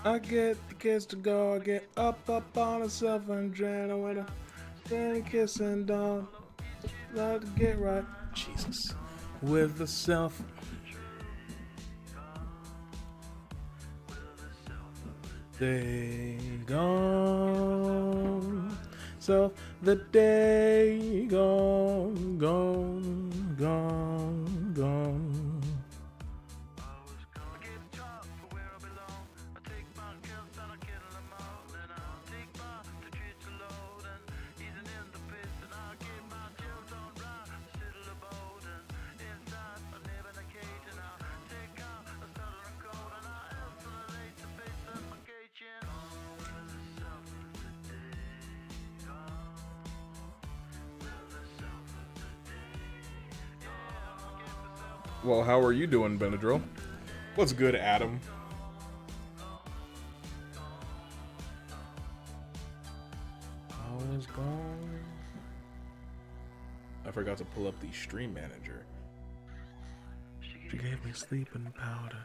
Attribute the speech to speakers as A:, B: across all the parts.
A: I get the kids to go, I get up on a 700 with a then kissing down. Let to get right. Jesus. With the self. They gone. So the day gone, gone, gone, gone. Well, how are you doing, Benadryl? What's good, Adam? I was gone. I forgot to pull up the stream manager. She gave me sleeping powder.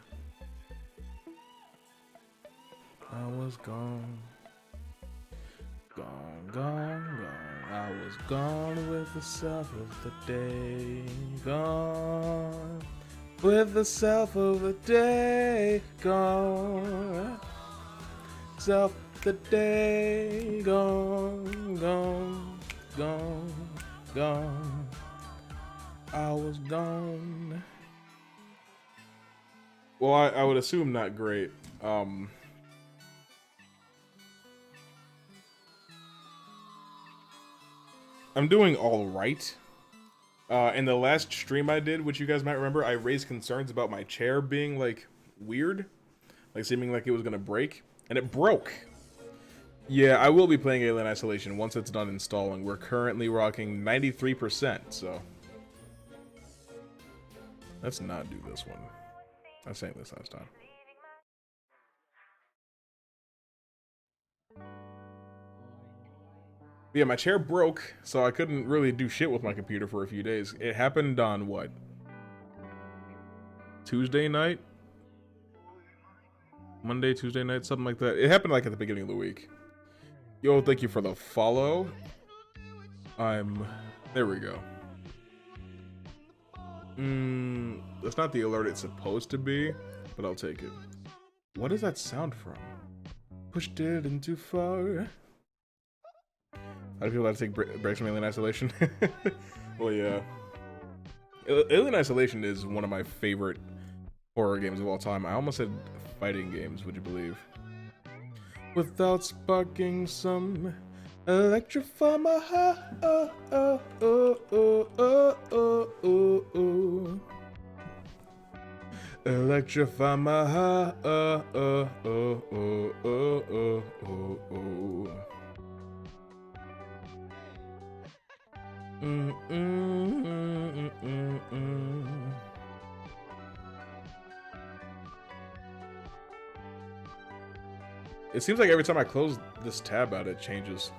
A: I was gone. Gone, gone, gone. I was gone with the self of the day. Gone with the self of the day. Gone. Self the day. Gone, gone, gone, gone. I was gone. Well, I would assume not great. I'm doing all right. In the last stream I did, which you guys might remember, I raised concerns about my chair being, like, weird. Like, seeming like it was gonna break. And it broke. Yeah, I will be playing Alien Isolation once it's done installing. We're currently rocking 93%, so... Let's not do this one. I was saying this last time. Yeah, my chair broke, so I couldn't really do shit with my computer for a few days. It happened on, what? Tuesday night? Monday, Tuesday night, something like that. It happened, like, at the beginning of the week. Yo, thank you for the follow. There we go. That's not the alert it's supposed to be, but I'll take it. What is that sound from? Pushed it in too far. How do people have to take breaks from Alien Isolation? Well, yeah. Alien Isolation is one of my favorite horror games of all time. I almost said fighting games, would you believe? Without sparking some electrify my heart. Electrify my heart. It seems like every time I close this tab out, it changes.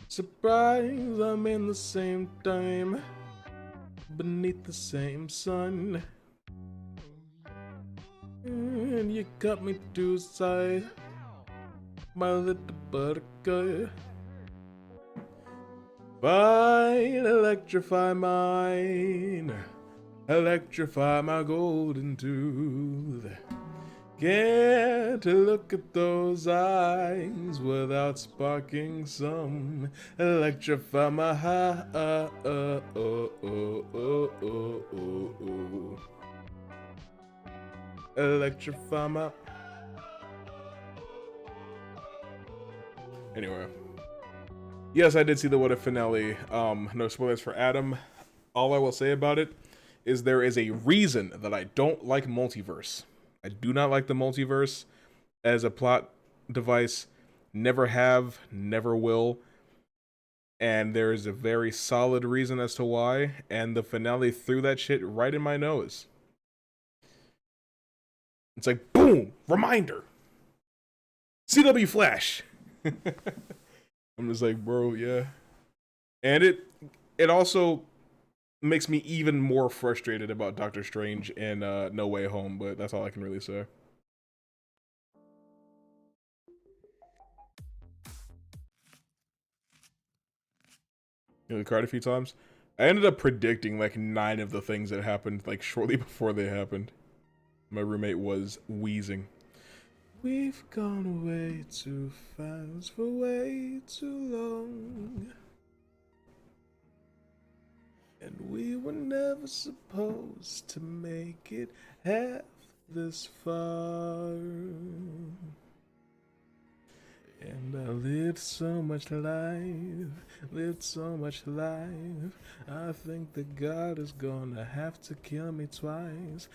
A: Surprise, I'm in the same time, beneath the same sun. And you cut me to side, my little buttercup. Fine, electrify mine. Electrify my golden tooth. Can't look at those eyes without sparking some. Electrify my heart. Electrify my... Anyway. Yes, I did see the What If finale. No spoilers for Adam. All I will say about it is there is a reason that I don't like multiverse. I do not like the multiverse as a plot device. Never have, never will. And there is a very solid reason as to why. And the finale threw that shit right in my nose. It's like, boom! Reminder! CW Flash! I'm just like, bro, yeah. And it also makes me even more frustrated about Doctor Strange and No Way Home, but that's all I can really say. You know, the card a few times. I ended up predicting like 9 of the things that happened like shortly before they happened. My roommate was wheezing. We've gone way too fast for way too long. And we were never supposed to make it half this far. And I lived so much life, I think that God is gonna have to kill me twice,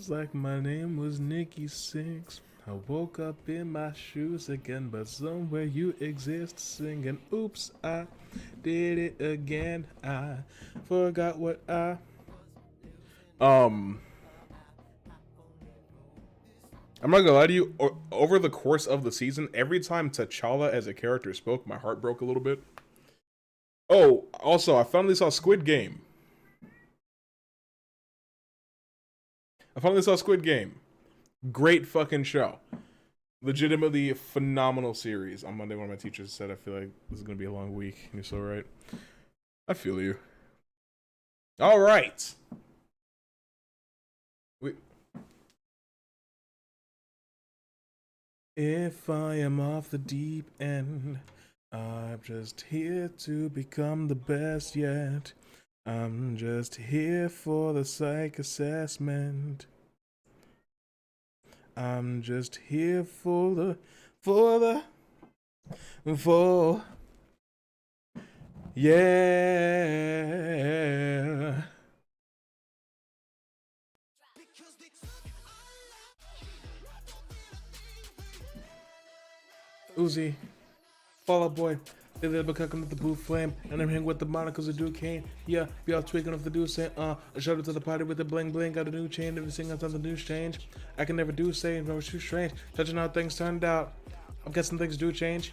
A: like my name was Nikki Sixx. I woke up in my shoes again, but somewhere you exist singing, oops, I did it again, I forgot what I'm not gonna lie to you, over the course of the season, every time T'Challa as a character spoke, my heart broke a little bit. Oh, also, I finally saw Squid Game. Great fucking show. Legitimately phenomenal series. On Monday, one of my teachers said, I feel like this is gonna be a long week. And you're so right. I feel you. Alright. If I am off the deep end, I'm just here to become the best yet. I'm just here for the psych assessment. I'm just here for yeah. Uzi, Fall Out Boy, they live a cooking with the blue flame, and I'm hanging with the monikers of Duke Kane. Yeah, be all tweaking off the dude saying, a shout out to the party with the bling bling, got a new chain, every single time the news change. I can never do say, no, it's too strange, judging how things turned out. I'm guessing things do change.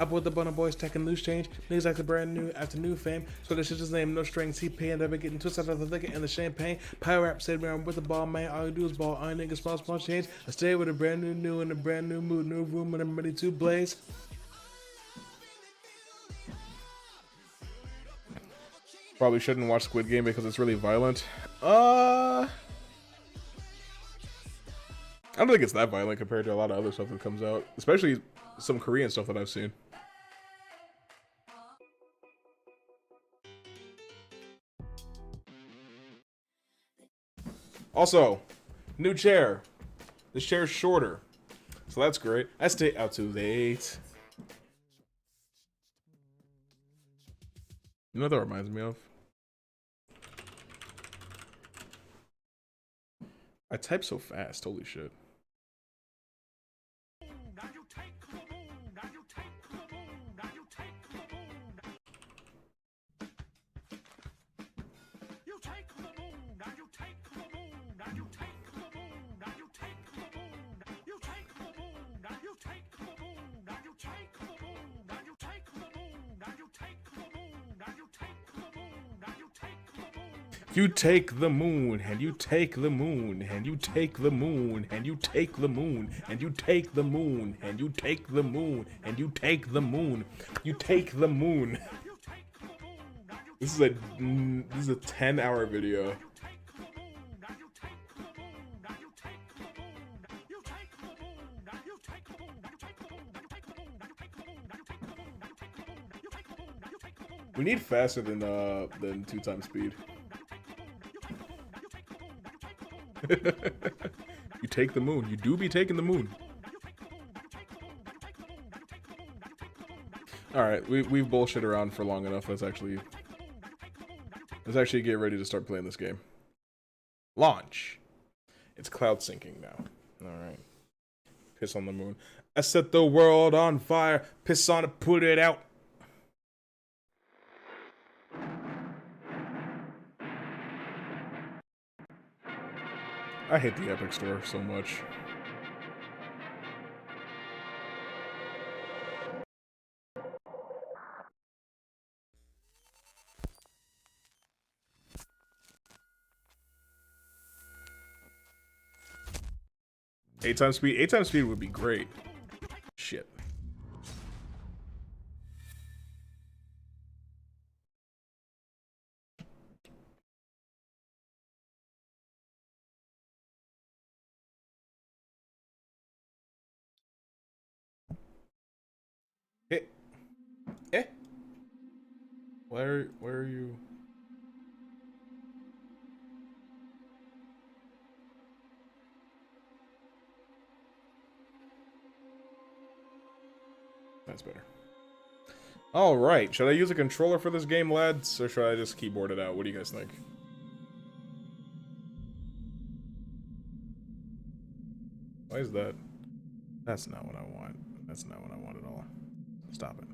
A: I put the Bunna Boys taking loose change. Niggas like the brand new after new fame. So this shit his name, no strings. He paying up and getting twisted out of the liquor and the champagne. Pie rap said I'm with the ball, man. All you do is ball. I ain't niggas small change. I stay with a brand new and a brand new mood, new room, and I'm ready to blaze. Probably shouldn't watch Squid Game because it's really violent. I don't think it's that violent compared to a lot of other stuff that comes out, especially some Korean stuff that I've seen. Also, new chair. This chair's shorter, so that's great. I stay out too late. You know what that reminds me of? I type so fast, holy shit. You take the moon, and you take the moon, and you take the moon, and you take the moon, and you take the moon, and you take the moon, and you take the moon, you take the moon. This is a 10-hour video. We need faster than 2 times speed. You take the moon. You do be taking the moon. Alright, we've bullshit around for long enough. Let's actually get ready to start playing this game. Launch. It's cloud syncing now. Alright. Piss on the moon. I set the world on fire. Piss on it, put it out. I hate the Epic Store so much. 8 times speed. 8 times speed would be great. Shit. Eh. Eh. Where are you? That's better. Alright, should I use a controller for this game, lads? Or should I just keyboard it out? What do you guys think? Why is that? That's not what I want. That's not what I want at all. Stop it.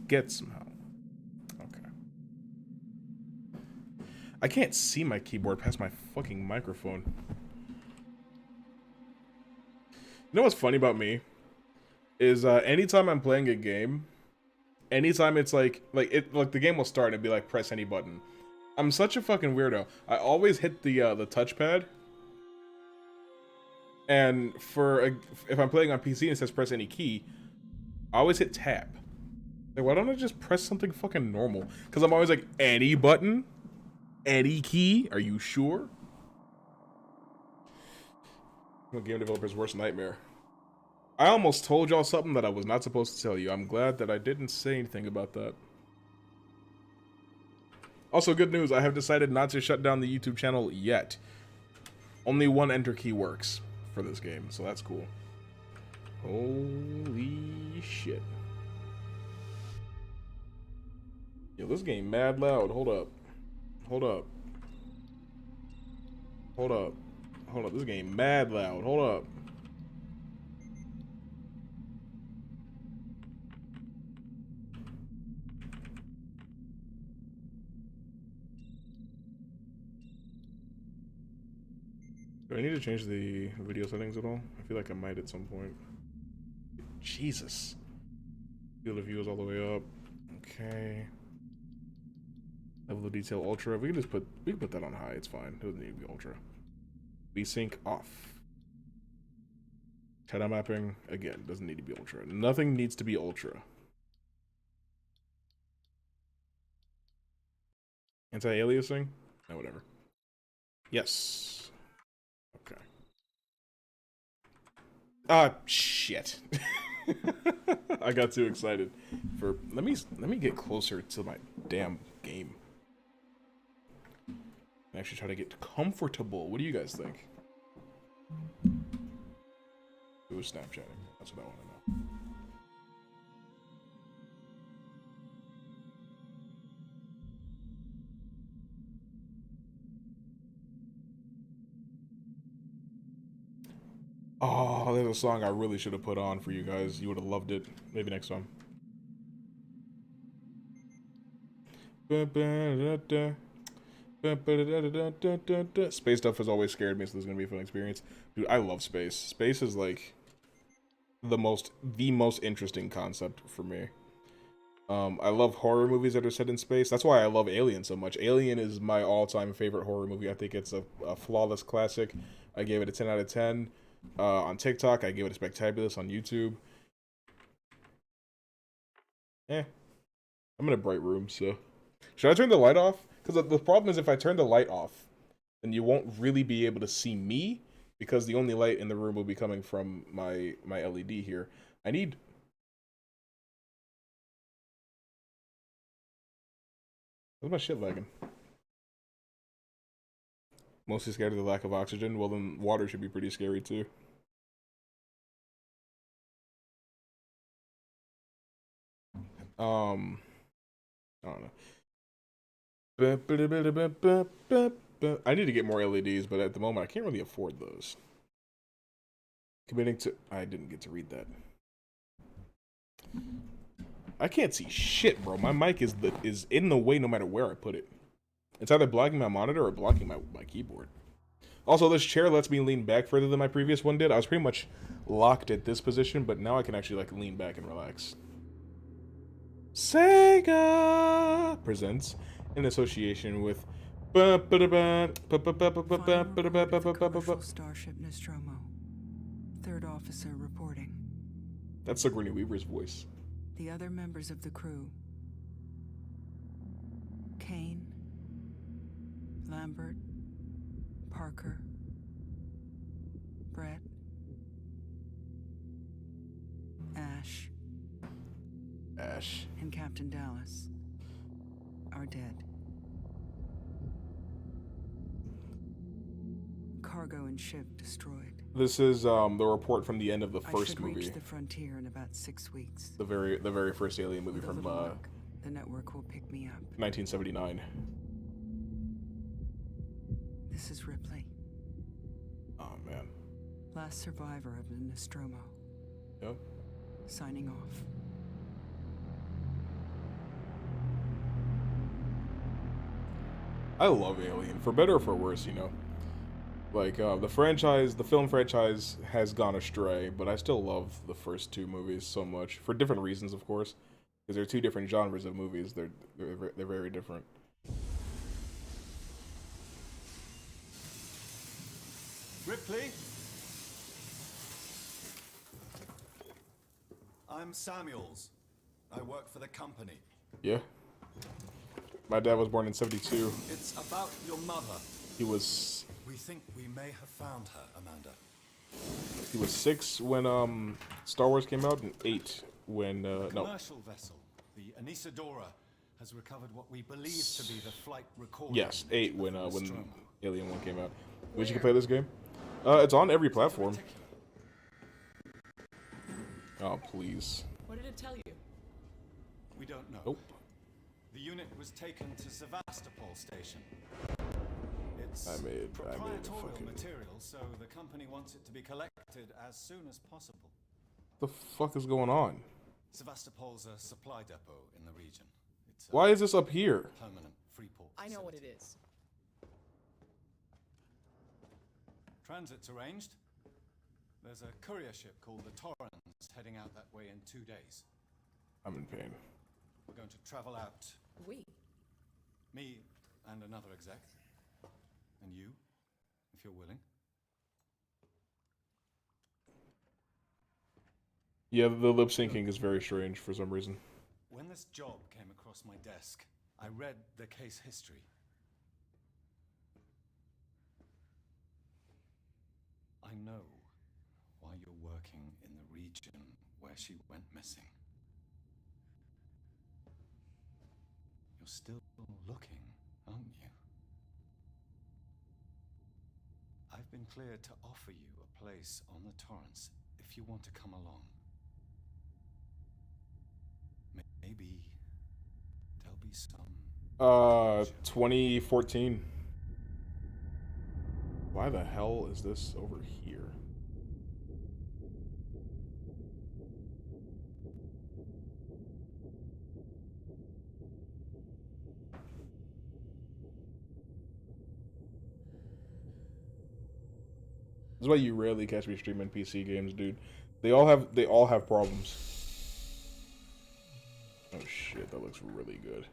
A: Get some help. Okay. I can't see my keyboard past my fucking microphone. You know what's funny about me? Is anytime I'm playing a game, anytime it's like the game will start and be like press any button. I'm such a fucking weirdo. I always hit the touchpad, and if I'm playing on PC and it says press any key, I always hit tab. Like, why don't I just press something fucking normal? Because I'm always like, any button, any key. Are you sure? Game developer's worst nightmare. I almost told y'all something that I was not supposed to tell you. I'm glad that I didn't say anything about that. Also, good news. I have decided not to shut down the YouTube channel yet. Only one enter key works for this game, so that's cool. Holy shit. Yo, this game mad loud. Hold up. Hold up. Hold up. Hold up. This game mad loud. Hold up. Do I need to change the video settings at all? I feel like I might at some point. Jesus. Field of view is all the way up. Okay. Level of detail ultra. We can put that on high. It's fine. It doesn't need to be ultra. VSync off. Shadow mapping again doesn't need to be ultra. Nothing needs to be ultra. Anti-aliasing? No, whatever. Yes. Okay. Shit. I got too excited for let me get closer to my damn game. And actually try to get comfortable. What do you guys think? It was Snapchatting. That's what I want to know. Oh, there's a song I really should have put on for you guys. You would have loved it. Maybe next time. Space stuff has always scared me, so this is gonna be a fun experience. Dude, I love space. Space is like the most interesting concept for me. I love horror movies that are set in space. That's why I love Alien so much. Alien is my all-time favorite horror movie. I think it's a flawless classic. I gave it a 10 out of 10. On TikTok, I gave it a spectabulous on YouTube. I'm in a bright room, so... Should I turn the light off? Because the problem is if I turn the light off, then you won't really be able to see me, because the only light in the room will be coming from my LED here. I need... What's my shit lagging? Mostly scared of the lack of oxygen. Well, then water should be pretty scary too. I don't know. I need to get more LEDs, but at the moment I can't really afford those. Committing to... I didn't get to read that. I can't see shit, bro. My mic is in the way no matter where I put it. It's either blocking my monitor or blocking my keyboard. Also, this chair lets me lean back further than my previous one did. I was pretty much locked at this position, but now I can actually like lean back and relax. Sega presents in association with
B: Starship Nostromo. Third officer reporting.
A: That's Sigourney Weaver's voice.
B: The other members of the crew. Kane, Lambert, Parker, Brett, Ash, and Captain Dallas are dead. Cargo and ship destroyed.
A: This is the report from the end of the first
B: I should
A: movie.
B: reach the frontier in about 6 weeks.
A: The very first Alien movie
B: With a
A: from
B: little luck, the network will pick me up.
A: 1979.
B: This is Ripley,
A: Oh man.
B: last survivor of the Nostromo.
A: Yep.
B: Signing off.
A: I love Alien, for better or for worse, you know. Like, the film franchise has gone astray, but I still love the first two movies so much. For different reasons, of course. Because they're two different genres of movies. They're very different.
C: Ripley? I'm Samuels. I work for the company.
A: Yeah. My dad was born in 72.
C: It's about your mother.
A: He was...
C: We think we may have found her, Amanda.
A: He was 6 when, Star Wars came out, and 8 when,
C: The
A: no.
C: commercial vessel, the Anisadora, has recovered what we believe to be the flight recording.
A: Yes, 8 when,
C: of the
A: when
C: Nostromo.
A: Alien 1 came out. Wish you could play this game? It's on every platform. Oh, please.
D: What did it tell you?
C: We don't know.
A: Nope.
C: The unit was taken to Sevastopol station. It's
A: I made
C: proprietary
A: fucking...
C: material, so the company wants it to be collected as soon as possible.
A: What the fuck is going on?
C: Sevastopol's a supply depot in the region. It's a
A: Why is this up here?
C: permanent free port
D: I know what it
C: facility.
D: is.
C: Transit's arranged. There's a courier ship called the Torrens heading out that way in 2 days.
A: I'm in pain.
C: We're going to travel out.
D: We.
C: Me and another exec. And you, if you're willing.
A: Yeah, the lip syncing is very strange for some reason.
C: When this job came across my desk, I read the case history. I know why you're working in the region where she went missing. You're still looking, aren't you? I've been cleared to offer you a place on the Torrens if you want to come along. Maybe there'll be some...
A: 2014. Why the hell is this over here? This is why you rarely catch me streaming PC games, dude. They all have problems. Oh shit, that looks really good.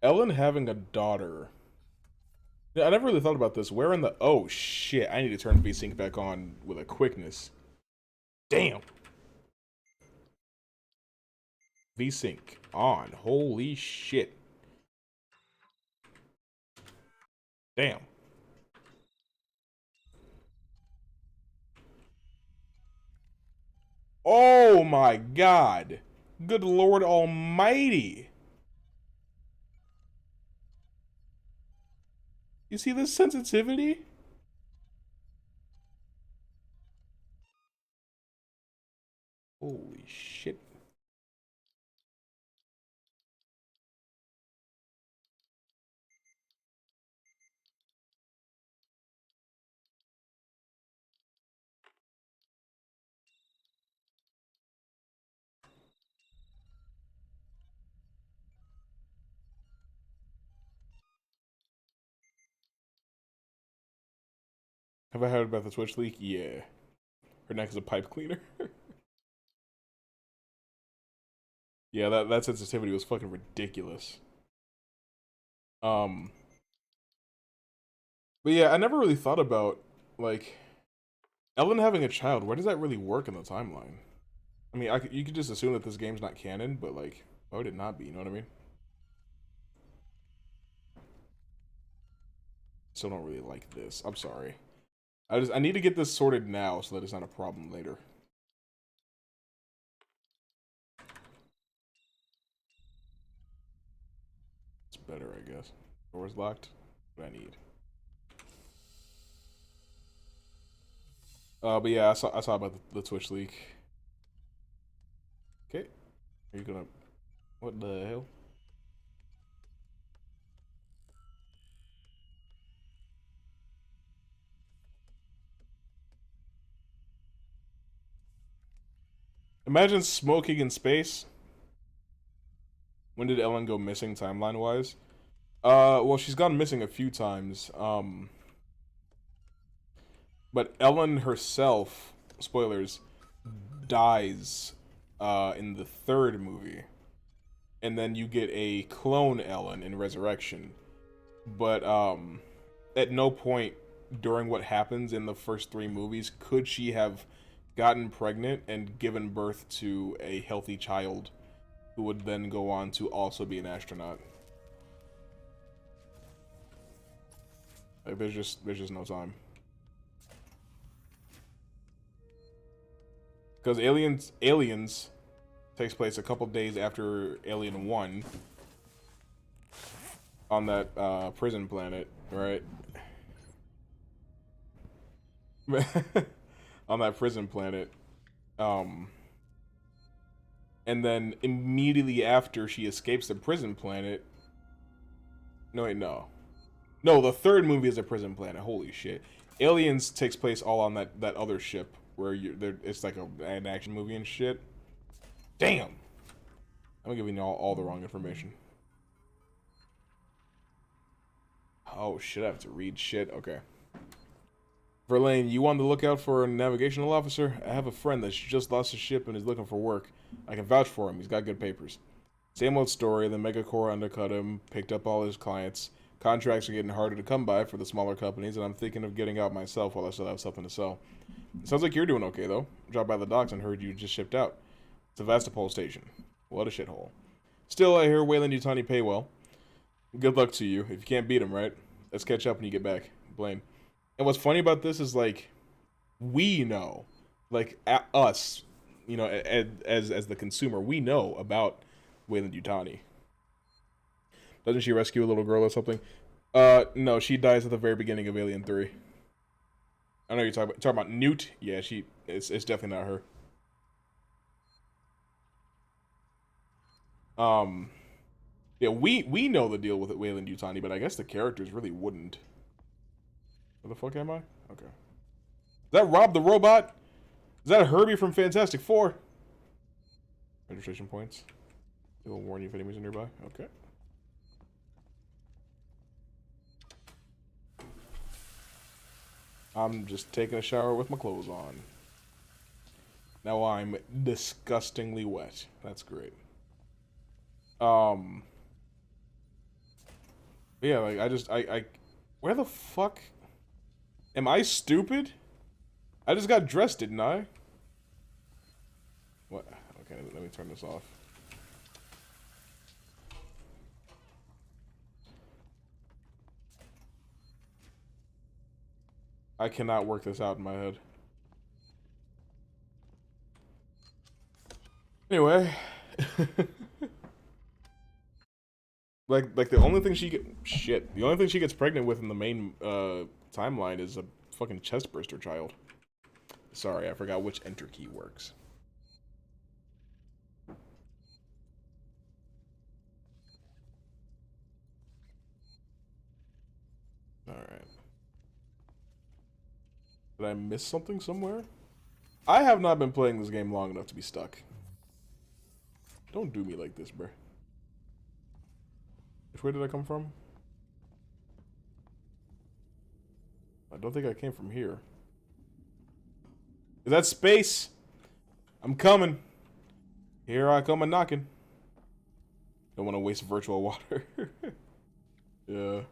A: Ellen having a daughter. Yeah, I never really thought about this. Where in the... Oh, shit. I need to turn VSync back on with a quickness. Damn. VSync on. Holy shit. Damn. Oh my god. Good Lord Almighty. You see this sensitivity? Holy shit. Have I heard about the Twitch leak? Yeah. Her neck is a pipe cleaner. Yeah, that sensitivity was fucking ridiculous. But yeah, I never really thought about, like, Ellen having a child. Where does that really work in the timeline? I mean, you could just assume that this game's not canon, but, like, why would it not be? You know what I mean? Still don't really like this. I'm sorry. I need to get this sorted now so that it's not a problem later. It's better, I guess. Door's locked. What I need. But yeah, I saw about the Twitch leak. Okay. Are you gonna... What the hell? Imagine smoking in space. When did Ellen go missing timeline-wise? Well, she's gone missing a few times. But Ellen herself, spoilers, dies in the third movie. And then you get a clone Ellen in Resurrection. But at no point during what happens in the first three movies could she have gotten pregnant and given birth to a healthy child who would then go on to also be an astronaut. Like, there's just no time. Because Aliens takes place a couple days after Alien 1 on that prison planet, right? On that prison planet. And then immediately after she escapes the prison planet... No, wait, no. No, the third movie is a prison planet. Holy shit. Aliens takes place all on that other ship where it's like an action movie and shit. Damn! I'm giving y'all all the wrong information. Oh shit, I have to read shit. Okay. Verlaine, you on the lookout for a navigational officer? I have a friend that's just lost his ship and is looking for work. I can vouch for him. He's got good papers. Same old story. The Megacorp undercut him, picked up all his clients. Contracts are getting harder to come by for the smaller companies, and I'm thinking of getting out myself while I still have something to sell. Sounds like you're doing okay, though. Dropped by the docks and heard you just shipped out. Sevastopol Station. What a shithole. Still, I hear Weyland-Yutani pay well. Good luck to you. If you can't beat him, right? Let's catch up when you get back. Blaine. And what's funny about this is, like, we know, like, us, you know, as the consumer, we know about Weyland-Yutani. Doesn't she rescue a little girl or something? No, she dies at the very beginning of Alien 3. I know you're talking about Newt. Yeah, it's definitely not her. Yeah, we know the deal with Weyland-Yutani, but I guess the characters really wouldn't. Where the fuck am I? Okay. Is that Rob the Robot? Is that Herbie from Fantastic Four? Registration points. It will warn you if enemies are nearby. Okay. I'm just taking a shower with my clothes on. Now I'm disgustingly wet. That's great. Yeah, like, I where the fuck? Am I stupid? I just got dressed, didn't I? What? Okay, let me turn this off. I cannot work this out in my head. Anyway. like the only thing the only thing she gets pregnant with in the main timeline is a fucking chest burster child. Sorry, I forgot which enter key works. Alright. Did I miss something somewhere? I have not been playing this game long enough to be stuck. Don't do me like this, bruh. Which way did I come from? I don't think I came from here. Is that space? I'm coming. Here I come a knocking. Don't want to waste virtual water. Yeah.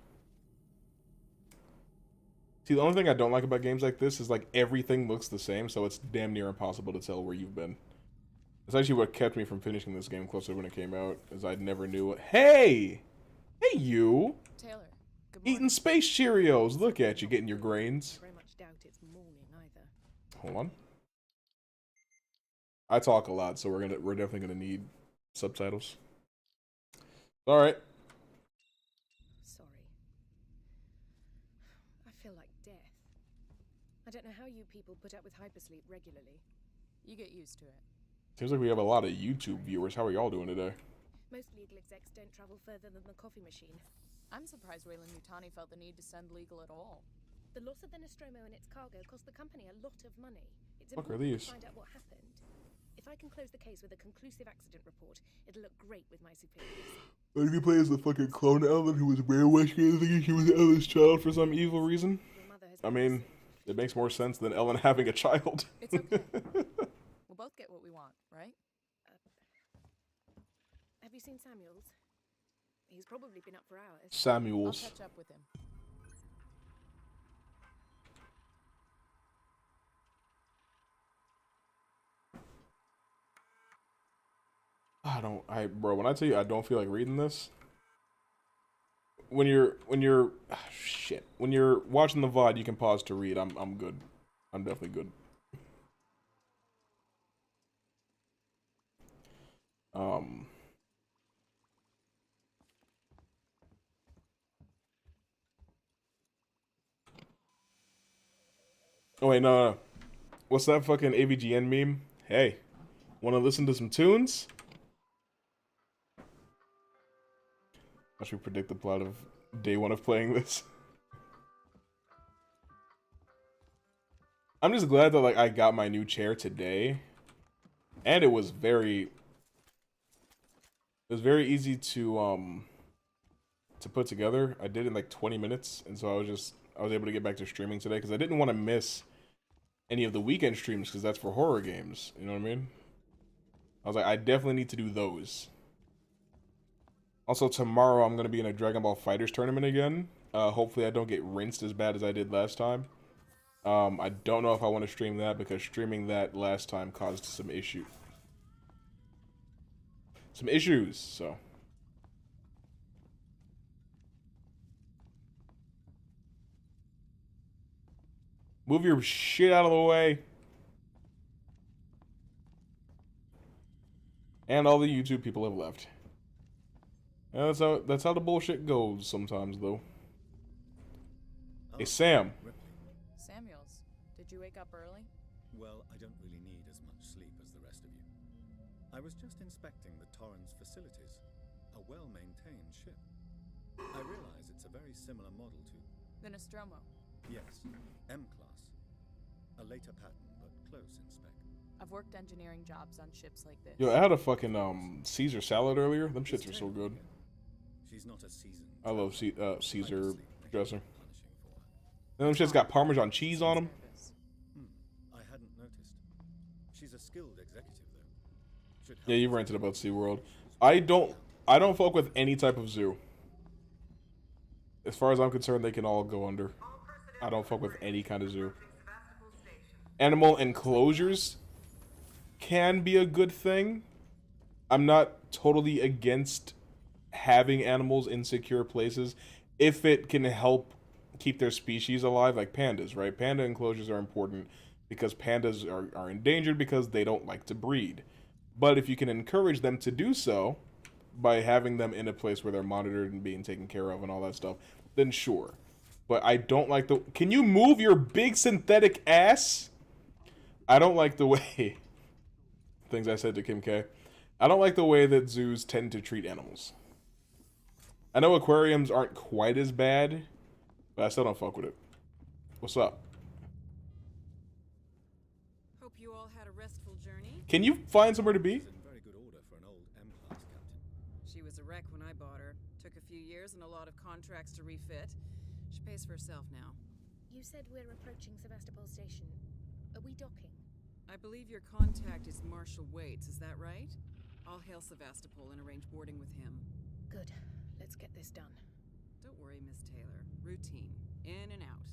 A: See, the only thing I don't like about games like this is like everything looks the same, so it's damn near impossible to tell where you've been. It's actually what kept me from finishing this game closer when it came out, is I never knew what— Hey! Hey, you!
D: Taylor, good morning.
A: Eating space Cheerios! Look at you, getting your grains.
D: Very much doubt it's morning either.
A: Hold on. I talk a lot, so we're definitely gonna need subtitles. Alright.
D: Sorry. I feel like death. I don't know how you people put up with hypersleep regularly. You get used to it.
A: Seems like we have a lot of YouTube viewers. How are y'all doing today?
D: Most legal execs don't travel further than the coffee machine.
E: I'm surprised Weyland-Yutani felt the need to send legal at all.
D: The loss of the Nostromo and its cargo cost the company a lot of money. It's
A: Fuck are
D: important
A: these?
D: to find out what happened. If I can close the case with a conclusive accident report, it'll look great with my superiors.
A: What if you play as the fucking clone Ellen who was brainwashed into thinking she was Ellen's child for some evil reason?
D: Your mother has
A: I
D: been
A: mean,
D: missing.
A: it makes more sense than Ellen having a child.
E: It's okay. We'll both get what we want, right?
D: Have you seen Samuels? He's probably been up for hours.
E: I'll
A: Samuels.
E: catch up with him.
A: Bro, when I tell you I don't feel like reading this, when you're when you're watching the VOD, you can pause to read. I'm good. I'm definitely good. Oh wait, no. What's that fucking AVGN meme? Hey, wanna listen to some tunes? I should predict the plot of day one of playing this. I'm just glad that like I got my new chair today, and it was very easy to put together. I did it in like 20 minutes, and so I was able to get back to streaming today because I didn't want to miss any of the weekend streams because that's for horror games. You know what I mean? I was like, I definitely need to do those. Also, tomorrow I'm going to be in a Dragon Ball FighterZ tournament again. Hopefully I don't get rinsed as bad as I did last time. I don't know if I want to stream that because streaming that last time caused some issues, so. Move your shit out of the way. And all the YouTube people have left. And that's how the bullshit goes sometimes, though. Hey, Sam.
E: Samuels, did you wake up early?
C: Well, I don't really need as much sleep as the rest of you. I was just inspecting the Torrens facilities. A well-maintained ship. I realize it's a very similar model to...
E: The Nostromo.
C: Yes, M-Class. A later pattern, but close in spec.
E: I've worked engineering jobs on ships like this.
A: Yo, I had a fucking Caesar salad earlier. Them shits are so good.
C: She's not a seasoned...
A: I love Caesar dressing.
C: Punishing for her.
A: And them shits got Parmesan cheese on them.
E: Service.
C: I hadn't noticed. She's a skilled executive, though. Should
A: Yeah,
C: help
A: you've
C: us
A: ranted about
C: with
A: SeaWorld. I don't fuck with any type of zoo. As far as I'm concerned, they can all go under. I don't fuck with any kind of zoo. Animal enclosures can be a good thing. I'm not totally against having animals in secure places if it can help keep their species alive, like pandas, right? Panda enclosures are important because pandas are endangered because they don't like to breed. But if you can encourage them to do so by having them in a place where they're monitored and being taken care of and all that stuff, then sure. But I don't like the... Can you move your big synthetic ass? I don't like the way... Things I said to Kim K. I don't like the way that zoos tend to treat animals. I know aquariums aren't quite as bad, but I still don't fuck with it. What's up?
F: Hope you all had a restful journey.
A: Can you find somewhere to be?
C: It's in very good order for an old M-Class captain.
F: She was a wreck when I bought her. Took a few years and a lot of contracts to refit. She pays for herself now.
D: You said we're approaching Sevastopol Station. Are we docking?
F: I believe your contact is Marshal Waits, is that right? I'll hail Sevastopol and arrange boarding with him.
D: Good. Let's get this done.
F: Don't worry, Miss Taylor. Routine. In and out.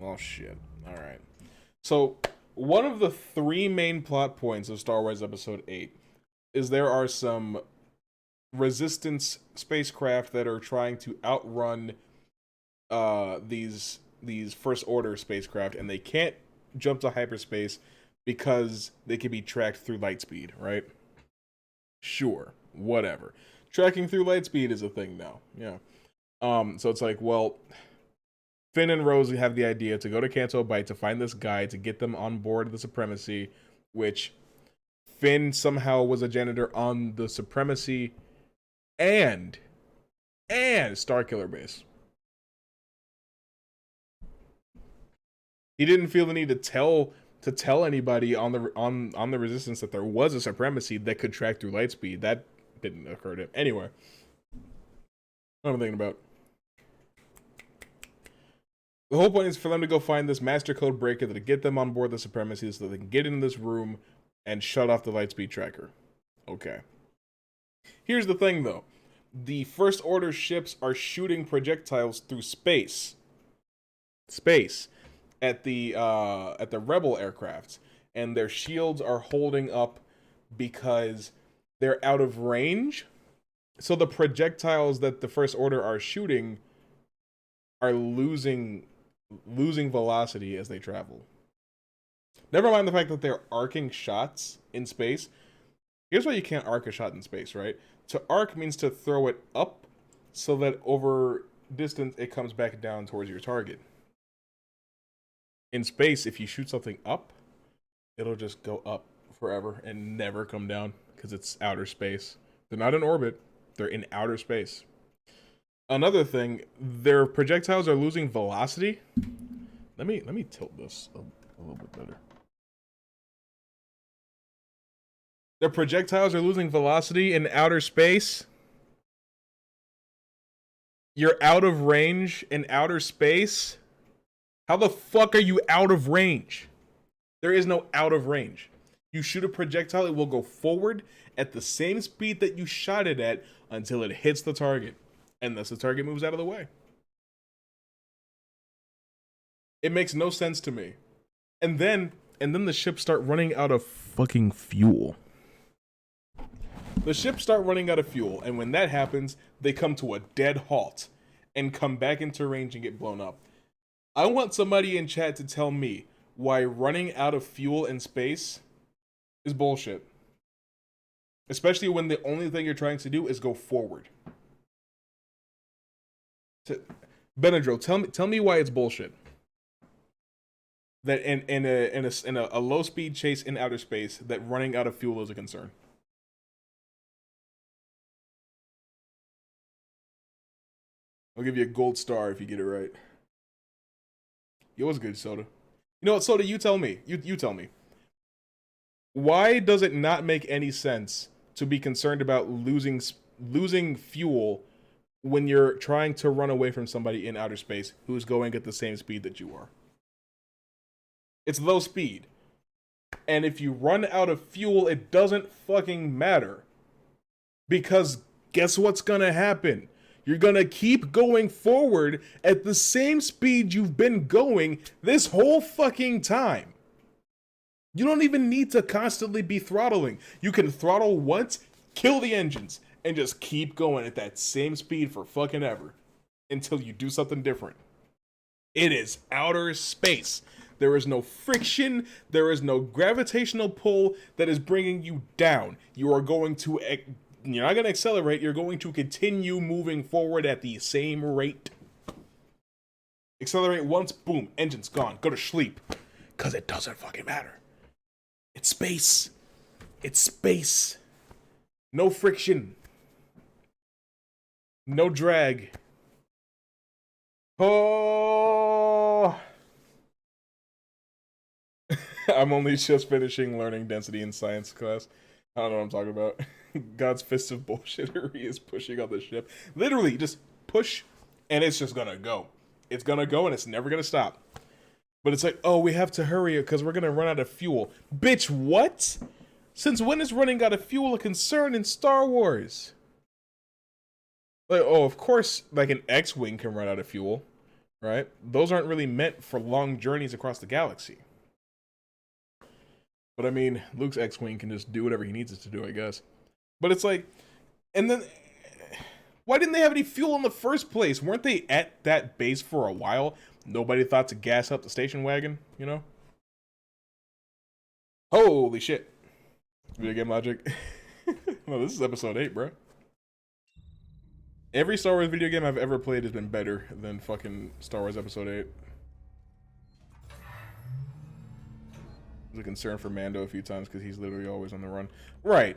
A: Oh shit. Alright. So, one of the 3 main plot points of Star Wars Episode 8 is there are some resistance spacecraft that are trying to outrun these First Order spacecraft, and they can't jump to hyperspace because they can be tracked through light speed, right? Sure, whatever. Tracking through light speed is a thing now. Yeah. So it's like, well, Finn and Rose have the idea to go to Canto Bight to find this guy to get them on board the Supremacy, which Finn somehow was a janitor on the Supremacy and Starkiller Base. He didn't feel the need to tell anybody on the Resistance that there was a Supremacy that could track through light speed. That didn't occur to him. Anyway, what I'm thinking about. The whole point is for them to go find this master code breaker to get them on board the Supremacy so that they can get in this room and shut off the lightspeed tracker. Okay. Here's the thing, though. The First Order ships are shooting projectiles through space. At the Rebel aircrafts. And their shields are holding up because they're out of range. So the projectiles that the First Order are shooting are losing velocity as they travel. Never mind the fact that they're arcing shots in space. Here's why you can't arc a shot in space, right? To arc means to throw it up so that over distance it comes back down towards your target. In space, if you shoot something up, it'll just go up forever and never come down because it's outer space. They're not in orbit, they're in outer space. Another thing, their projectiles are losing velocity. Let me tilt this a little bit better. Their projectiles are losing velocity in outer space. You're out of range in outer space. How the fuck are you out of range? There is no out of range. You shoot a projectile, it will go forward at the same speed that you shot it at until it hits the target. Unless the target moves out of the way. It makes no sense to me. And then the ships start running out of fucking fuel. The ships start running out of fuel, and when that happens, they come to a dead halt and come back into range and get blown up. I want somebody in chat to tell me why running out of fuel in space is bullshit. Especially when the only thing you're trying to do is go forward. Benadryl, tell me why it's bullshit. That in a low speed chase in outer space, that running out of fuel is a concern. I'll give you a gold star if you get it right. Yo, what's good, Soda? You know what, Soda? You tell me. You tell me. Why does it not make any sense to be concerned about losing fuel when you're trying to run away from somebody in outer space who's going at the same speed that you are? It's low speed. And if you run out of fuel, it doesn't fucking matter. Because guess what's gonna happen? You're gonna keep going forward at the same speed you've been going this whole fucking time. You don't even need to constantly be throttling. You can throttle once, kill the engines, and just keep going at that same speed for fucking ever. Until you do something different. It is outer space. There is no friction. There is no gravitational pull that is bringing you down. You are going to... You're not going to accelerate. You're going to continue moving forward at the same rate. Accelerate once, boom, engine's gone. Go to sleep. Because it doesn't fucking matter. It's space. It's space. No friction. No drag. Oh! I'm only just finishing learning density in science class. I don't know what I'm talking about. God's fist of bullshittery is pushing on the ship. Literally, just push, and it's just gonna go. It's gonna go, and it's never gonna stop. But it's like, oh, we have to hurry because we're gonna run out of fuel. Bitch, what? Since when is running out of fuel a concern in Star Wars? Like, oh, of course, like an X-Wing can run out of fuel. right? Those aren't really meant for long journeys across the galaxy. But I mean, Luke's X-Wing can just do whatever he needs it to do, I guess. But it's like, and then, why didn't they have any fuel in the first place? Weren't they at that base for a while? Nobody thought to gas up the station wagon, you know? Holy shit. Video game logic. No, this is episode 8, bro. Every Star Wars video game I've ever played has been better than fucking Star Wars episode 8. I was a concern for Mando a few times because he's literally always on the run. Right.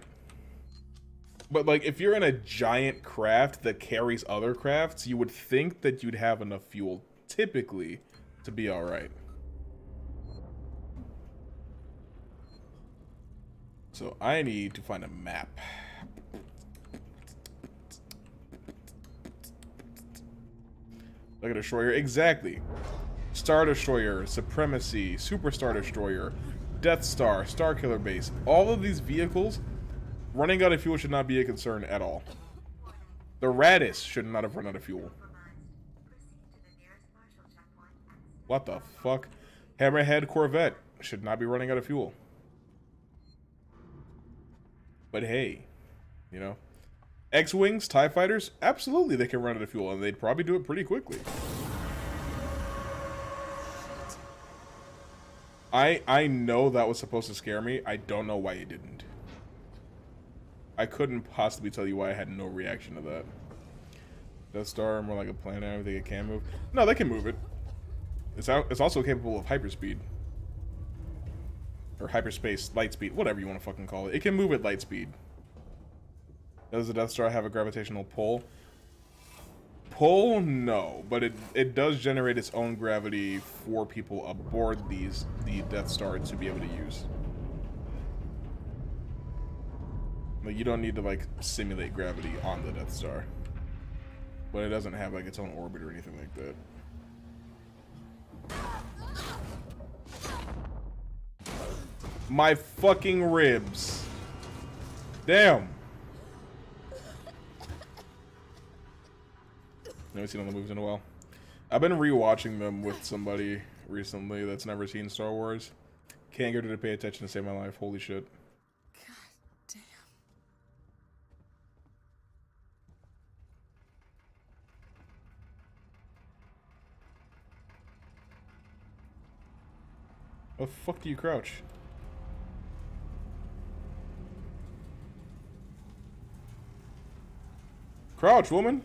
A: But like, if you're in a giant craft that carries other crafts, you would think that you'd have enough fuel, typically, to be alright. So I need to find a map. Look at a destroyer. Exactly. Star Destroyer, Supremacy, Super Star Destroyer, Death Star, Starkiller Base. All of these vehicles, running out of fuel should not be a concern at all. The Radis should not have run out of fuel. What the fuck? Hammerhead Corvette should not be running out of fuel. But hey, you know, X-Wings, TIE Fighters, absolutely they can run out of fuel, and they'd probably do it pretty quickly. I know that was supposed to scare me. I don't know why it didn't. I couldn't possibly tell you why I had no reaction to that. Death Star, more like a planet, everything it can move. No, they can move it. It's also capable of hyperspeed. Or hyperspace, light speed, whatever you want to fucking call it. It can move at light speed. Does the Death Star have a gravitational pull? Pull? No, but it does generate its own gravity for people aboard the Death Star to be able to use. Like, you don't need to, like, simulate gravity on the Death Star. But it doesn't have, like, its own orbit or anything like that. My fucking ribs. Damn. Never seen all the movies in a while. I've been rewatching them with somebody recently that's never seen Star Wars. Can't get her to pay attention to save my life. Holy shit.
E: God damn.
A: How the fuck do you crouch? Crouch, woman!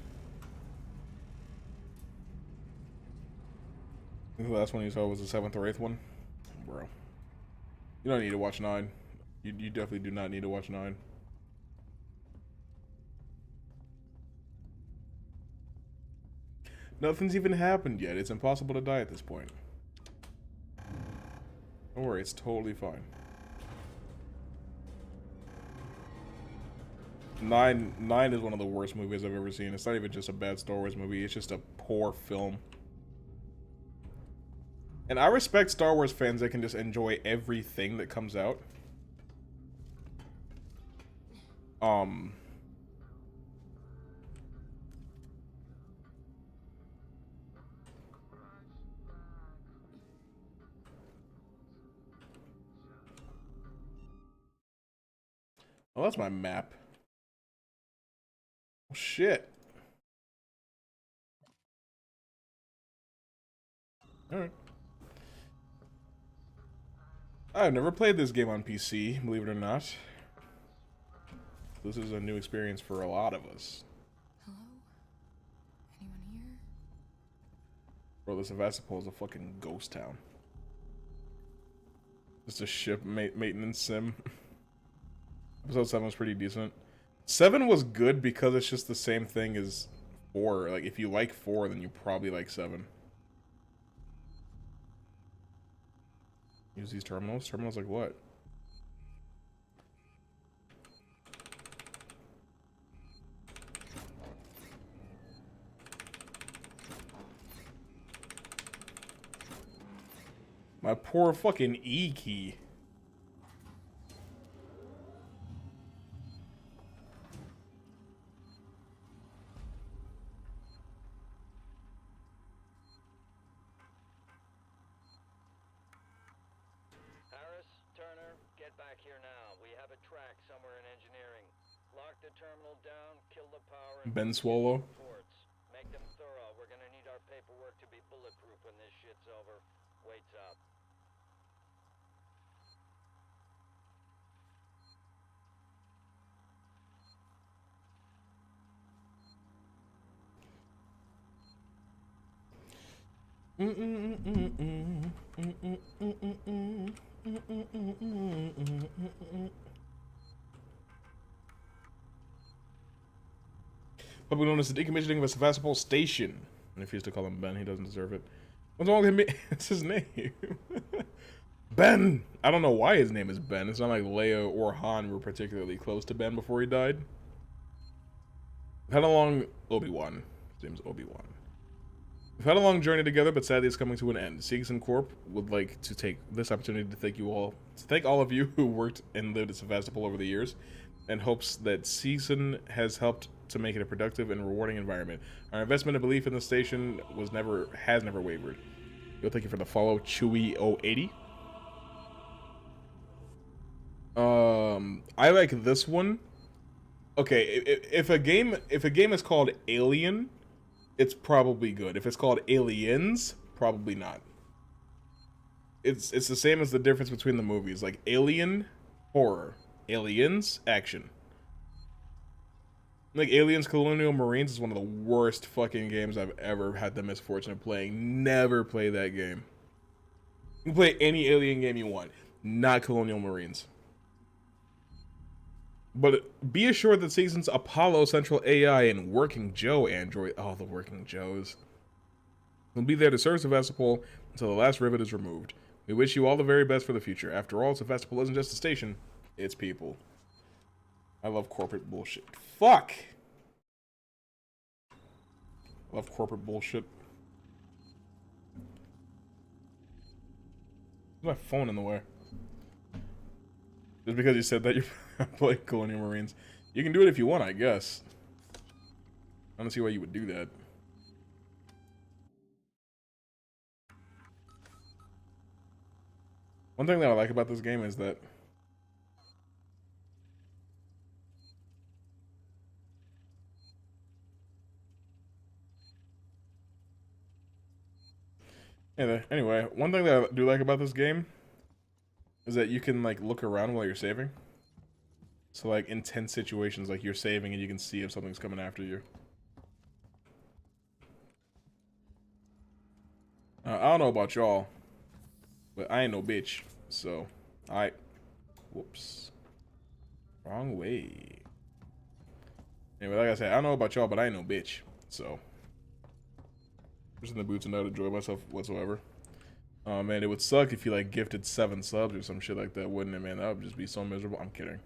A: I think the last one you saw was the 7th or 8th one? Bro. You don't need to watch 9. You definitely do not need to watch 9. Nothing's even happened yet. It's impossible to die at this point. Don't worry, it's totally fine. 9 is one of the worst movies I've ever seen. It's not even just a bad Star Wars movie, it's just a poor film. And I respect Star Wars fans that can just enjoy everything that comes out. Oh, that's my map. Oh, shit. Alright. I've never played this game on PC, believe it or not. This is a new experience for a lot of us.
E: Hello? Anyone here?
A: Bro, this Sevastopol is a fucking ghost town. Just a ship maintenance sim. Episode 7 was pretty decent. 7 was good because it's just the same thing as 4. Like, if you like 4, then you probably like 7. Use these terminals? Terminals like what? My poor fucking E key.
G: the terminal down, kill the power,
A: Ben Swallow.
G: reports. Make them thorough. We're gonna need our paperwork to be bulletproof when this shit's over. Waits up.
A: Public known as the decommissioning of a Sevastopol station. I refuse to call him Ben. He doesn't deserve it. What's wrong with him? It's his name. Ben! I don't know why his name is Ben. It's not like Leia or Han were particularly close to Ben before he died. We've had a long... Obi-Wan. His name's Obi-Wan. We've had a long journey together, but sadly it's coming to an end. Seegson Corp would like to take this opportunity to thank all of you who worked and lived at Sevastopol over the years, and hopes that Seegson has helped to make it a productive and rewarding environment. Our investment and belief in the station has never wavered. Yo, thank you for the follow, Chewy080. I like this one. Okay, if a game is called Alien, it's probably good. If it's called Aliens, probably not. It's the same as the difference between the movies. Like Alien, horror. Aliens, action. Like Aliens Colonial Marines is one of the worst fucking games I've ever had the misfortune of playing. Never play that game. You can play any Alien game you want, not Colonial Marines. But be assured that Seegson's Apollo Central AI and Working Joe android, oh, the Working Joes, will be there to serve Sevastopol until the last rivet is removed. We wish you all the very best for the future. After all, Sevastopol isn't just a station, it's people. I love corporate bullshit. Fuck! I love corporate bullshit. There's my phone in the way. Just because you said that, you're playing Colonial Marines. You can do it if you want, I guess. I don't see why you would do that. One thing that I like about this game is that anyway, one thing that I do like about this game is that you can like look around while you're saving. So like in tense situations, like you're saving and you can see if something's coming after you. I don't know about y'all, but I ain't no bitch. So, whoops. Wrong way. Anyway, like I said, I don't know about y'all, but I ain't no bitch. So, just in the boots and not enjoy myself whatsoever. Oh man, it would suck if you like gifted 7 subs or some shit like that, wouldn't it, man? That would just be so miserable. I'm kidding.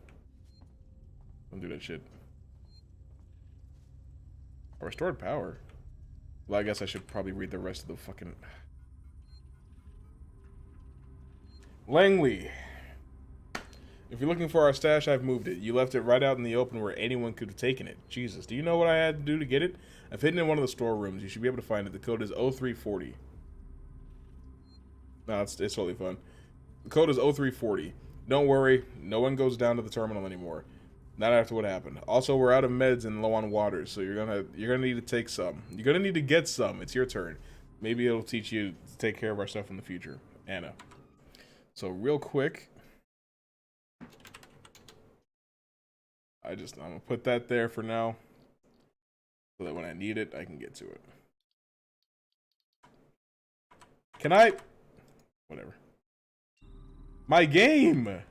A: Don't do that shit. Restored power. Well, I guess I should probably read the rest of the fucking... Langley. If you're looking for our stash, I've moved it. You left it right out in the open where anyone could have taken it. Jesus, do you know what I had to do to get it? I've hidden it in one of the storerooms. You should be able to find it. The code is 0340. No, it's totally fun. The code is 0340. Don't worry, no one goes down to the terminal anymore. Not after what happened. Also, we're out of meds and low on water, so you're gonna need to take some. You're gonna need to get some. It's your turn. Maybe it'll teach you to take care of our stuff in the future. Anna. So real quick, I'm gonna put that there for now, so that when I need it, I can get to it. Can I? Whatever. My game!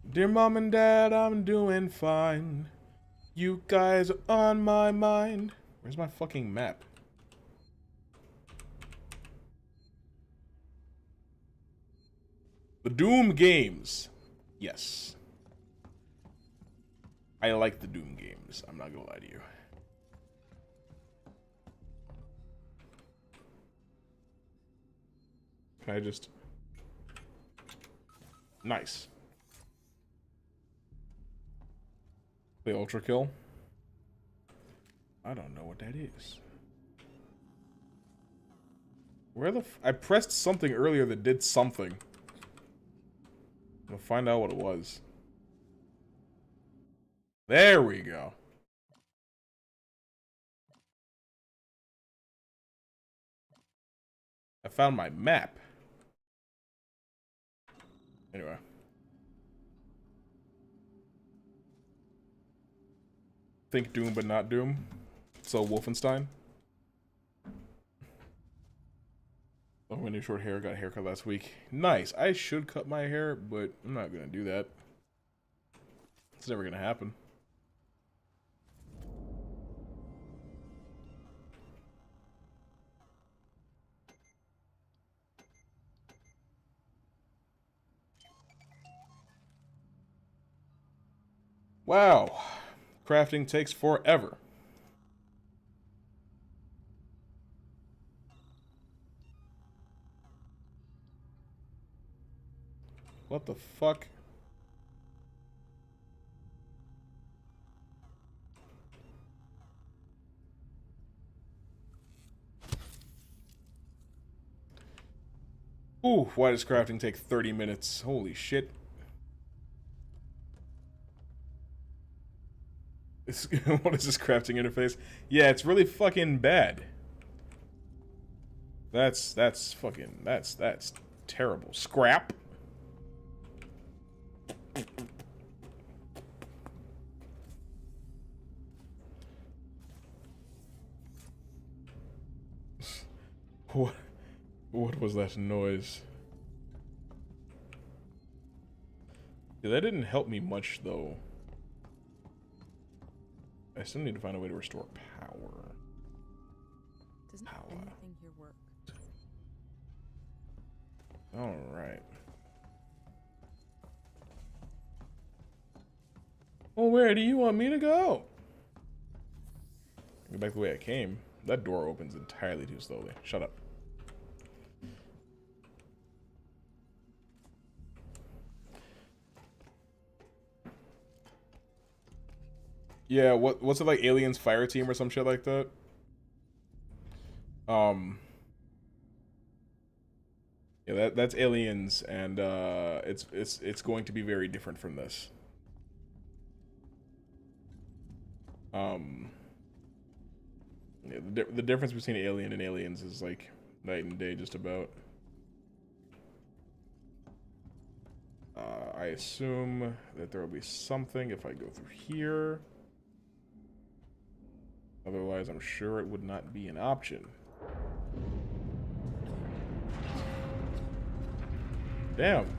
A: Dear Mom and Dad, I'm doing fine. You guys are on my mind. Where's my fucking map? The Doom games. Yes. I like the Doom games. I'm not gonna lie to you. Can I just... Nice. The Ultra Kill? I don't know what that is. Where the I pressed something earlier that did something. I'm gonna find out what it was. There we go. I found my map. Anyway. Think Doom but not Doom. So Wolfenstein. Oh, my new short hair. Got a haircut last week. Nice. I should cut my hair, but I'm not gonna do that. It's never gonna happen. Wow. Crafting takes forever. What the fuck? Ooh, why does crafting take 30 minutes? Holy shit. What is this crafting interface? Yeah, it's really fucking bad. That's terrible. Scrap. What was that noise? Yeah, that didn't help me much though. I still need to find a way to restore power.
E: Doesn't anything here work?
A: Alright. Well, where do you want me to go? Go back the way I came. That door opens entirely too slowly. Shut up. Yeah, what's it like, Aliens Fire Team or some shit like that? Yeah, that's Aliens, and it's going to be very different from this. Yeah, the difference between Alien and Aliens is like night and day, just about. I assume that there will be something if I go through here. Otherwise, I'm sure it would not be an option. Damn.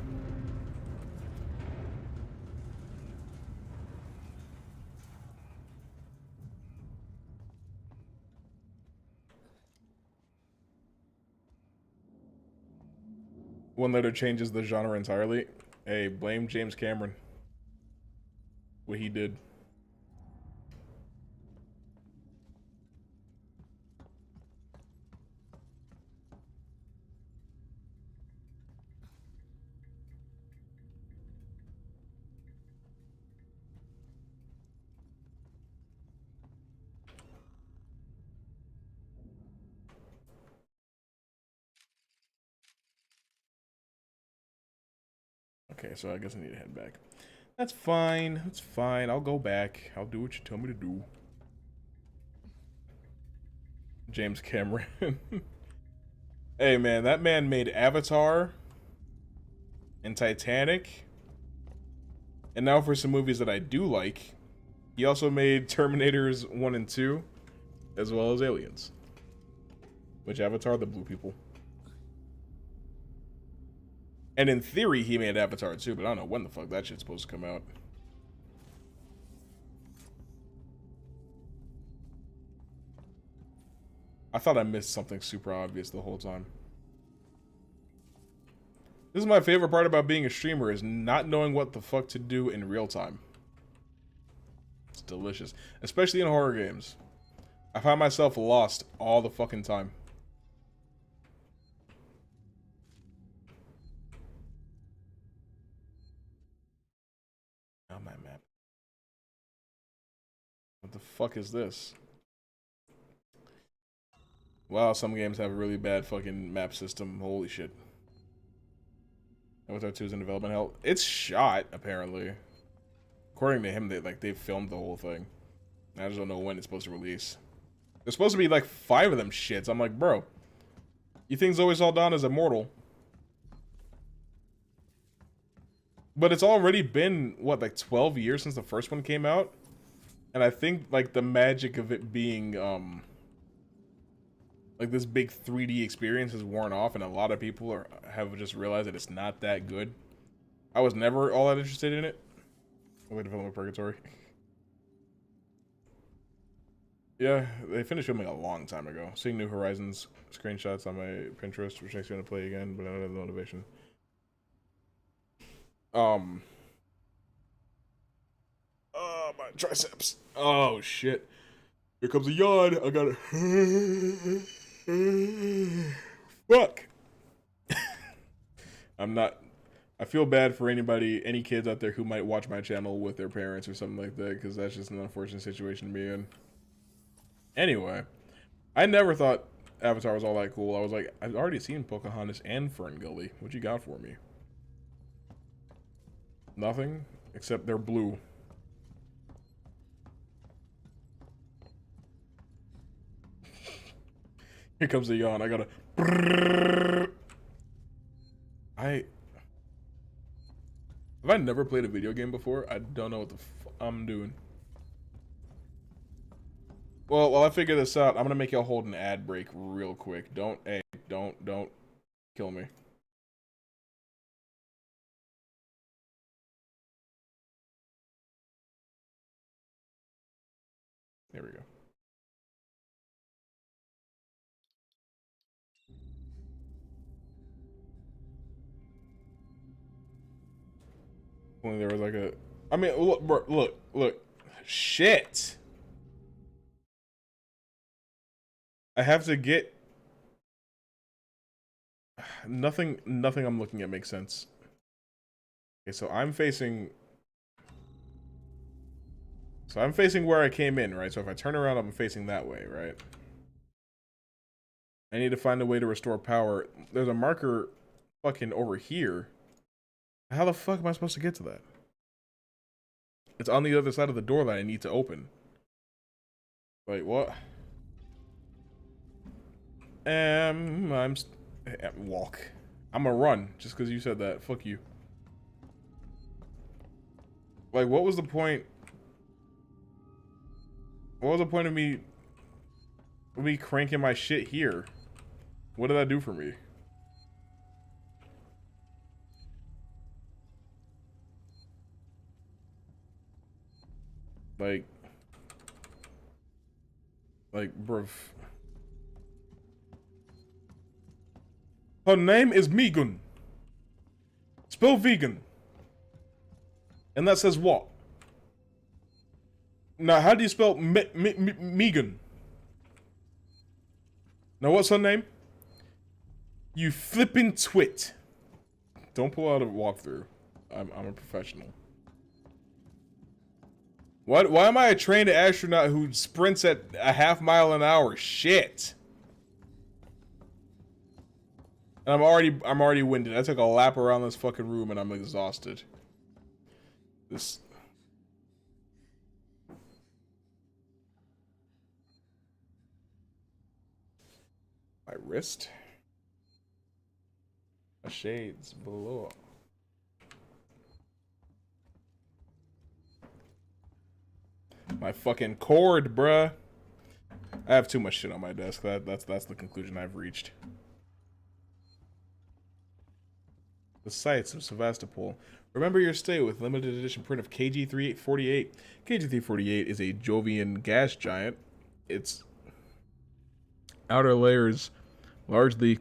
A: One letter changes the genre entirely. Hey, blame James Cameron. What he did. Okay, so I guess I need to head back. That's fine. That's fine. I'll go back. I'll do what you tell me to do. James Cameron. Hey, man, that man made Avatar and Titanic. And now for some movies that I do like, he also made Terminators 1 and 2, as well as Aliens. Which Avatar? The blue people. And in theory, he made Avatar 2, but I don't know when the fuck that shit's supposed to come out. I thought I missed something super obvious the whole time. This is my favorite part about being a streamer, is not knowing what the fuck to do in real time. It's delicious. Especially in horror games. I find myself lost all the fucking time. Oh, my map. What the fuck is this? Wow, some games have a really bad fucking map system. Holy shit. Avatar 2 is in development hell. It's shot, apparently. According to him, they filmed the whole thing. I just don't know when it's supposed to release. There's supposed to be like 5 of them shits. I'm like, bro, you think Zoe Saldana is immortal? But it's already been, what, like 12 years since the first one came out? And I think, like, the magic of it being, like, this big 3D experience has worn off, and a lot of people have just realized that it's not that good. I was never all that interested in it. Way to film a Purgatory. Yeah, they finished filming a long time ago. Seeing New Horizons screenshots on my Pinterest, which makes me want to play again, but I don't have the motivation. My triceps. Oh shit. Here comes a yawn. I gotta. Fuck. I'm not. I feel bad for any kids out there who might watch my channel with their parents or something like that, because that's just an unfortunate situation to be in. Anyway, I never thought Avatar was all that cool. I was like, I've already seen Pocahontas and Fern Gully. What you got for me? Nothing, except they're blue. Here comes the yawn. I gotta. Have I never played a video game before? I don't know what the I'm doing. Well, while I figure this out, I'm gonna make y'all hold an ad break real quick. Don't kill me. There we go. When there was like a, I mean, look, bro, look, shit. I have to get nothing I'm looking at makes sense. Okay, so I'm facing where I came in, right? So if I turn around, I'm facing that way, right? I need to find a way to restore power. There's a marker fucking over here. How the fuck am I supposed to get to that? It's on the other side of the door that I need to open. Wait, what? Walk. I'm gonna run just because you said that. Fuck you. Like, what was the point? What was the point of me cranking my shit here? What did that do for me? Like, bruv. Her name is Megan. Spell vegan. And that says what? Now, how do you spell Megan? Now, what's her name? You flippin' twit. Don't pull out a walkthrough. I'm a professional. Why am I a trained astronaut who sprints at a half mile an hour? Shit. And I'm already winded. I took a lap around this fucking room and I'm exhausted. My wrist. My shades below. My fucking cord, bruh. I have too much shit on my desk. That's the conclusion I've reached. The sights of Sevastopol. Remember your stay with limited edition print of KG-348. KG-348 is a Jovian gas giant. Its outer layers largely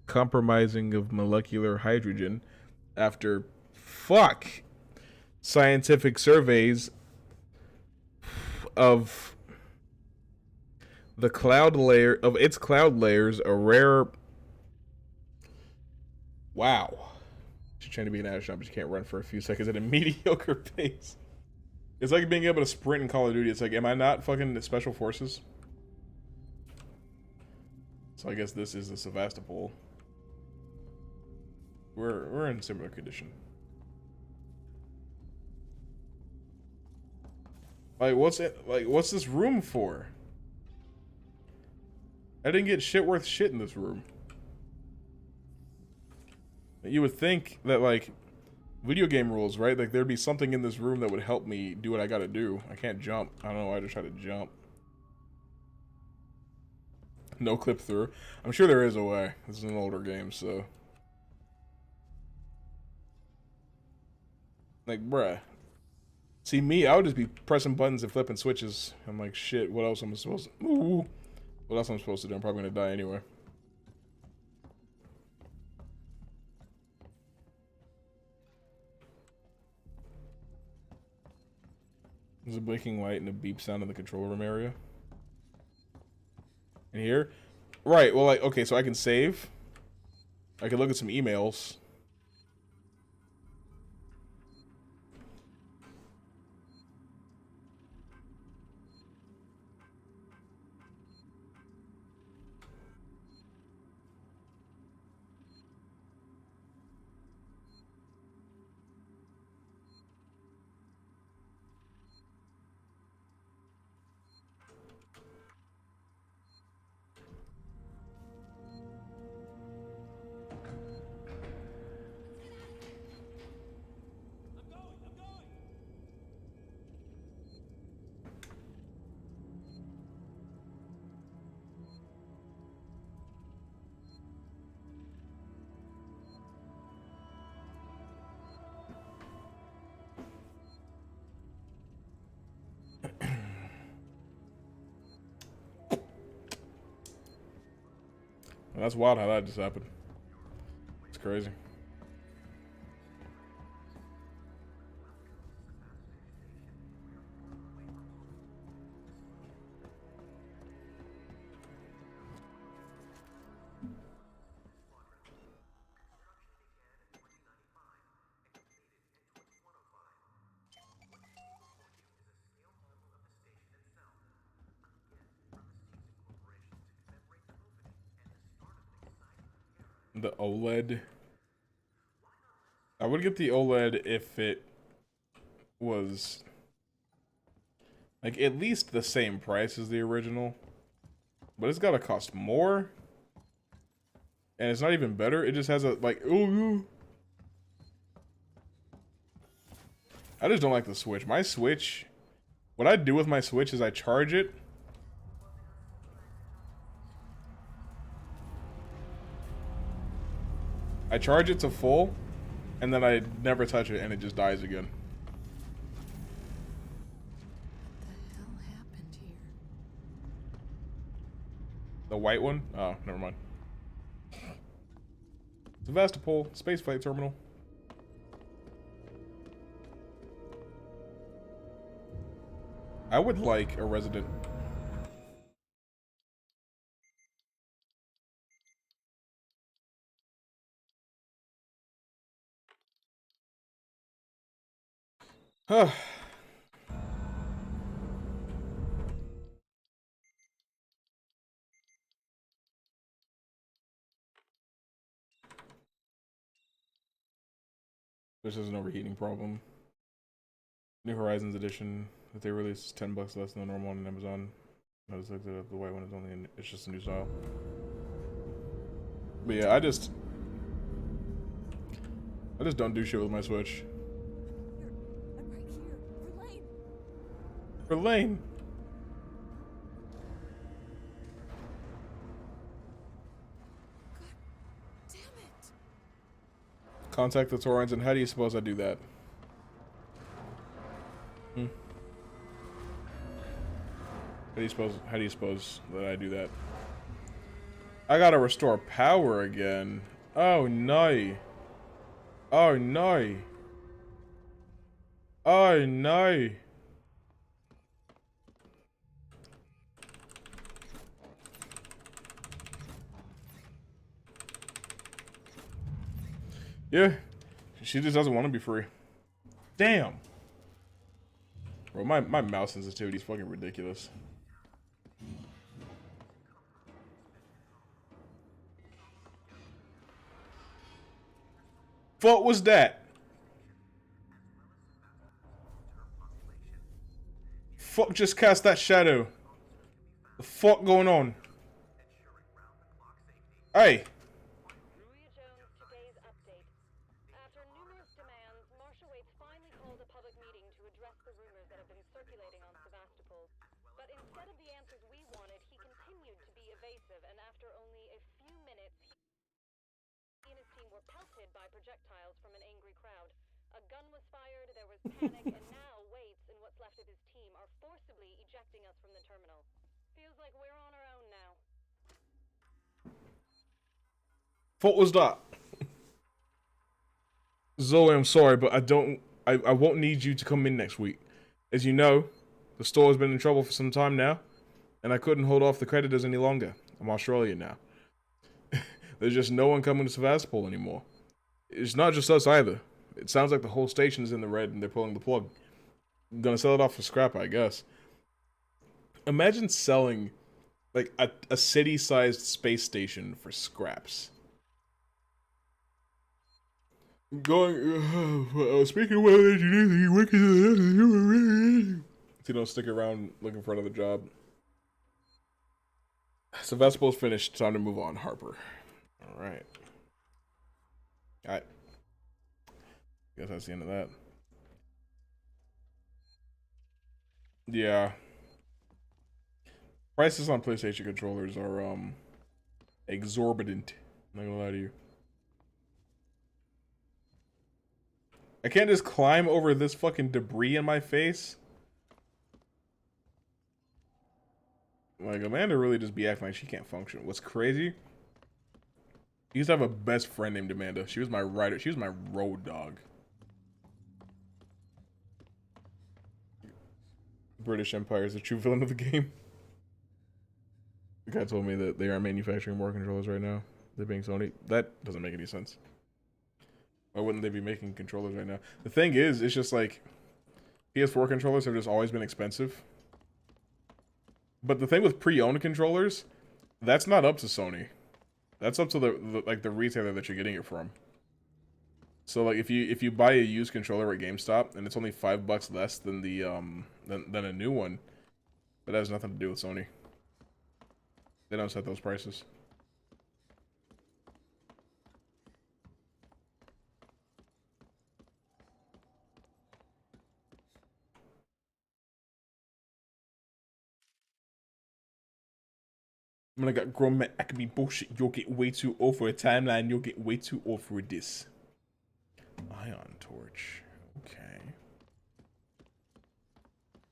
A: compromising of molecular hydrogen after scientific surveys of its cloud layers, a rare. Wow. She's trying to be an astronaut, but you can't run for a few seconds at a mediocre pace. It's like being able to sprint in Call of Duty. It's like, am I not fucking Special Forces? So I guess this is the Sevastopol. We're in similar condition. Like, what's it? Like, what's this room for? I didn't get shit worth shit in this room. You would think that, like, video game rules, right? Like, there'd be something in this room that would help me do what I gotta do. I can't jump. I don't know why I just try to jump. No clip through. I'm sure there is a way. This is an older game, so. Like, bruh. See, me, I would just be pressing buttons and flipping switches. I'm like, shit, what else am I supposed to... Ooh. What else am I supposed to do? I'm probably gonna die anyway. There's a blinking light and a beep sound in the control room area. In here? Right, well, like, okay, so I can save. I can look at some emails. That's wild how that just happened. It's crazy. The OLED. I would get the OLED if it was like at least the same price as the original. But it's gotta cost more. And it's not even better. It just has a like oh. I just don't like the Switch. My Switch, what I do with my Switch is I charge it. I charge it to full, and then I never touch it, and it just dies again.
E: What the hell happened here?
A: The white one? Oh, never mind. Sevastopol, spaceflight terminal. I would like a resident. Huh. This is an overheating problem. New Horizons edition that they released is $10 less than the normal one on Amazon. I just looked it up. The white one is only it's just a new style. But yeah, I just don't do shit with my Switch.
E: I'm right here.
A: For Lane.
E: Damn it.
A: Contact the Torrens, and how do you suppose I do that? How do you suppose that I do that? I gotta restore power again. Oh no. Oh no. Oh no. Yeah. She just doesn't want to be free. Damn. Bro, my mouse sensitivity is fucking ridiculous. What was that? fuck just cast that shadow? The fuck going on? Hey.
H: After numerous demands, Marshal Waits finally called a public meeting to address the rumors that have been circulating on Sevastopol. But instead of the answers we wanted, he continued to be evasive, and after only a few minutes, he and his team were pelted by projectiles from an angry crowd. A gun was fired, there was panic, and now Waits and what's left of his team are forcibly ejecting us from the terminal. Feels like we're on our own now.
A: What was that? Zoe, I'm sorry, but I won't need you to come in next week. As you know, the store has been in trouble for some time now, and I couldn't hold off the creditors any longer. I'm Australian now. There's just no one coming to Sevastopol anymore. It's not just us either. It sounds like the whole station is in the red and they're pulling the plug. I'm gonna sell it off for scrap, I guess. Imagine selling, like, a city-sized space station for scraps. Speaking of weather engineering, you working so you don't stick around looking for another job. Sevastopol's finished. Time to move on, Harper. Alright. Alright. Guess that's the end of that. Yeah. Prices on PlayStation controllers are, exorbitant. I'm not gonna lie to you. I can't just climb over this fucking debris in my face. Like, Amanda really just be acting like she can't function. What's crazy? I used to have a best friend named Amanda. She was my rider. She was my road dog. British Empire is the true villain of the game. The guy told me that they are manufacturing more controllers right now. They're being Sony. That doesn't make any sense. Why wouldn't they be making controllers right now? The thing is, it's just like PS4 controllers have just always been expensive. But the thing with pre-owned controllers, that's not up to Sony. That's up to the retailer that you're getting it from. So like if you buy a used controller at GameStop and it's only $5 less than the than a new one, that has nothing to do with Sony. They don't set those prices. When I got grown man, I can be bullshit. You'll get way too old for a timeline. You'll get way too old for this. Ion torch. Okay.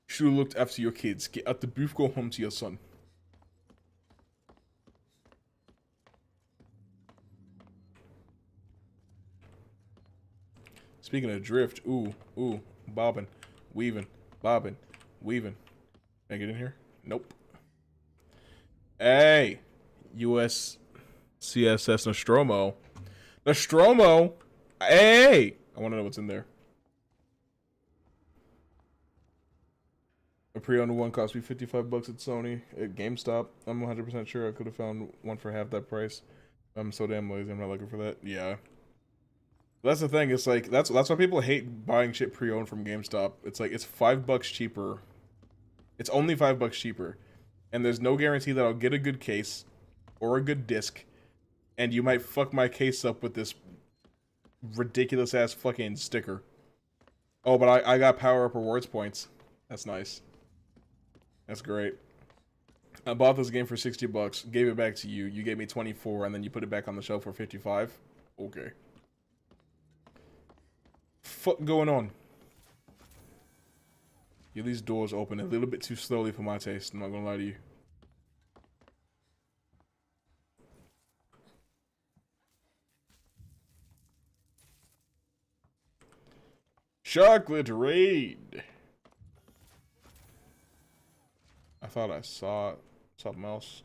A: Should have looked after your kids. Get out the booth. Go home to your son. Speaking of drift, ooh, bobbing, weaving, bobbing, weaving. Can I get in here? Nope. Hey, US CSS Nostromo. Nostromo! Hey! I want to know what's in there. A pre-owned one cost me $55 at Sony at GameStop. I'm 100% sure I could have found one for half that price. I'm so damn lazy. I'm not looking for that. Yeah. That's the thing. It's like that's why people hate buying shit pre-owned from GameStop. It's like it's $5 cheaper. It's only $5 cheaper. And there's no guarantee that I'll get a good case or a good disc, and you might fuck my case up with this ridiculous ass fucking sticker. Oh, but I got power up rewards points. That's nice. That's great. I bought this game for $60, gave it back to you. You gave me 24, and then you put it back on the shelf for 55. Okay. Fuck going on? Yeah, these doors open a little bit too slowly for my taste. I'm not gonna lie to you. Chocolate raid. I thought I saw something else.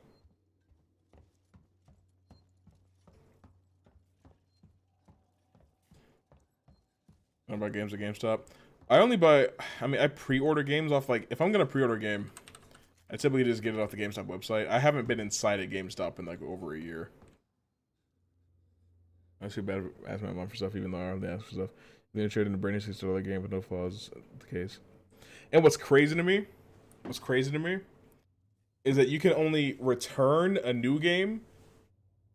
A: I buy games at GameStop. I only buy, I pre-order games off, like, if I'm gonna pre-order a game, I typically just get it off the GameStop website. I haven't been inside a GameStop in, like, over a year. I feel bad asking my mom for stuff, even though I already asked for stuff. I'm gonna trade in the brand new $60 game with no flaws, the case. And what's crazy to me what's crazy to me is that you can only return a new game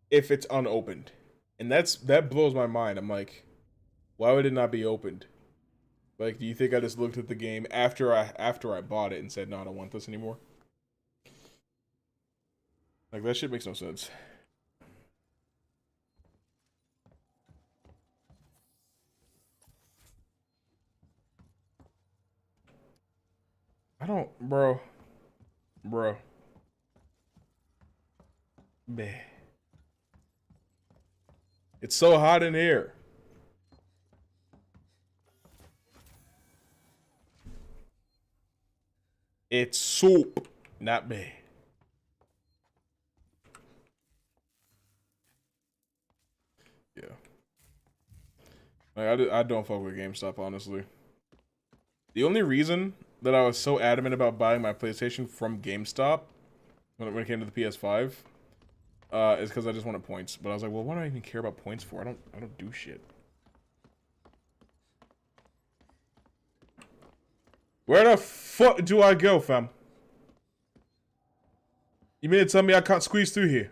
A: if it's unopened. And that blows my mind. I'm like, why would it not be opened? Like, do you think I just looked at the game after I bought it and said, no, I don't want this anymore? Like, that shit makes no sense. I don't, bro. Man. It's so hot in here. It's soup, not me. Yeah. Like, I don't fuck with GameStop, honestly. The only reason that I was so adamant about buying my PlayStation from GameStop when it came to the PS5 is because I just wanted points. But I was like, well, what do I even care about points for? I don't do shit. Where the fuck do I go, fam? You mean to tell me I can't squeeze through here?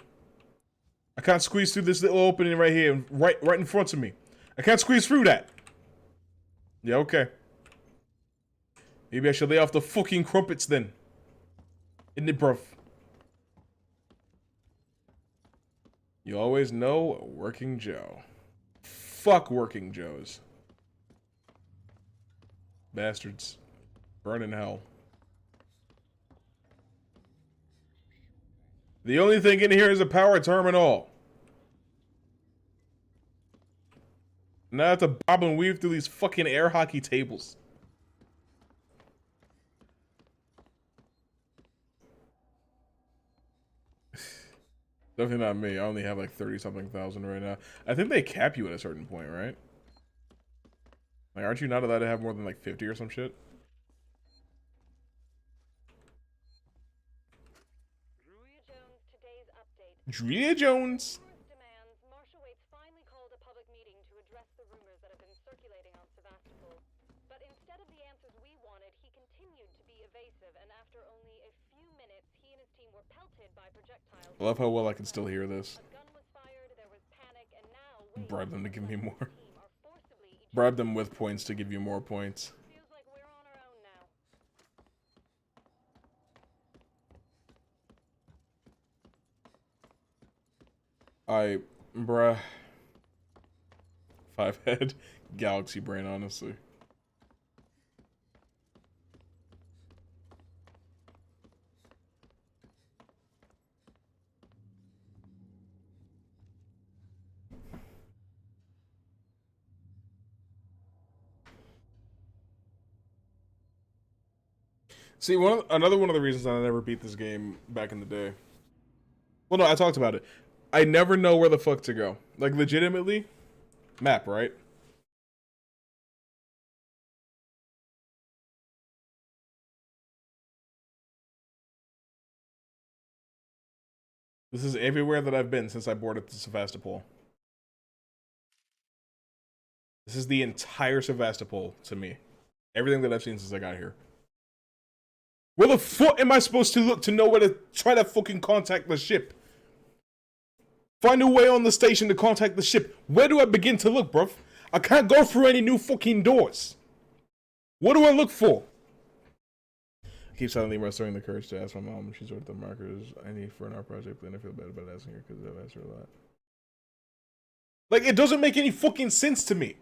A: I can't squeeze through this little opening right here, right in front of me. I can't squeeze through that. Yeah, okay. Maybe I should lay off the fucking crumpets then. Isn't it, bruv? You always know a working Joe. Fuck working Joes. Bastards. Burn in hell. The only thing in here is a power terminal. Now I have to bob and weave through these fucking air hockey tables. Definitely not me. I only have like 30-something thousand right now. I think they cap you at a certain point, right? Like, aren't you not allowed to have more than like 50 or some shit? Julia Jones.
H: Demands, Marshal Waits finally called a public meeting to address the rumors that have been circulating on Sevastopol. But instead of the answers we wanted, he continued to be evasive, and after only a few minutes, he and his team were pelted by projectiles.
A: I love how well I can still hear this.
H: A gun was fired, there was panic, and now Waits
A: Bribe them to give me
H: and his
A: more.
H: team are forcibly
A: Bribe them with points to give you more points.
H: Feels like we're on our own now.
A: Bruh. 5-head galaxy brain, honestly. See, another one of the reasons I never beat this game back in the day. Well, no, I talked about it. I never know where the fuck to go. Like, legitimately, map, right? This is everywhere that I've been since I boarded to Sevastopol. This is the entire Sevastopol to me. Everything that I've seen since I got here. Where the fuck am I supposed to look to know where to try to fucking contact the ship? Find a way on the station to contact the ship. Where do I begin to look, bruv? I can't go through any new fucking doors. What do I look for? I keep silently mustering the courage to ask my mom if she's ordered the markers I need for an art project, but then I feel bad about asking her because I've asked her a lot. Like, it doesn't make any fucking sense to me.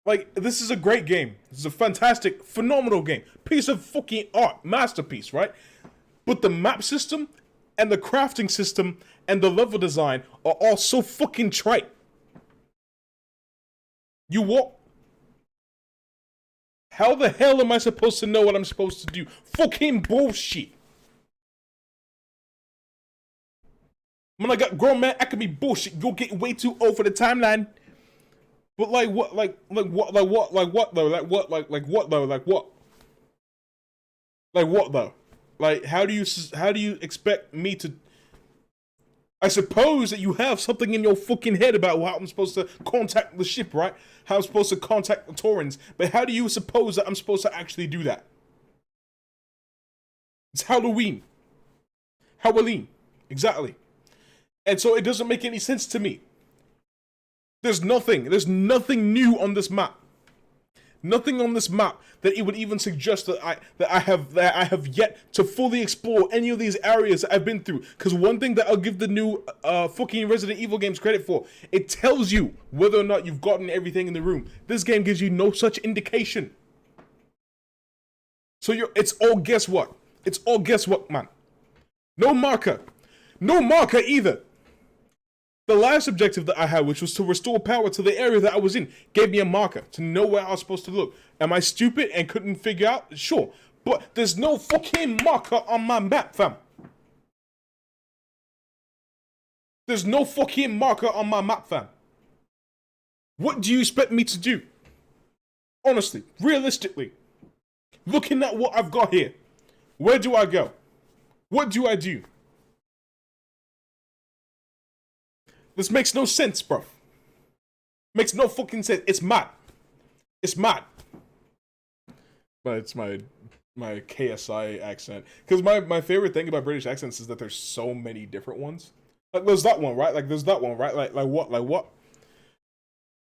A: Like, this is a great game. This is a fantastic, phenomenal game. Piece of fucking art. Masterpiece, right? But the map system and the crafting system and the level design are all so fucking trite. You what? How the hell am I supposed to know what I'm supposed to do? Fucking bullshit. When I got grown man, I can be bullshit. You're getting way too old for the timeline. But like what? Like what though? Like what though? Like what though? Like how do you expect me to? I suppose that you have something in your fucking head about how I'm supposed to contact the ship, right? How I'm supposed to contact the Taurens. But how do you suppose that I'm supposed to actually do that? It's Halloween. Halloween. Exactly. And so it doesn't make any sense to me. There's nothing new on this map. Nothing on this map that it would even suggest that I have yet to fully explore any of these areas that I've been through. Because one thing that I'll give the new fucking Resident Evil games credit for, it tells you whether or not you've gotten everything in the room. This game gives you no such indication. So it's all guess what? It's all guess what, man. No marker. No marker either. The last objective that I had, which was to restore power to the area that I was in, gave me a marker to know where I was supposed to look. Am I stupid and couldn't figure out? Sure. But there's no fucking marker on my map, fam. There's no fucking marker on my map, fam. What do you expect me to do? Honestly, realistically, looking at what I've got here, where do I go? What do I do? This makes no sense, bro. Makes no fucking sense. It's mad. It's mad. But it's my KSI accent. Because my favorite thing about British accents is that there's so many different ones. Like there's that one, right? Like there's that one, right? Like what? Like what?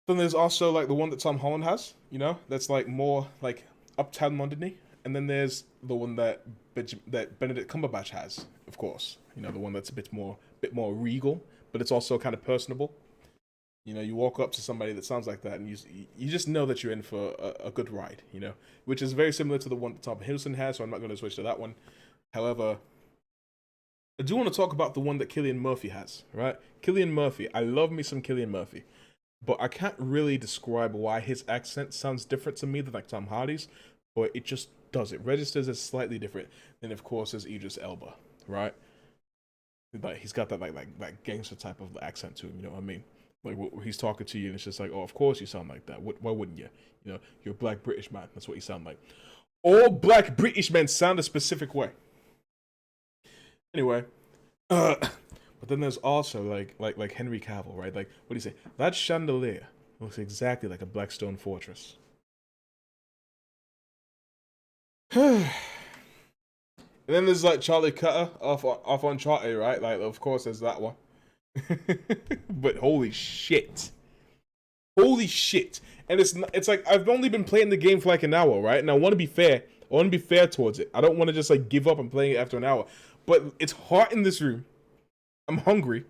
A: Then there's also like the one that Tom Holland has, you know? That's like more like uptown London-y. And then there's the one that Benedict Cumberbatch has, of course. You know, the one that's a bit more regal. But it's also kind of personable. You know, you walk up to somebody that sounds like that, and you just know that you're in for a good ride. You know, which is very similar to the one that Tom Hiddleston has. So I'm not going to switch to that one. However, I do want to talk about the one that Cillian Murphy has. Right, Cillian Murphy. I love me some Cillian Murphy, but I can't really describe why his accent sounds different to me than like Tom Hardy's. But it just does. It registers as slightly different. Then of course there's Idris Elba. Right. Like he's got that like gangster type of accent to him, you know what I mean? Like he's talking to you, and it's just like, oh, of course you sound like that. Why wouldn't you? You know, you're a black British man. That's what you sound like. All black British men sound a specific way. Anyway, but then there's also like Henry Cavill, right? Like what do you say? That chandelier looks exactly like a black stone fortress. And then there's like Charlie Cutter off Uncharted, right? Like, of course, there's that one. But holy shit, and it's like I've only been playing the game for like an hour, right? And I want to be fair. I want to be fair towards it. I don't want to just like give up and playing it after an hour. But it's hot in this room. I'm hungry.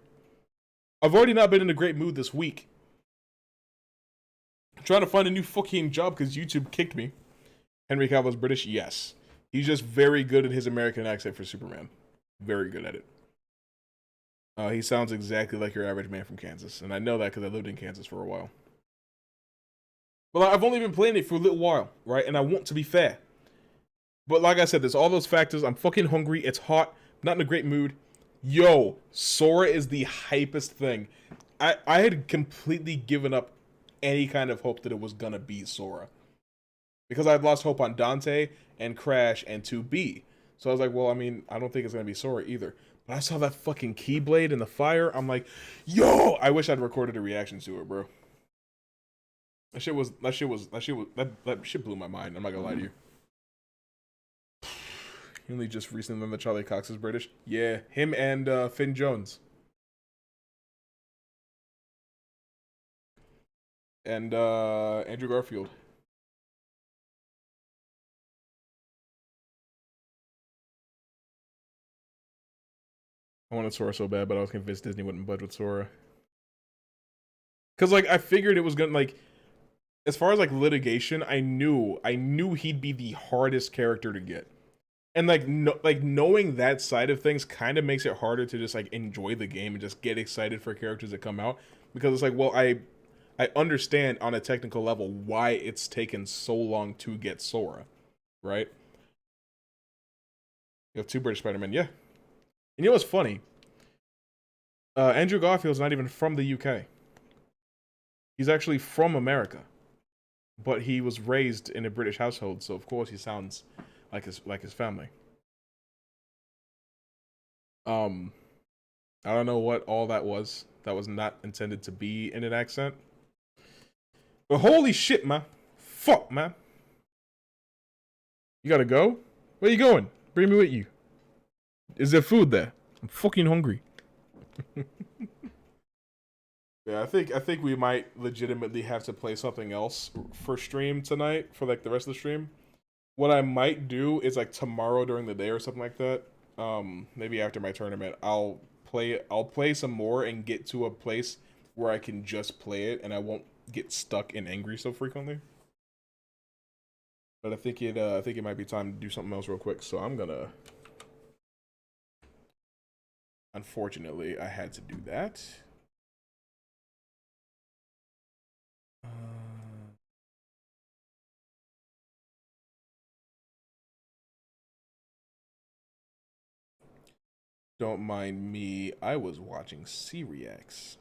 A: I've already not been in a great mood this week. I'm trying to find a new fucking job because YouTube kicked me. Henry Cavill's British, yes. He's just very good at his American accent for Superman. Very good at it. He sounds exactly like your average man from Kansas. And I know that because I lived in Kansas for a while. But I've only been playing it for a little while, right? And I want to be fair. But like I said, there's all those factors. I'm fucking hungry. It's hot. Not in a great mood. Yo, Sora is the hypest thing. I had completely given up any kind of hope that it was going to be Sora. Because I'd lost hope on Dante and Crash and 2B. So I was like, well, I mean, I don't think it's going to be Sora either. But I saw that fucking Keyblade in the fire. I'm like, yo, I wish I'd recorded a reaction to it, bro. That shit blew my mind. I'm not going to lie to you. You only just recently learned that Charlie Cox is British. Yeah, him and Finn Jones. And Andrew Garfield. I wanted Sora so bad, but I was convinced Disney wouldn't budge with Sora. Cause like I figured it was gonna like, as far as like litigation, I knew he'd be the hardest character to get, and like knowing that side of things kind of makes it harder to just like enjoy the game and just get excited for characters that come out, because it's like, well, I understand on a technical level why it's taken so long to get Sora, right? You have 2 British Spider-Men, yeah. And you know what's funny? Andrew Garfield's not even from the UK. He's actually from America. But he was raised in a British household, so of course he sounds like his family. I don't know what all that was. That was not intended to be in an accent. But holy shit, man. Fuck, man. You gotta go? Where you going? Bring me with you. Is there food there? I'm fucking hungry. Yeah, I think we might legitimately have to play something else for stream tonight for like the rest of the stream. What I might do is like tomorrow during the day or something like that. Maybe after my tournament, I'll play some more and get to a place where I can just play it and I won't get stuck and angry so frequently. But I think it might be time to do something else real quick. So I'm gonna. Unfortunately, I had to do that. Don't mind me. I was watching C-Reacts.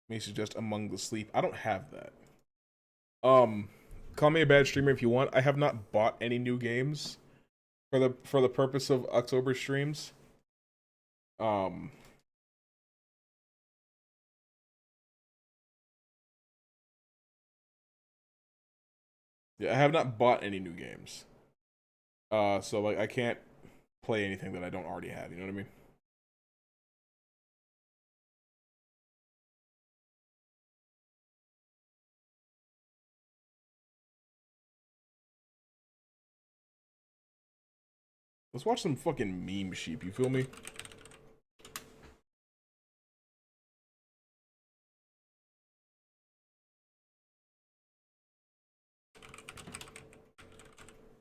A: May suggest Among the Sleep. I don't have that. Call me a bad streamer if you want. I have not bought any new games for the purpose of October streams. Yeah, I have not bought any new games. So like I can't play anything that I don't already have, you know what I mean? Let's watch some fucking meme sheep, you feel me?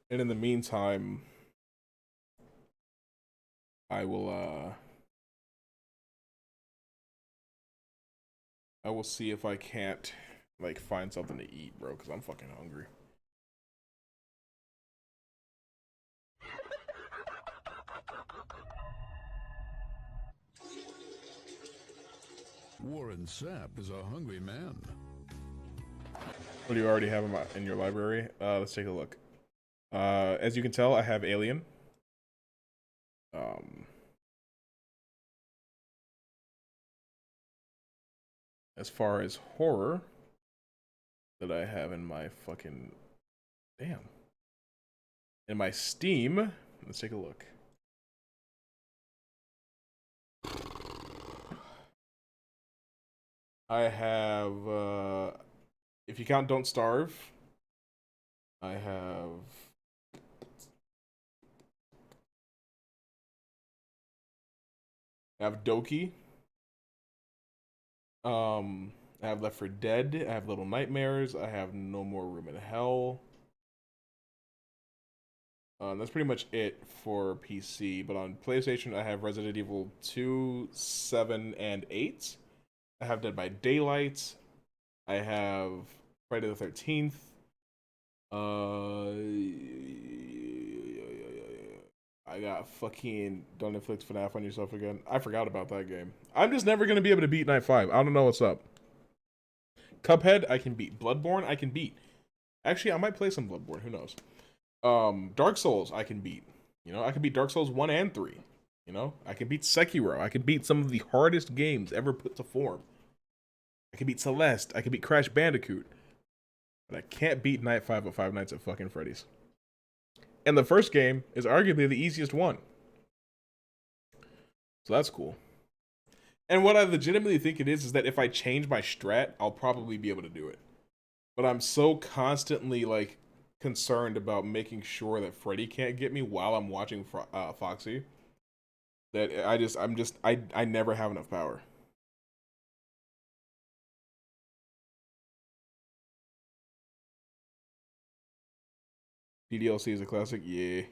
A: And in the meantime, I will see if I can't like find something to eat, bro, because I'm fucking hungry.
I: Warren Sapp is a hungry man.
A: What do you already have in your library? Let's take a look. As you can tell, I have Alien. As far as horror that I have in my fucking in my Steam, let's take a look. I have if you count Don't Starve, I have Doki. I have Left 4 Dead. I have Little Nightmares. I have No More Room in Hell. That's pretty much it for PC. But on PlayStation, I have Resident Evil 2, 7, and 8. I have Dead by Daylight. I have Friday the 13th. I got fucking Don't Inflict FNAF on Yourself Again. I forgot about that game. I'm just never going to be able to beat Night 5. I don't know what's up. Cuphead, I can beat. Bloodborne, I can beat. Actually, I might play some Bloodborne. Who knows? Dark Souls, I can beat. You know, I can beat Dark Souls 1 and 3. You know, I can beat Sekiro. I can beat some of the hardest games ever put to form. I can beat Celeste. I can beat Crash Bandicoot. But I can't beat Night 5 of Five Nights at fucking Freddy's. And the first game is arguably the easiest one. So that's cool. And what I legitimately think it is that if I change my strat, I'll probably be able to do it. But I'm so constantly, like, concerned about making sure that Freddy can't get me while I'm watching Foxy that I never have enough power. DDLC is a classic, yeah.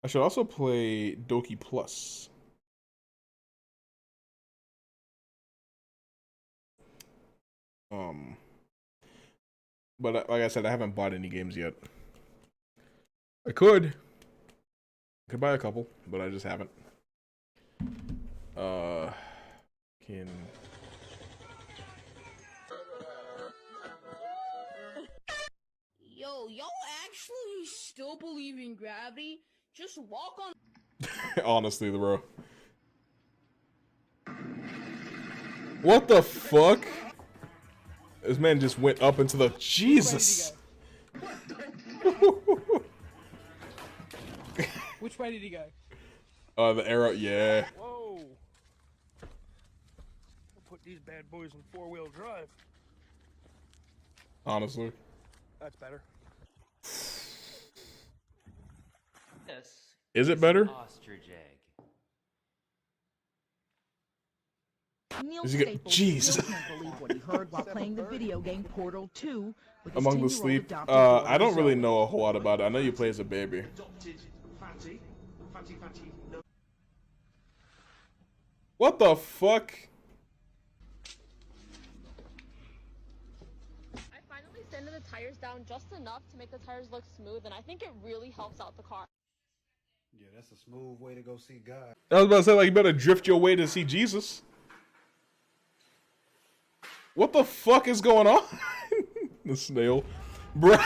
A: I should also play Doki Plus. But like I said, I haven't bought any games yet. I could buy a couple, but I just haven't.
J: Yo, y'all actually still believe in gravity? Just walk on.
A: Honestly, bro. What the fuck? This man just went up into the Jesus.
K: Which way did he go?
A: The arrow, yeah.
K: Whoa. I'll put these bad boys in 4-wheel drive.
A: Honestly.
K: That's better.
L: This
A: is it better?
L: An ostrich egg.
M: Neil
A: Is he
M: Staples
A: Jesus.
M: still can't believe what he heard while playing the video game Portal 2 with his
A: Among the
M: 10-year-old
A: Sleep.
M: adopted
A: I
M: daughter,
A: don't really
M: Zoe.
A: know a whole lot about it. I know you play as a baby. What the fuck?
N: I finally sanded the tires down just enough to make the tires look smooth, and I think it really helps out the car.
O: Yeah, that's a smooth way to go see God.
A: I was about to say, like, you better drift your way to see Jesus. What the fuck is going on? The snail. Bruh.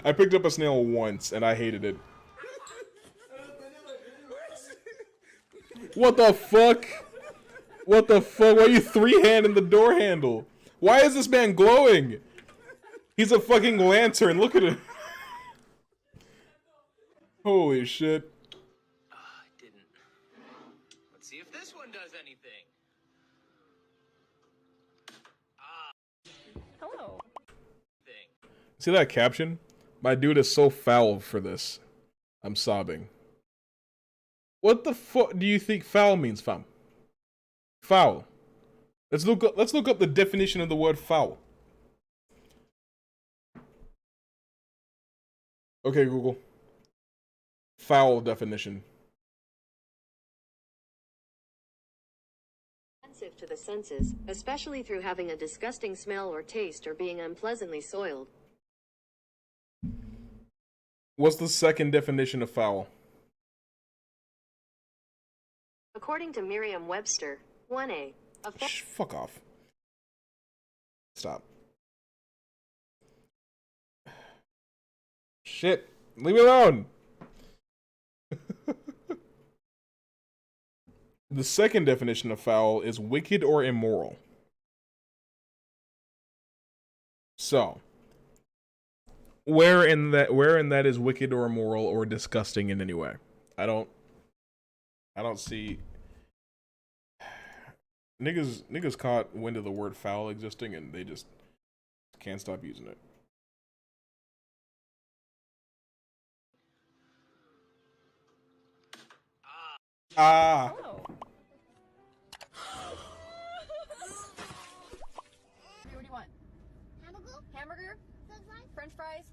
A: I picked up a snail once, and I hated it. What the fuck? What the fuck? Why are you three-handing the door handle? Why is this man glowing? He's a fucking lantern. Look at him. Holy shit.
L: I didn't. Let's see if this one does anything.
N: Hello.
A: See that caption? My dude is so foul for this. I'm sobbing. What the fuck do you think foul means, fam? Foul. Let's look up the definition of the word foul. Okay, Google. Foul definition.
P: Offensive to the senses, especially through having a disgusting smell or taste or being unpleasantly soiled.
A: What's the second definition of foul?
P: According to Merriam-Webster, 1A.
A: Fuck off. Stop. Shit. Leave me alone. The second definition of foul is wicked or immoral. So, where in that is wicked or immoral or disgusting in any way? I don't see. Niggas caught wind of the word foul existing and they just can't stop using it. Ah.
N: Hello.
E: 41. Hamburger? French fries?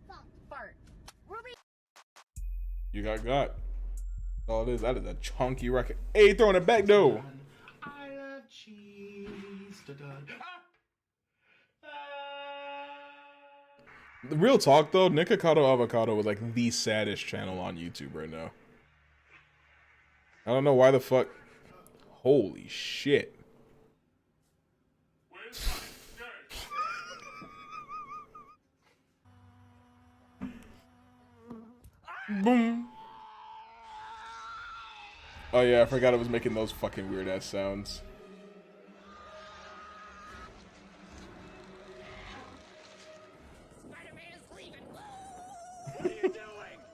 E: Fart. Ruby!
A: You got. All it is, that is a chunky record. Hey, throwing it back though.
O: I love cheese.
A: The real talk though, Nikocado Avocado is like the saddest channel on YouTube right now. I don't know why the fuck. Holy shit. Boom. Oh yeah, I forgot I was making those fucking weird ass sounds.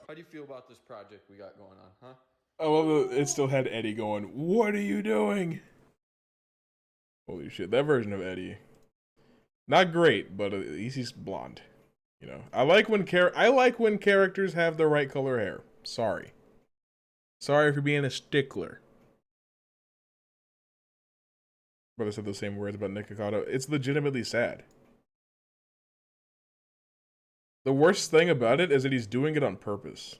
Q: How do you feel about this project we got going on, huh?
A: I love that it still had Eddie going, "What are you doing?" Holy shit, that version of Eddie. Not great, but at least he's blonde. You know, I like when characters have the right color hair. Sorry for being a stickler. Brother said the same words about Nikocado. It's legitimately sad. The worst thing about it is that he's doing it on purpose.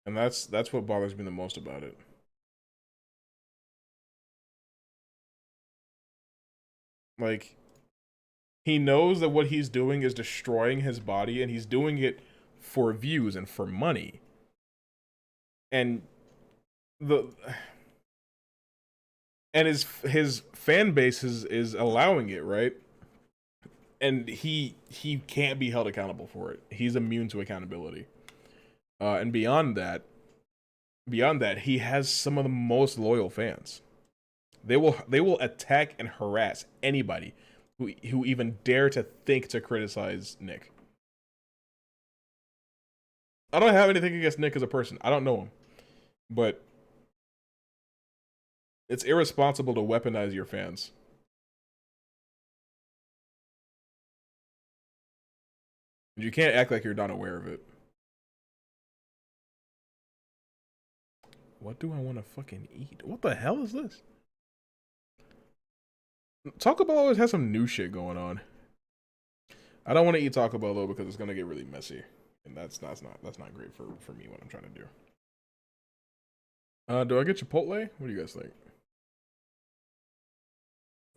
A: And that's what bothers me the most about it. Like, he knows that what he's doing is destroying his body, and he's doing it for views and for money. And his fan base is allowing it, right? And he can't be held accountable for it. He's immune to accountability. And beyond that, he has some of the most loyal fans. They will attack and harass anybody who even dare to think to criticize Nick. I don't have anything against Nick as a person. I don't know him. But it's irresponsible to weaponize your fans. You can't act like you're not aware of it. What do I want to fucking eat? What the hell is this? Taco Bell always has some new shit going on. I don't want to eat Taco Bell though because it's gonna get really messy, and that's not great for me what I'm trying to do. Do I get Chipotle? What do you guys think?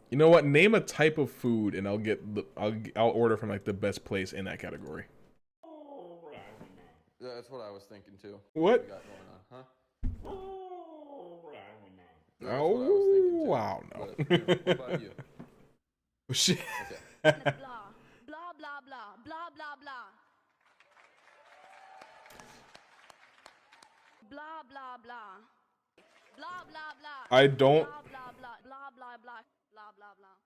A: You know what? Name a type of food, and I'll order from like the best place in that category.
Q: Yeah, that's what I was thinking too.
A: What?
Q: We got going on, huh?
A: Oh, wow, no.
Q: But, you know, what about you?
A: Shit.
Q: Okay.
N: Blah, blah, blah, blah, blah, blah, blah. Blah, blah, blah. Blah, blah, blah.
A: I don't.
N: Blah, blah, blah, blah, blah, blah, blah, blah, blah.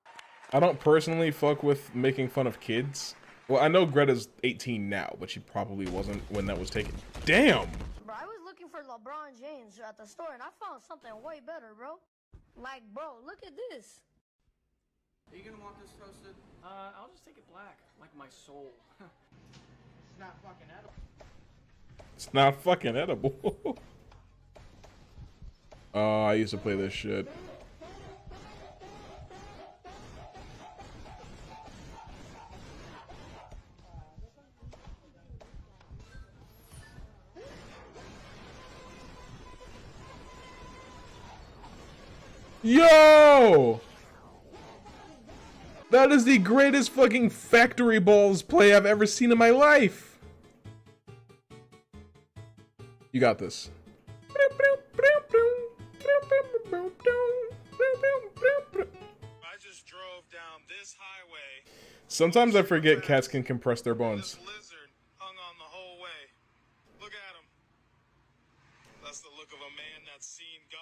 A: I don't personally fuck with making fun of kids. Well, I know Greta's 18 now, but she probably wasn't when that was taken. Damn!
R: Bro, I was looking for LeBron James at the store, and I found something way better, bro. Like, bro, look at this.
L: Are you gonna want this toasted?
K: I'll just take it black, like my soul. It's not fucking edible.
A: It's not fucking edible. Oh, I used to play this shit. Yo! That is the greatest fucking Factory Balls play I've ever seen in my life. You got this.
S: I just drove down this highway.
A: Sometimes I forget cats can compress their bones.
S: Lizard hung on the whole way. Look at him. That's the look of a man that's seen God.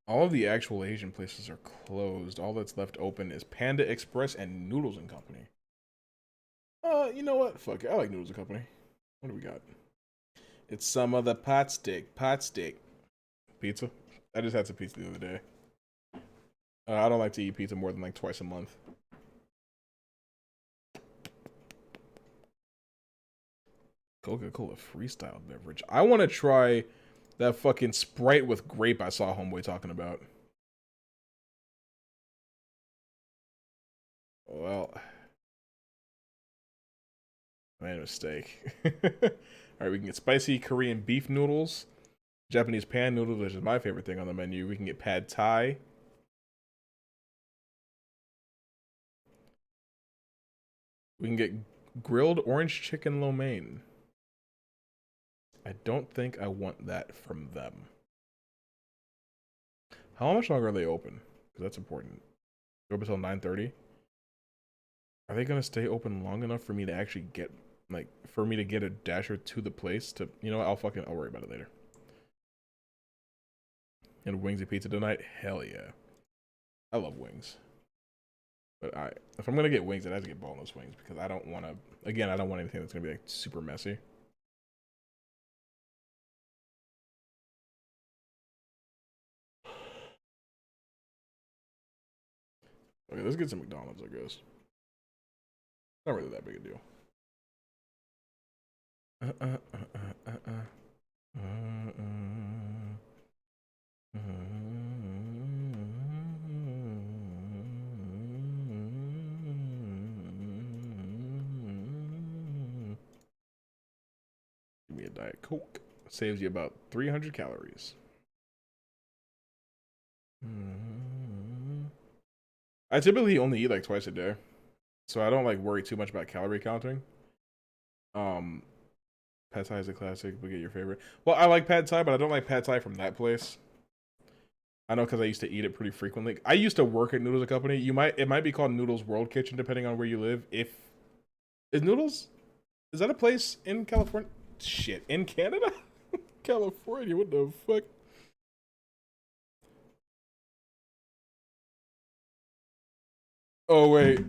A: All of the actual Asian places are closed. All that's left open is Panda Express and Noodles and Company. You know what? Fuck it. I like Noodles and Company. What do we got? It's some of the pot steak. Pizza? I just had some pizza the other day. I don't like to eat pizza more than like twice a month. Coca-Cola freestyle beverage. I want to try that fucking Sprite with grape I saw Homeboy talking about. Well, I made a mistake. Alright, we can get spicy Korean beef noodles, Japanese pan noodles, which is my favorite thing on the menu. We can get pad thai. We can get grilled orange chicken lo mein. I don't think I want that from them. How much longer are they open? Because that's important. They're open until 9:30. Are they gonna stay open long enough for me to actually get, like, for me to get a dasher to the place to, you know what, I'll worry about it later. And wings and pizza tonight? Hell yeah. I love wings. But if I'm gonna get wings, it has to get boneless wings because I don't want to, again, I don't want anything that's gonna be like super messy. Okay, let's get some McDonald's, I guess. Not really that big a deal. Give me a Diet Coke. Saves you about 300 calories. I typically only eat like twice a day, so I don't like worry too much about calorie counting. Pad Thai is a classic, but get your favorite. Well, I like Pad Thai, but I don't like Pad Thai from that place. I know because I used to eat it pretty frequently. I used to work at Noodles Company. It might be called Noodles World Kitchen depending on where you live. Is that a place in California? Shit, in Canada? California, what the fuck? Oh, wait.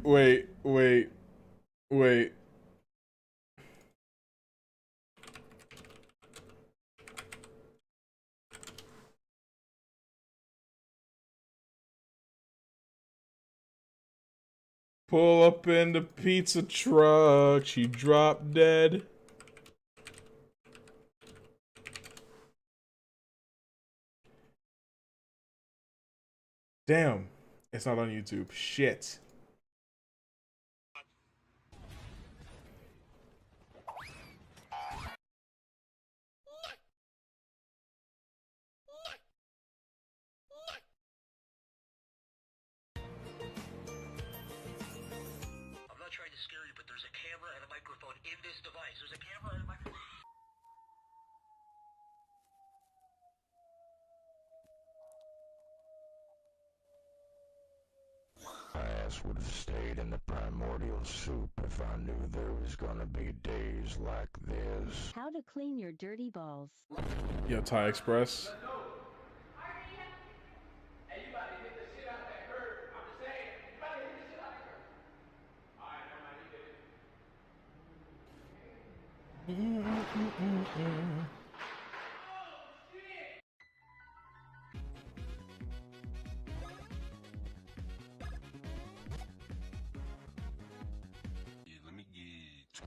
A: Pull up in the pizza truck. She dropped dead. Damn. It's not on YouTube. Shit.
B: I'm not trying to scare you, but there's a camera and a microphone in this device. There's a camera and a microphone.
T: My ass would have stayed in the primordial soup if I knew there was gonna be days like this.
U: How to clean your dirty balls.
A: Yo, Thai Express.
T: Let me get 2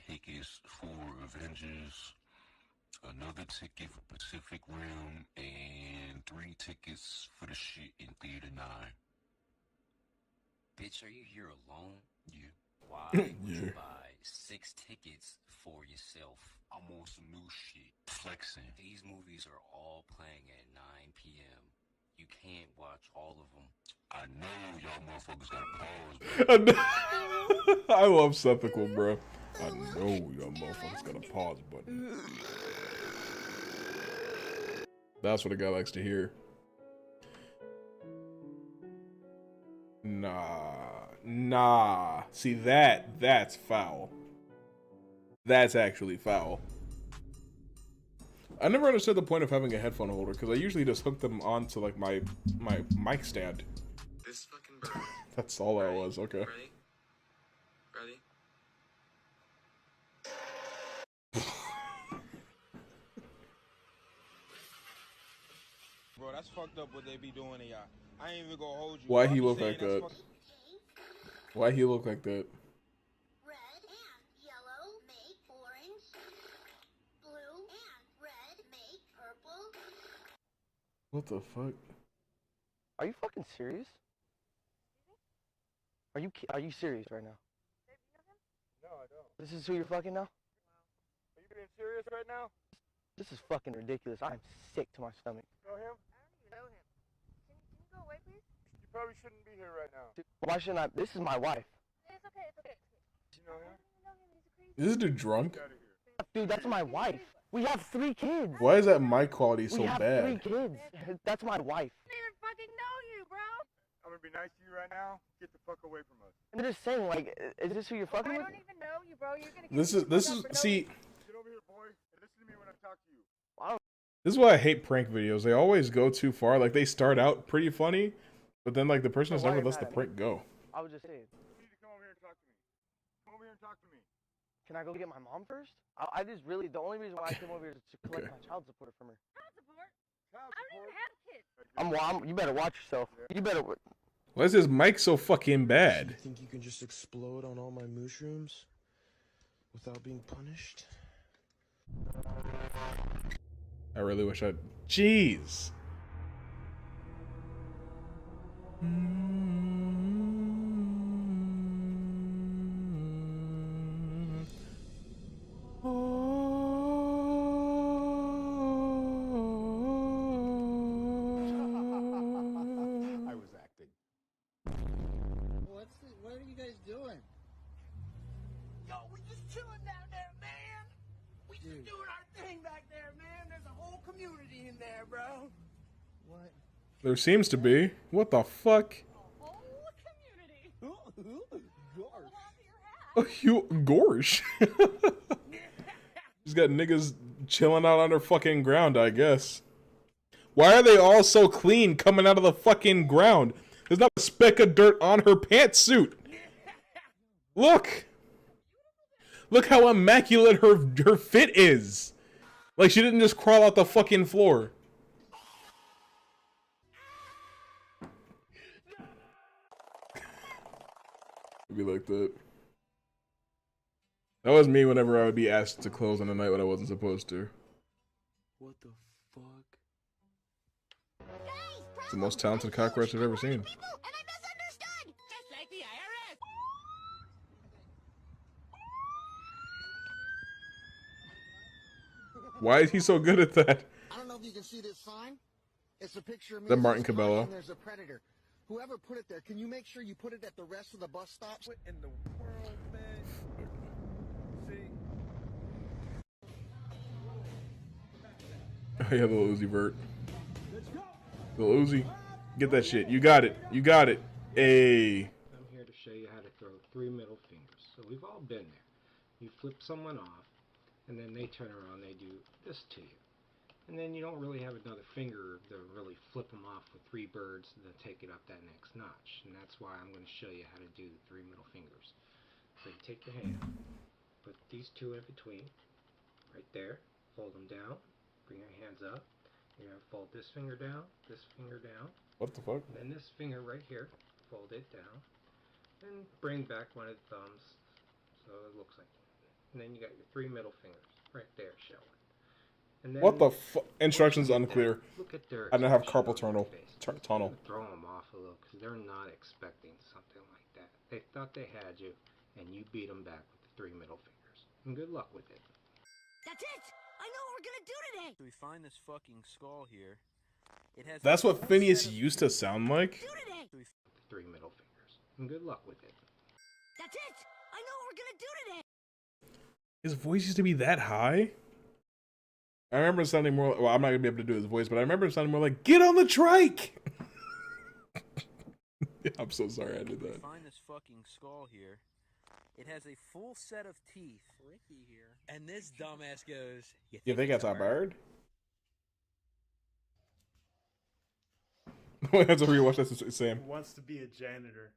T: tickets for Avengers, another ticket for Pacific Rim, and 3 tickets for the shit in Theater 9.
V: Bitch, are you here alone?
T: Yeah.
V: Why would you buy 6 tickets for yourself?
T: I'm on some new shit. Flexing.
V: These movies are all playing at 9 p.m. You can't watch all of them.
T: I know y'all motherfuckers gotta pause.
A: I love Sephicle, bro. I know y'all motherfuckers got a pause button. That's what a guy likes to hear. Nah. See, that's foul. That's actually foul. I never understood the point of having a headphone holder, because I usually just hook them onto, like, my mic stand.
Q: This fucking bird.
A: That's all that was, okay.
Q: Ready?
K: Bro, that's fucked up what they be doing to y'all. I ain't even gonna hold you.
A: Why he look like that? Why he look like that?
H: Red and yellow make orange. Blue and red make purple.
A: What the fuck?
W: Are you fucking serious? Are you serious right now?
K: No, I don't.
W: This is who you're fucking now?
K: Are you being serious right now?
W: This is fucking ridiculous. I'm sick to my stomach.
K: Know him?
H: I don't even know him. Can you go away, please?
K: You probably shouldn't be here right now.
W: Why shouldn't I? This is my wife.
H: It's okay, it's okay.
K: You know him?
A: Is this dude drunk?
W: Dude, that's my wife. We have 3 kids.
A: Why is that mic quality so
W: we have
A: bad?
W: 3 kids. That's my wife.
H: I don't even fucking know you, bro.
K: I'm gonna be nice to you right now. Get the fuck away from us.
W: I'm just saying, like, is this who you're fucking
H: I
W: with?
H: don't even know you, bro. You're gonna get
A: This is see.
K: Get over here, boy. And listen to me when I talk to you.
A: This is why I hate prank videos. They always go too far. Like, they start out pretty funny, but then, like, the person just never lets the prank go.
W: I was just saying.
K: You need to come over here and talk to me. Come over here and talk to me.
W: Can I go get my mom first? I just really, the only reason why I came over here is to collect my child support from her.
H: Child support? I don't even have kids.
W: You better watch yourself. You better.
A: Why is this mic so fucking bad?
X: You think you can just explode on all my mushrooms without being punished?
A: I really wish I'd. Jeez.
O: I was acting. What are you guys doing?
B: Yo, we just chilling down there, man. We just doing our thing back there, man. There's a whole community in there, bro.
O: What?
A: There seems to be. What the fuck? Oh, you gorsh. Just got niggas chilling out on their fucking ground, I guess. Why are they all so clean coming out of the fucking ground? There's not a speck of dirt on her pantsuit. Look. Look how immaculate her fit is. Like, she didn't just crawl out the fucking floor. It'd be like that. That was me whenever I would be asked to close on a night when I wasn't supposed to.
K: What the fuck?
A: It's the most talented cockroach I've ever seen. Why is he so good at that?
O: I don't know if you can see this sign. It's a picture of me.
A: That Martin Cabello.
O: And there's a predator. Whoever put it there, can you make sure you put it at the rest of the bus stops?
K: What in the world, man? See?
A: Oh yeah, little Uzi Vert. Little Uzi. Get that shit. You got it. You got it. Hey.
C: I'm here to show you how to throw 3 middle fingers. So we've all been there. You flip someone off, and then they turn around, they do this to you. And then you don't really have another finger to really flip them off with 3 birds and then take it up that next notch. And that's why I'm going to show you how to do the 3 middle fingers. So you take your hand, put these 2 in between, right there, fold them down, bring your hands up. You're going to fold this finger down,
A: What the fuck?
C: and then this finger right here, fold it down, and bring back one of the thumbs so it looks like that. And then you got your 3 middle fingers right there showing. And then
A: What the fuck? Instructions unclear.
C: Look at their
A: I don't have
C: expression
A: carpal
C: on their
A: tunnel.
C: face.
A: Tunnel.
C: Throw them off a little because they're not expecting something like that. They thought they had you, and you beat them back with the 3 middle fingers. And good luck with it.
B: That's it! I know what we're gonna do today!
K: So we find this fucking skull here. It has
A: That's what Phineas used to sound like?
C: The 3 middle fingers. And good luck with it.
B: That's it! I know what we're gonna do today!
A: His voice used to be that high? I remember it sounding more, well, I'm not going to be able to do his voice, but I remember it sounding more like, get on the trike! Yeah, I'm so sorry I did
K: We
A: that.
K: find this fucking skull here. It has a full set of teeth.
L: Ricky here. And this dumbass goes,
A: You think that's a bird? That's a rewatch, that's Sam.
D: Who wants to be a janitor?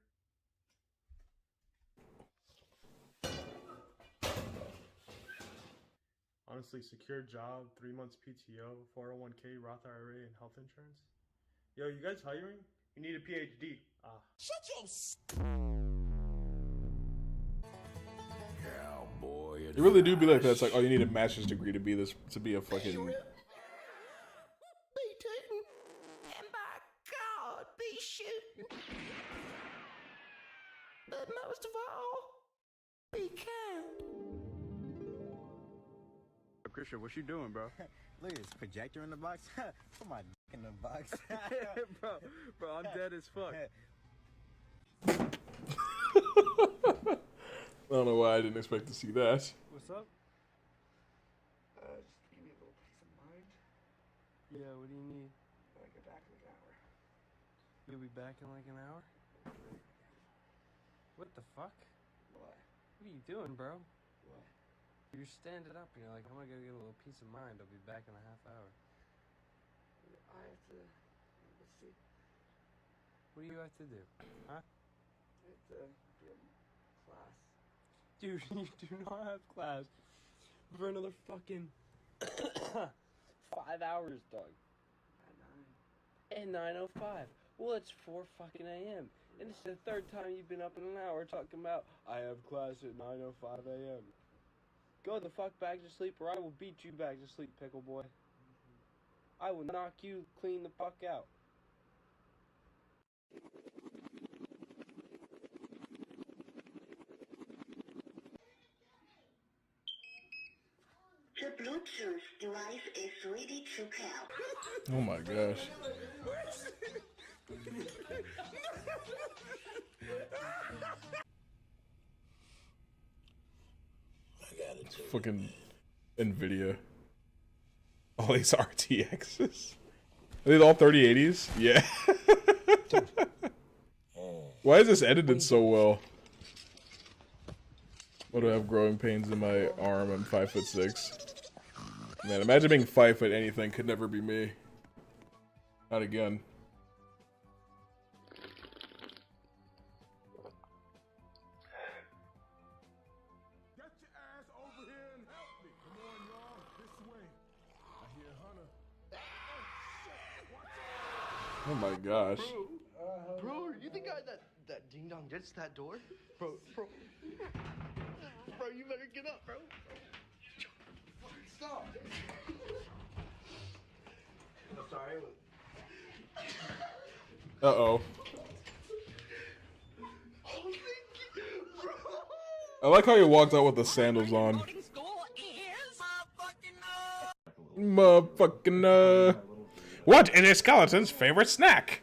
D: Honestly, secure job, 3 months PTO, 401k, Roth IRA, and health insurance. Yo, you guys hiring? You need a PhD. Ah.
B: Shut your
I: Cowboy.
A: You really do be like that. It's like, oh, you need a master's degree to be this, to be a fucking...
B: Be tootin', and by God, be shooting. But most of all, be kind.
F: Christian, what you doing, bro?
O: Look at this projector in the box. Put my dick in the box.
F: bro, I'm dead as fuck.
A: I don't know why I didn't expect to see that.
F: What's up?
O: Just give me a little peace of mind.
F: Yeah, what do you need?
O: I'll get back in an hour.
F: You'll be back in like an hour? What the fuck?
O: What?
F: What are you doing, bro?
O: What?
F: You're standing up and you're like, I'm gonna go get a little peace of mind. I'll be back in a half hour.
O: I have to... Let's see.
F: What do you have to do? Huh?
O: I have to get class.
F: Dude, you do not have class for another fucking 5 hours, dog. At 9:05. Well, it's 4 fucking a.m. And it's the 3rd time you've been up in an hour talking about, I have class at 9:05 a.m. Go the fuck back to sleep or I will beat you back to sleep, pickle boy. I will knock you clean the fuck out.
B: The Bluetooth device is ready to pair.
A: Oh my gosh. It's fucking NVIDIA. All these RTXs. Are these all 3080s? Yeah. Why is this edited so well? What do I have growing pains in my arm? I'm 5'6". Man, imagine being 5 foot anything could never be me. Not again.
D: Get your ass over here and help me. Come on, y'all. This way. I hear Hunter.
A: Oh my gosh.
O: Bro, you think that demon
W: Ding dong, it's that door. Bro, you better get up, bro. Stop. I'm sorry.
A: Uh-oh. I like how he walked out with the sandals on. Motherfucking, what is a skeleton's favorite snack?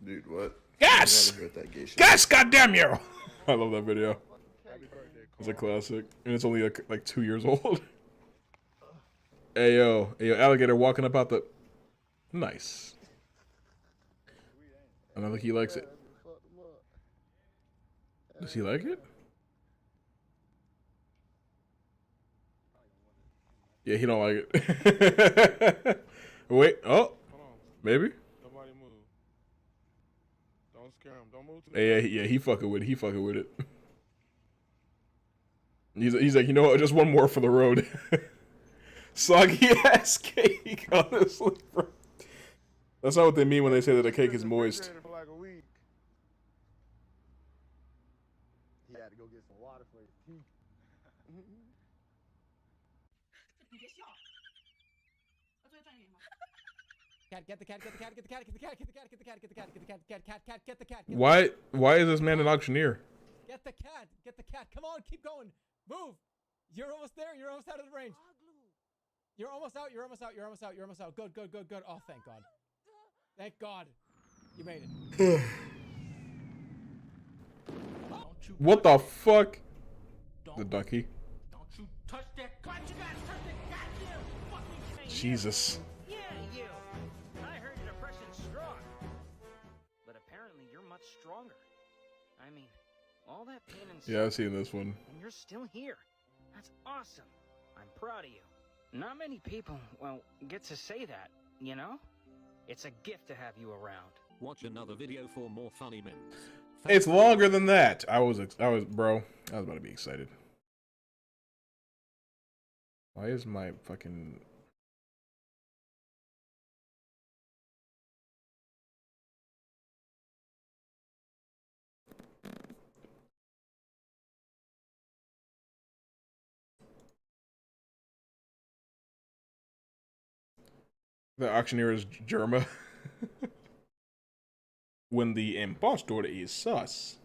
X: Dude, what?
A: Gas! Gas, goddamn you! I love that video. It's a classic. And it's only like 2 years old. Hey yo, alligator walking about the... Nice. I don't think he likes it. Does he like it? Yeah, he don't like it. Wait, oh, maybe.
X: Nobody move. Don't scare him. Don't move.
A: Yeah, he fucking with it. He fucking with it. He's like, you know what? Just one more for the road. Soggy ass cake, honestly, bro. That's not what they mean when they say that a cake is moist.
X: For like a week.
O: He had to go get some water for his teeth.
G: Get the cat, get the cat, get the cat, get the cat, get the cat, get the cat, get the cat, get the cat, get the cat, get the cat.
A: Why is this man an auctioneer?
G: Get the cat, get the cat. Come on, keep going. Move. You're almost there. You're almost out of the range. You're almost out. You're almost out. You're almost out. You're almost out. Good, good, good, good. Oh, thank God. Thank God. You made it.
A: What the fuck? The ducky.
B: Don't you touch that cat. You gotta touch that goddamn fucking thing.
A: Jesus.
B: Yeah, you. I heard your depression's strong. But apparently you're much stronger. I mean, all that pain and
A: Yeah, I've seen this one.
B: and you're still here. That's awesome. I'm proud of you. Not many people, well, get to say that, you know? It's a gift to have you around.
Y: Watch another video for more funny memes.
A: It's longer than that. I was, bro. I was about to be excited. Why is my fucking... The auctioneer is Germa. When the impostor is sus.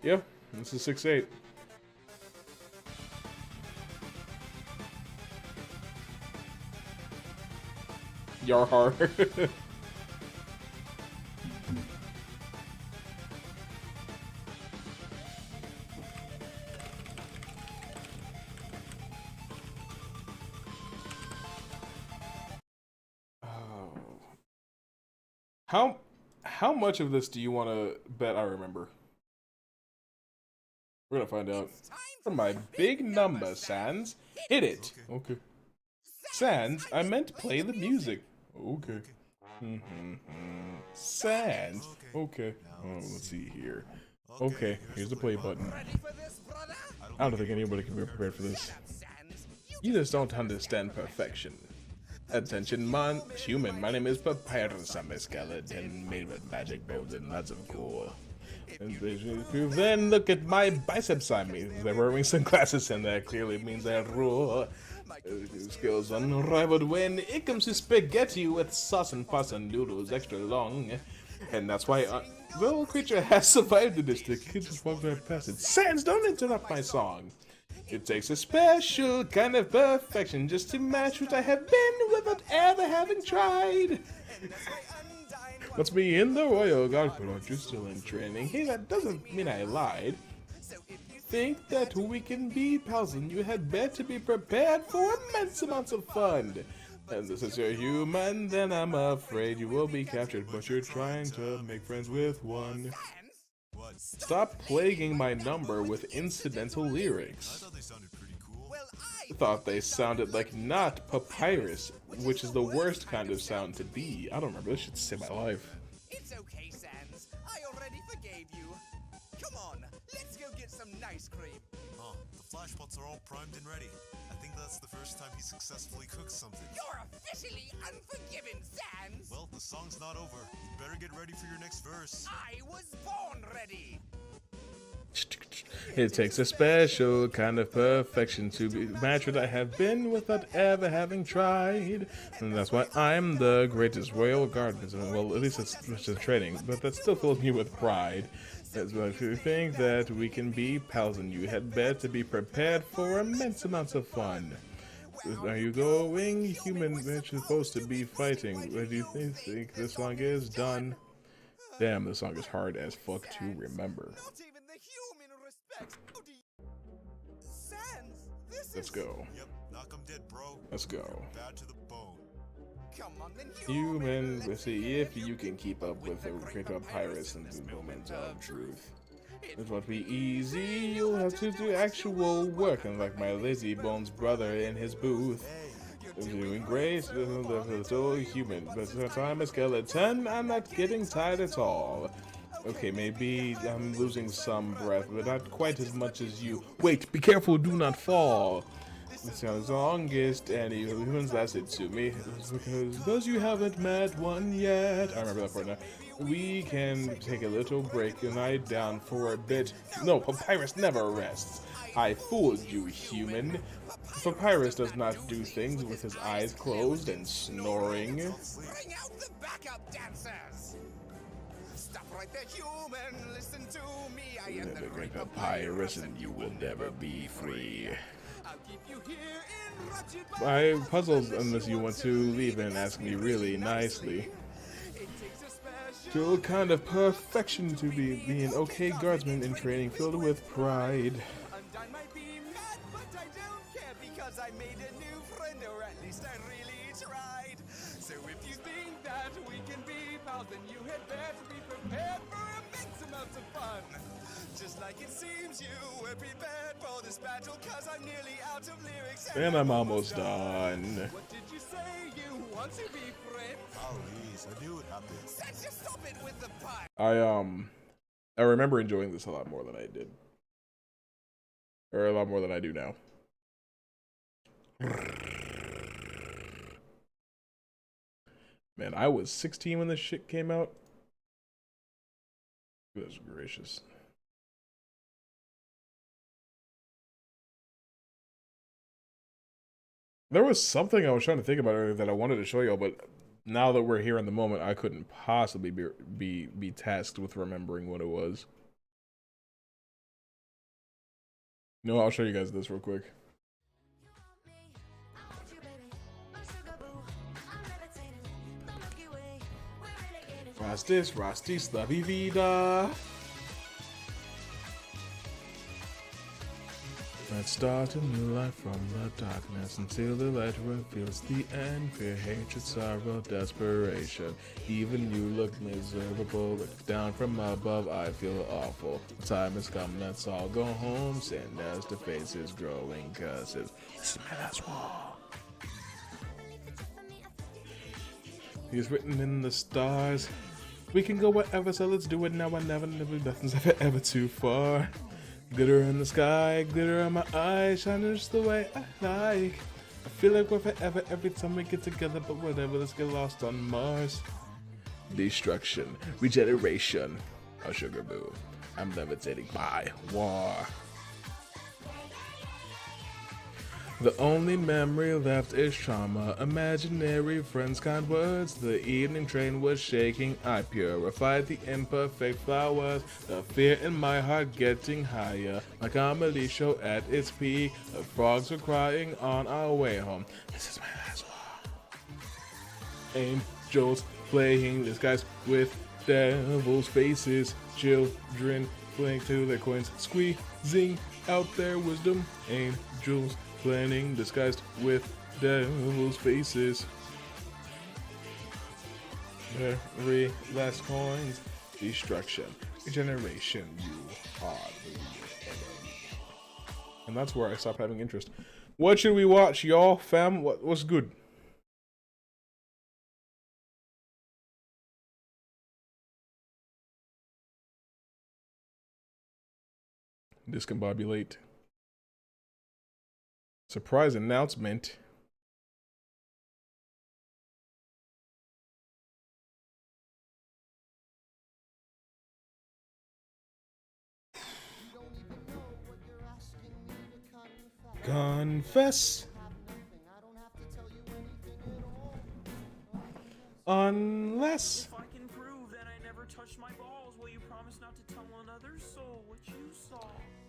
A: Yeah, this is 6-8. Yarhar. How much of this do you want to bet I remember? We're gonna find out. From my big number, Sans. Hit it. Okay. Sans, I meant play the music. Okay. Sans. Okay. Oh, let's see here. Okay, here's the play button. I don't think anybody can be prepared for this. You just don't understand perfection. Attention, human. My name is Papyrus. I'm a skeleton made with magic bones and lots of cool. And then look at my biceps on me. They're wearing sunglasses, and that clearly means I rule. Skills unrivaled when it comes to spaghetti with sauce and pasta noodles extra long. And that's why the little creature has survived the district. Kids just walked right past it. Sans, don't interrupt my song. It takes a special kind of perfection just to match what I have been without ever having tried. That's me in the Royal Guard, but aren't you still in training? Hey, that doesn't mean I lied. Think that we can be pals, and you had better be prepared for immense amounts of fun. And this is your human, then I'm afraid you will be captured, but you're trying to make friends with one. Stop plaguing my number with incidental lyrics. Thought they sounded like not papyrus, which is the worst kind of sound to be. I don't remember, this should save my life.
B: It's okay, Sans.
E: ice cream.
Z: Huh, the flash pots are all primed and ready. I think that's the first time he successfully cooked something.
E: You're officially unforgiven, Sans!
Z: Well, the song's not over. You'd better get ready for your next verse.
E: I was born ready!
A: It takes a special kind of perfection to be matched what I have been without ever having tried. And that's why I'm the greatest royal guardsman. Well, at least it's just training, but that still fills me with pride. That's why you think that we can be pals and you had better be prepared for immense amounts of fun. Are you going human? You're supposed to be fighting. Where do you think this song is done? Damn, this song is hard as fuck to remember. Let's go.
Z: Yep, knock 'em dead, bro.
A: Let's go.
Z: Bad to the bone.
E: Come on, then,
A: Human, let's see if you can keep up with the great papyrus and the moment of truth. It won't be easy, you'll have to do actual work, unlike my lazy bones brother in his booth. Doing great, so human, but since I'm a skeleton, I'm not getting tired at all. Okay, maybe I'm losing some breath, but not quite as much as you. Wait, be careful, do not fall. This sounds longest any humans lasted to me. Because you haven't met one yet. I remember that part now. We can take a little break and lie down for a bit. No, Papyrus never rests. I fooled you, human. Papyrus does not do things with his eyes closed and snoring.
E: Bring out the backup dancers! Stop right there, human. Listen to me. I am the great
A: Papyrus, and you will never be free.
E: I'll keep you here in
A: I puzzles unless you want to leave and ask me really nicely. To a kind of perfection to be an okay guardsman in training filled with pride.
E: Undine might be mad, but I don't care because I made a new friend, or at least I really tried. So if you think that we can be pals, then you had better be prepared for immense amounts of fun. Just like it seems you were prepared for this battle, cause I'm nearly out of lyrics.
A: And I'm almost done.
E: What did you say? You want to be friends?
Z: Please, I knew it happened.
E: Just stop it with the pie.
A: I remember enjoying this a lot more than I did. Or a lot more than I do now. Man, I was 16 when this shit came out. Goodness gracious. There was something I was trying to think about earlier that I wanted to show y'all, but now that we're here in the moment, I couldn't possibly be tasked with remembering what it was. You know what? I'll show you guys this real quick. Rastis, la vida. Let's start a new life from the darkness until the light reveals the end. Fear, hatred, sorrow, desperation. Even you look miserable. Look down from above, I feel awful. The time has come, let's all go home. Sin as the face is growing curses. This is my last war. He's written in the stars. We can go wherever, so let's do it now. I never, nothing's ever too far. Glitter in the sky, glitter in my eyes, shining just the way I like. I feel like we're forever every time we get together, but whatever, let's get lost on Mars. Destruction, regeneration, oh sugar boo, I'm levitating by war. The only memory left is trauma, imaginary friends, kind words. The evening train was shaking, I purified the imperfect flowers. The fear in my heart getting higher, my comedy show at its peak. The frogs were crying on our way home. This is my last war. Angels playing disguise with devil's faces. Children playing to their coins, squeezing out their wisdom. Angels planning disguised with devil's faces. Very last coins. Destruction. Regeneration. You are the enemy. And that's where I stopped having interest. What should we watch, y'all? Fam, what's good? Discombobulate. Surprise announcement. Confess. Unless.
J: If I can prove that I never touched my balls, will you promise not to tell another soul what you saw?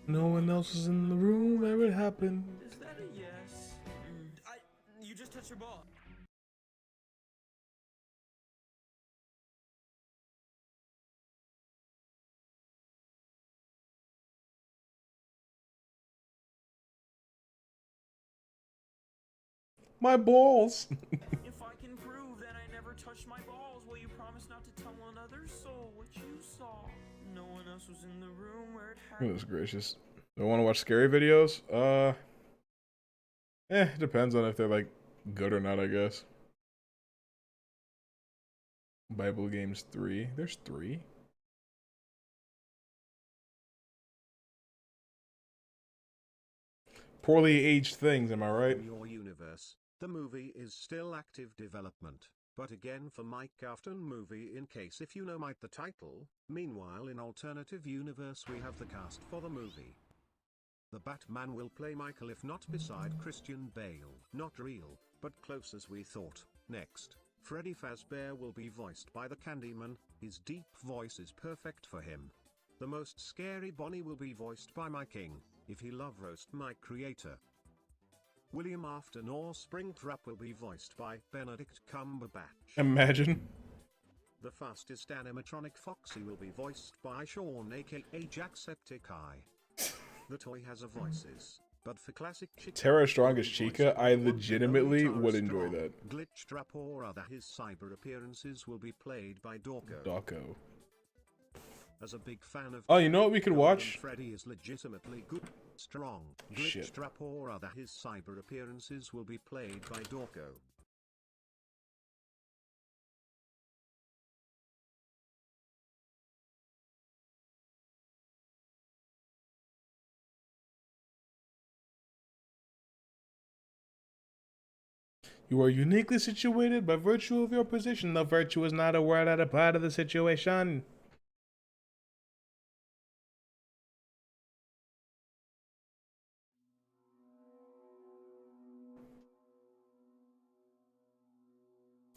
A: No one else was in the room where it happened.
J: Is that a yes? You just touched your ball.
A: My balls.
J: If I can prove that I never touched my balls, will you promise not to tell another soul what you saw? No one else was in the room where it happened.
A: Goodness gracious. Do I want to watch scary videos? It depends on if they're like good or not, I guess. Bible Games 3. There's 3. Poorly aged things, am I right?
M: In your universe, the movie is still active development. But again for Mike Afton movie in case if you know Mike the title. Meanwhile in alternative universe we have the cast for the movie. The Batman will play Michael if not beside Christian Bale. Not real, but close as we thought. Next, Freddy Fazbear will be voiced by the Candyman. His deep voice is perfect for him. The most scary Bonnie will be voiced by my king, if he love roast my creator. William Afton or Springtrap will be voiced by Benedict Cumberbatch.
A: Imagine.
M: The fastest animatronic Foxy will be voiced by Sean aka Jacksepticeye. The toy has a voices, but for classic Chica,
A: Terra Strong as Chica, I legitimately would enjoy that.
M: Glitchtrap or other his cyber appearances will be played by Dorko.
A: Dorko.
M: As a big fan of
A: Oh, you know what we could watch?
M: Freddy is legitimately good, strong.
A: Shit.
M: Glitchtrap or other his cyber appearances will be played by Dorko.
A: You are uniquely situated by virtue of your position. The virtue is not a word at a part of the situation.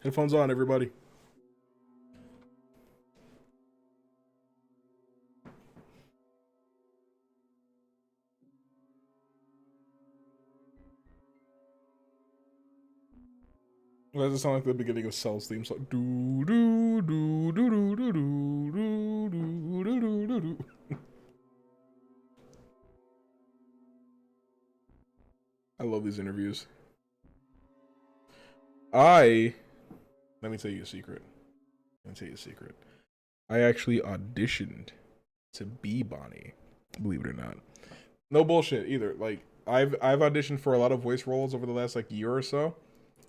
A: Headphones on, everybody. Why does it sound like the beginning of Cell's theme song? Do do do do do do do do do do do do. I love these interviews. Let me tell you a secret. I actually auditioned to be Bonnie. Believe it or not. No bullshit either. Like I've auditioned for a lot of voice roles over the last like year or so.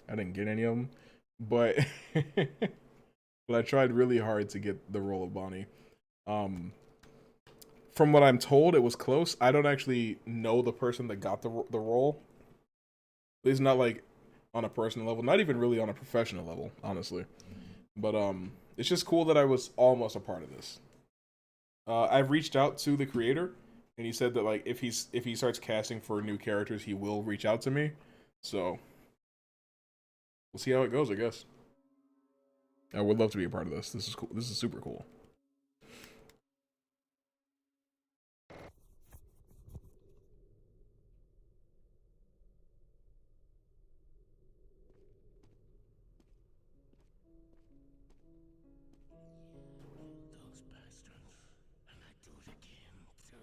A: I didn't get any of them, but but I tried really hard to get the role of Bonnie. From what I'm told, it was close. I don't actually know the person that got the role. It's not like on a personal level, not even really on a professional level, honestly. But it's just cool that I was almost a part of this. I've reached out to the creator, and he said that like if he starts casting for new characters, he will reach out to me. So we'll see how it goes, I guess. I would love to be a part of this. This is cool. This is super cool.
J: Those bastards. And I do it again, too.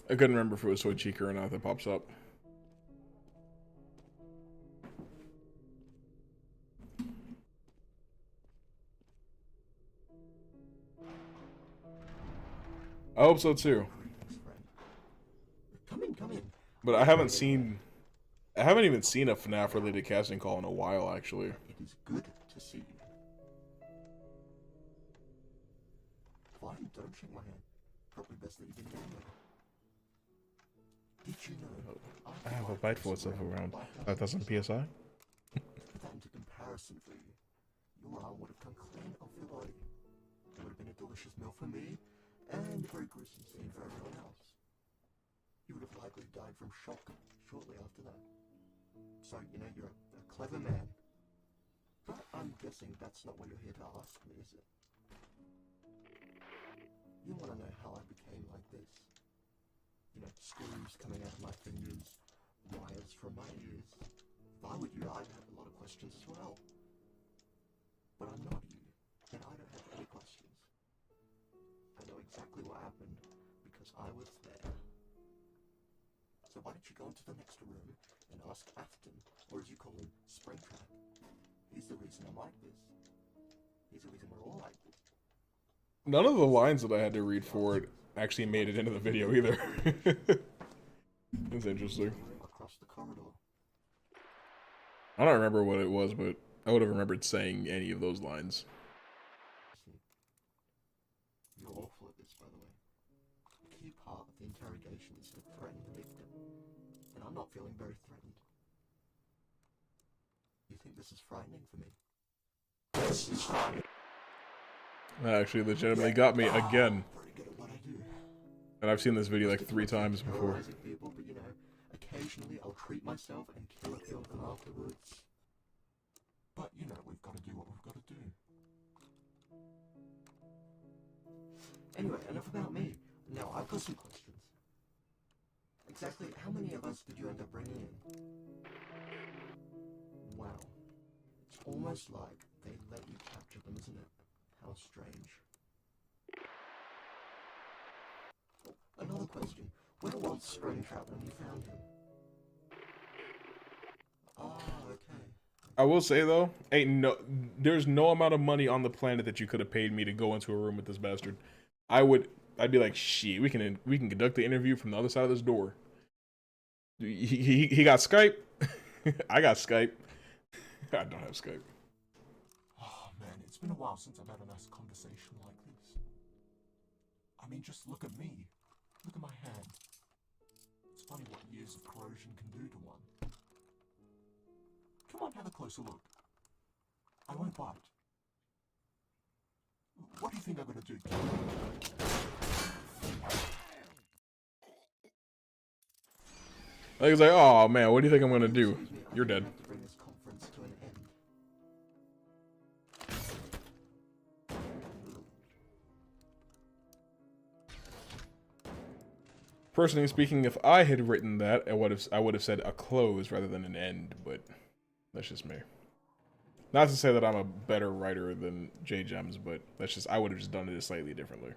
A: I couldn't remember if it was Soy Chica or not that pops up. I hope so too.
N: Come in, come in.
A: But I haven't even seen a FNAF related casting call in a while, actually.
N: It is good to see you. Fine, don't shake my hand. Probably best that you didn't anyway. Did you know?
A: I have a bite for itself around 5,000 PSI.
N: Put that into comparison for you. Your arm would have come clean off your body. It would have been a delicious meal for me, and a very gruesome scene for everyone else. You would have likely died from shock shortly after that. So, you know, you're a clever man. But I'm guessing that's not what you're here to ask me, is it? You want to know how I became like this? You know, screws coming out of my fingers, wires from my ears. If I were you, I'd have a lot of questions as well. But I'm not you, and I don't have any questions. I know exactly what happened, because I was there. So why don't you go into the next room and ask Afton, or as you call him, Springtrap. He's the reason I'm like this. He's the reason we're all like this.
A: None of the lines that I had to read for it actually made it into the video either. That's interesting.
N: Across the corridor.
A: I don't remember what it was, but I would have remembered saying any of those lines.
N: You're awful at this, by the way. A key part of the interrogation is to threaten the victim, and I'm not feeling very threatened. You think this is frightening for me? This is frightening.
A: That actually legitimately got me again.
N: Pretty good at what I do.
A: And I've seen this video like 3 times before.
N: People, but you know, occasionally I'll treat myself and kill a few of them afterwards. But you know, we've got to do what we've got to do. Anyway, enough about me. Now I've got some questions. Exactly how many of us did you end up bringing in? Wow. It's almost like they let you capture them, isn't it? How strange. Another question. Where was Springtrap when you found him? Ah, okay.
A: I will say though, there's no amount of money on the planet that you could have paid me to go into a room with this bastard. I'd be like, shit, we can conduct the interview from the other side of this door. He got Skype. I got Skype. I don't have Skype.
N: Oh man, it's been a while since I've had a nice conversation like this. I mean, just look at me. Look at my hand. It's funny what years of corrosion can do to one. Come on, have a closer look. I won't bite. What do you think I'm gonna do?
A: Like, he's like, oh man, what do you think I'm gonna do? You're dead.
N: Bring this conference to an end.
A: Personally speaking, if I had written that, I would have said a close rather than an end, but that's just me. Not to say that I'm a better writer than J Gems, but that's just, I would have just done it slightly differently.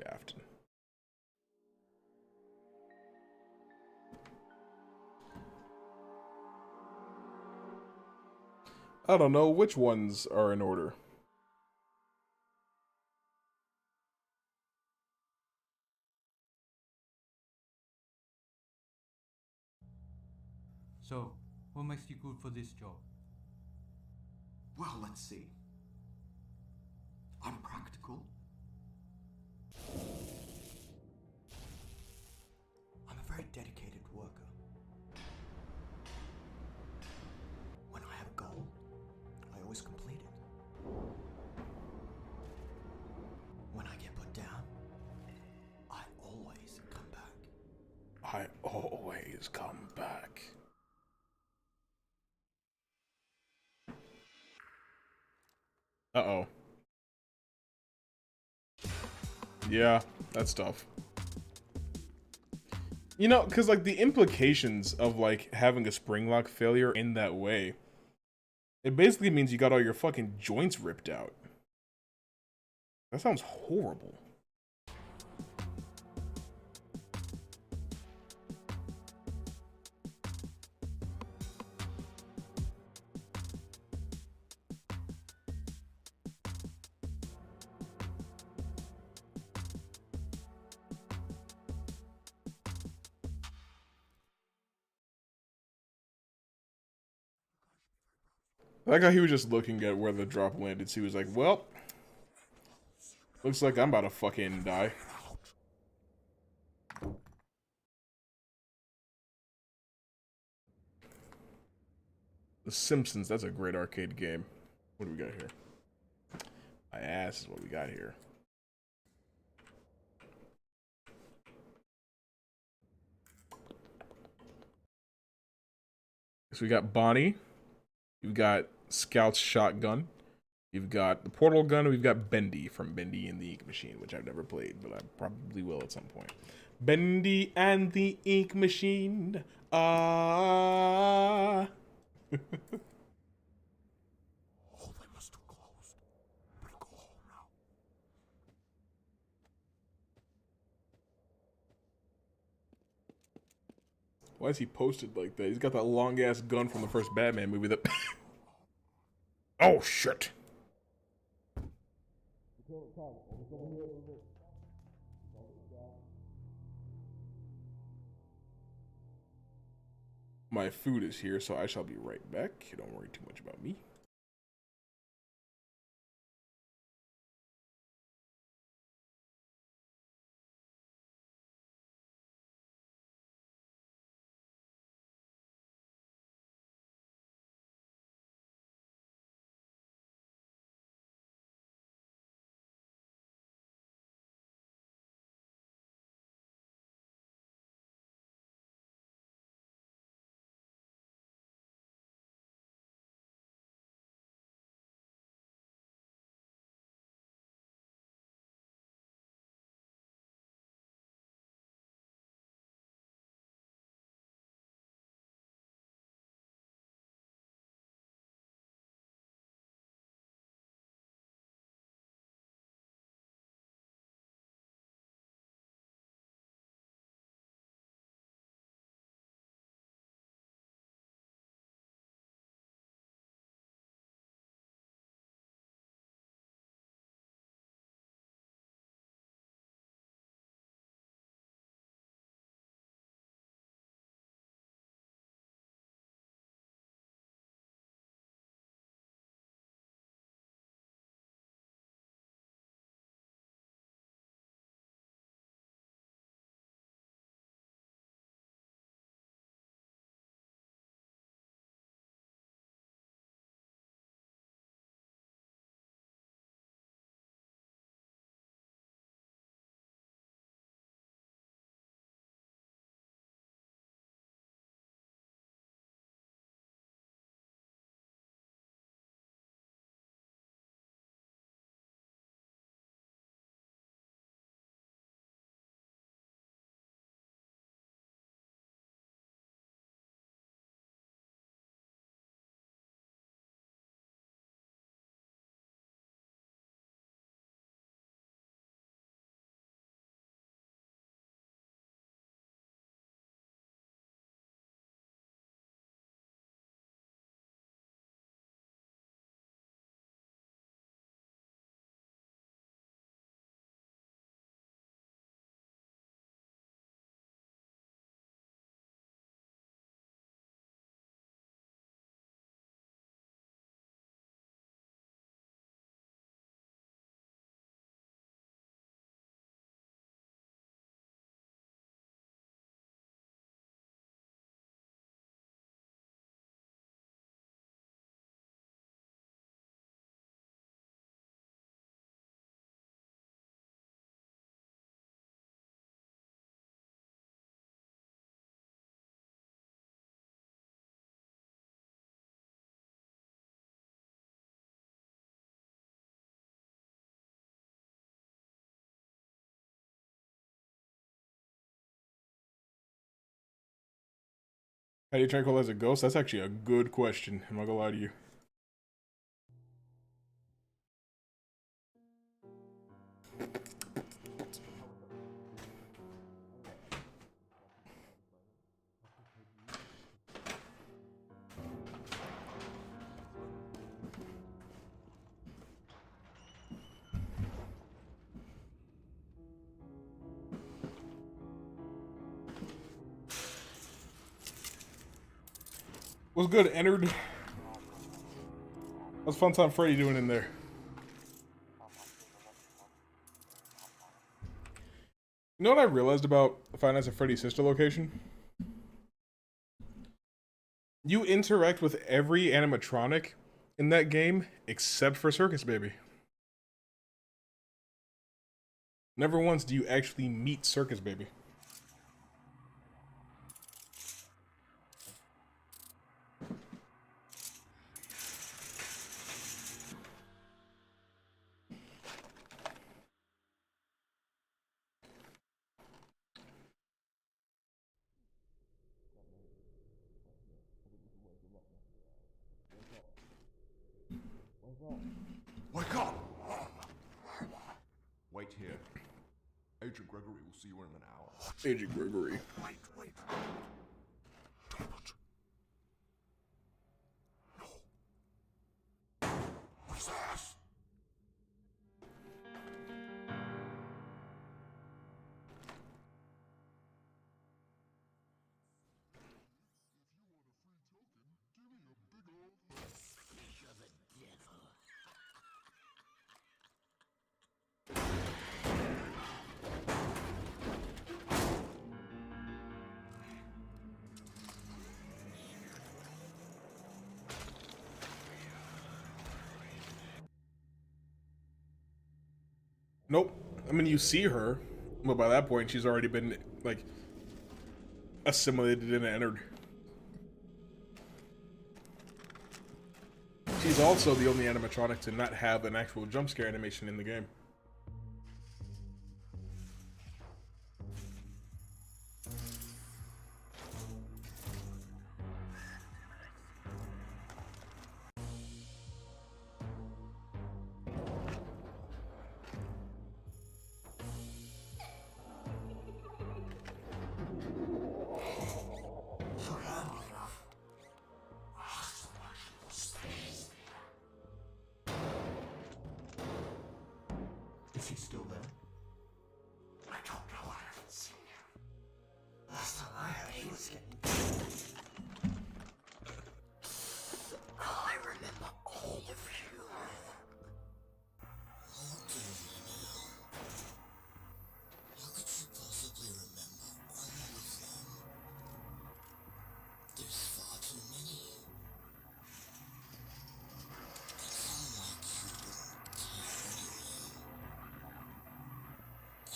A: Afton. I don't know which ones are in order.
P: So, what makes you good for this job?
N: Well, let's see. I'm practical. I'm a very dedicated worker. When I have a goal, I always complete it. When I get put down, I always come back.
A: I always come back. Uh-oh. Yeah, that's tough. You know, because, like, the implications of, like, having a spring lock failure in that way, it basically means you got all your fucking joints ripped out. That sounds horrible. I like how he was just looking at where the drop landed, so he was like, well, looks like I'm about to fucking die. The Simpsons, that's a great arcade game. What do we got here? My ass is what we got here. So we got Bonnie. You've got Scout's shotgun. You've got the portal gun. We've got Bendy from Bendy and the Ink Machine, which I've never played, but I probably will at some point. Bendy and the Ink Machine. Ah. Why is he posted like that? He's got that long ass gun from the first Batman movie that. Oh shit! My food is here, so I shall be right back. Don't worry too much about me. How do you tranquilize a ghost? That's actually a good question. I'm not gonna lie to you. What's good, Entered? What's Fun Time Freddy doing in there? You know what I realized about Five Nights at Freddy's sister location? You interact with every animatronic in that game except for Circus Baby. Never once do you actually meet Circus Baby.
N: Wake up! Wait here. Agent Gregory will see you in an hour.
A: Agent Gregory.
N: Wait. No. What's that?
A: Nope. I mean, you see her, but by that point, she's already been, like, assimilated and entered. She's also the only animatronic to not have an actual jump scare animation in the game.
N: Is he still there? I don't know. I haven't seen him. Last time I heard he was getting... I remember all of you. How do you know? How could you possibly remember all of them? There's far too many. They sound like you wouldn't care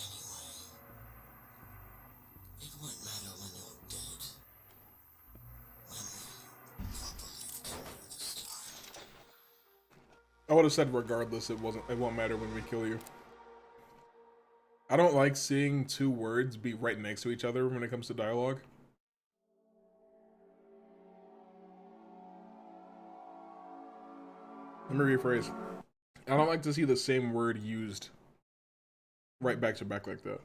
N: anyway. It won't matter when you're dead. When we properly kill you this time.
A: I would have said regardless, it won't matter when we kill you. I don't like seeing two words be right next to each other when it comes to dialogue. Let me rephrase. I don't like to see the same word used right back to back like that.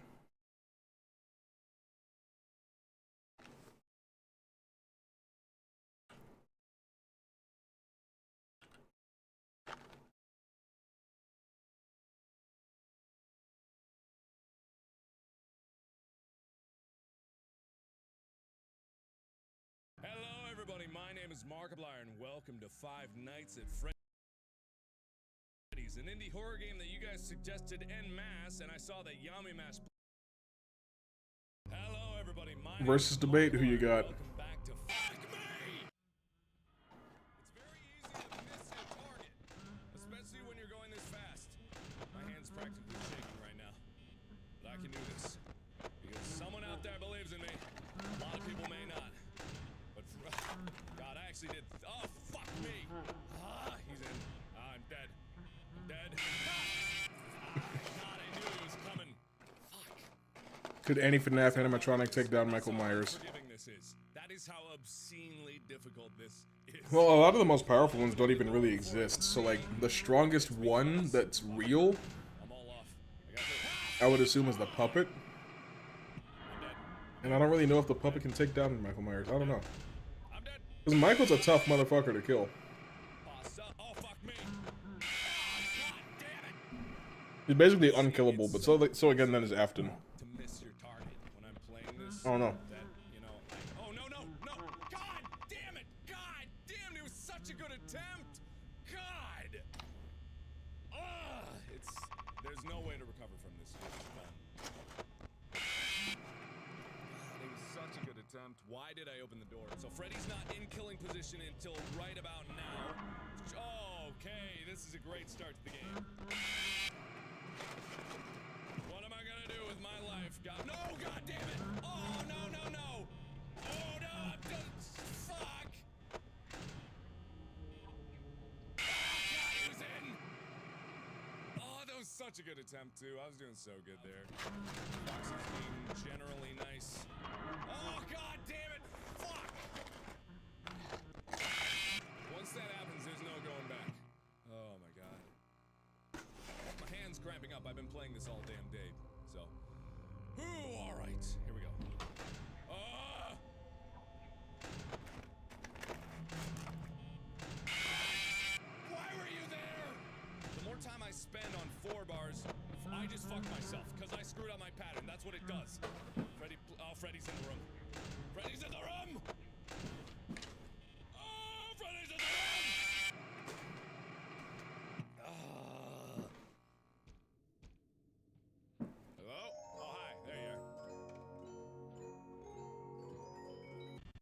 Q: Hello, everybody. My name is Markiplier, and welcome to Five Nights at Freddy's, an indie horror game that you guys suggested en masse, and I saw that Yami Mash. Hello, everybody. My
A: Versus debate, who you got?
Q: welcome back to Fuck Me. It's very easy to miss your target, especially when you're going this fast. My hand's practically shaking right now, but I can do this because someone out there believes in me. A lot of people may not. God, I actually did. Oh, fuck me. He's in. I'm dead. I'm dead. God, I knew he was coming. Fuck.
A: Could any FNAF animatronic take down Michael Myers?
Q: That is how obscenely difficult this is.
A: Well, a lot of the most powerful ones don't even really exist. So, like, the strongest one that's real, I would assume is the puppet. And I don't really know if the puppet can take down Michael Myers. I don't know. Because Michael's a tough motherfucker to kill. He's basically unkillable, but so again then is Afton. I don't know.
Q: Oh, no. God damn it. God damn, it was such a good attempt. God. God! There's no way to recover from this. It's done. God, it was such a good attempt. Why did I open the door? So Freddy's not in killing position until right about now. Okay, this is a great start to the game. What am I gonna do with my life? God, no, God damn it! Oh, no, no, no! Oh, no, I'm done. Fuck! Oh, God, he was in! Oh, that was such a good attempt, too. I was doing so good there. Foxy's being generally nice. Oh, God damn it! Fuck! Once that happens, there's no going back. Oh, my God. My hand's cramping up. I've been playing this all damn day, so. Ooh, all right. Here we go. Why were you there? The more time I spend on 4 bars, I just fuck myself, because I screwed up my pattern. That's what it does. Freddy's in the room. Freddy's in the room! Oh, Freddy's in the room! Hello? Oh, hi. There you are.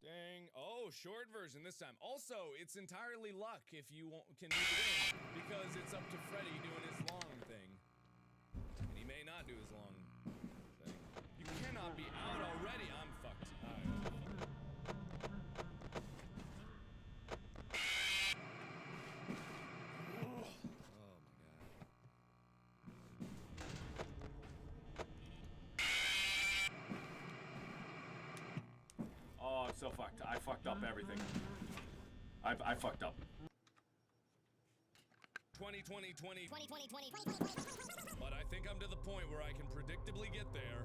Q: Dang. Oh, short version this time. Also, it's entirely luck if you can do the game, because it's up to Freddy doing his long thing. And he may not do his long thing. You cannot be out already. I'm fucked. Oh, I'm so fucked. I fucked up everything. I fucked up. 20. But I think I'm to the point where I can predictably get there.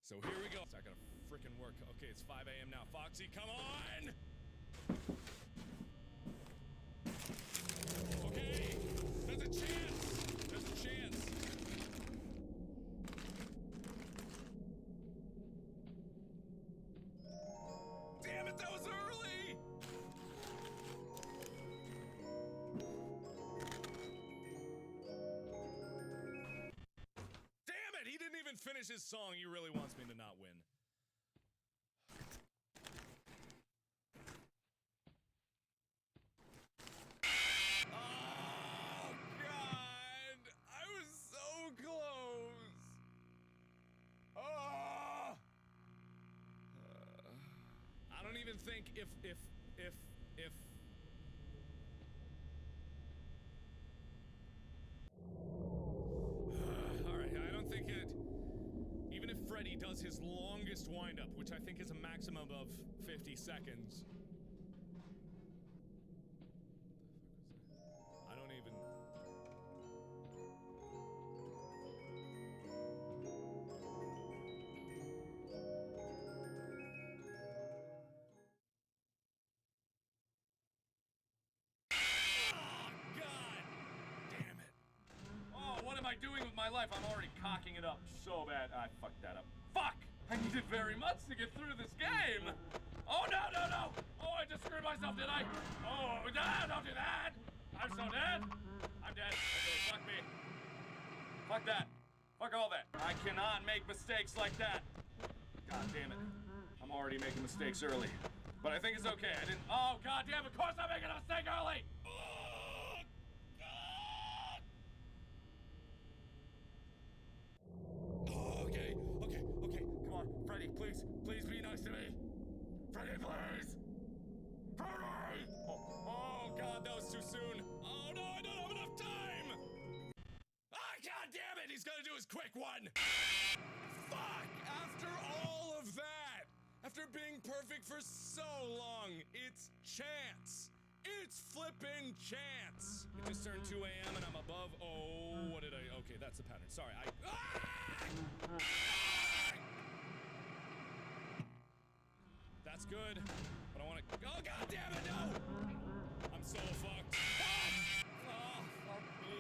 Q: So here we go. It's not gonna frickin' work. Okay, it's 5 a.m. now. Foxy, come on! Okay, there's a chance. There's a chance. Damn it, that was early! Damn it, he didn't even finish his song. He really wants me to not win. Oh, God! I was so close! Oh! I don't even think if Alright, I don't think it... Even if Freddy does his longest windup, which I think is a maximum of 50 seconds... I don't even... What am I doing with my life? I'm already cocking it up so bad. I fucked that up. Fuck! I needed very much to get through this game! Oh, no, no, no! Oh, I just screwed myself, did I? Oh, no, don't do that! I'm so dead! I'm dead. Okay, fuck me. Fuck that. Fuck all that. I cannot make mistakes like that. God damn it. I'm already making mistakes early. But I think it's okay. I didn't... Oh, god damn, of course I'm making a mistake early! Okay, come on, Freddy, please be nice to me. Freddy, please! Freddy! Oh, God, that was too soon. Oh, no, I don't have enough time! Ah, God damn it, he's gonna do his quick one! Fuck! After all of that, after being perfect for so long, it's chance. It's flippin' chance. It just turned 2 a.m. and I'm above. Oh, what did I? Okay, that's the pattern. Sorry, That's good, but I want to. Oh, God damn it, no! I'm so fucked. Oh, fuck me.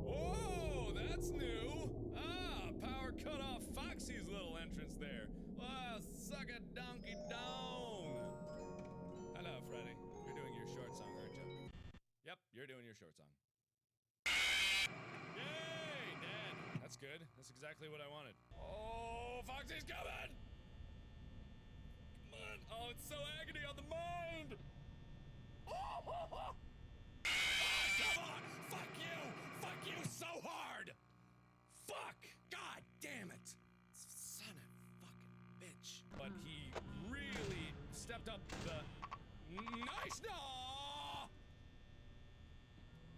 Q: Whoa, that's new. Power cut off Foxy's little entrance there. Well, suck a donkey down. Hello, Freddy. You're doing your short song, aren't you? You're doing your short song. Yay! Dead. That's good. That's exactly what I wanted. Oh, Foxy's coming! Come on! Oh, it's so agony on the mind! Oh, oh, oh. Ah, come on! Fuck you! Fuck you so hard! Fuck! God damn it! Son of a fucking bitch. But he really stepped up the... Nice! No!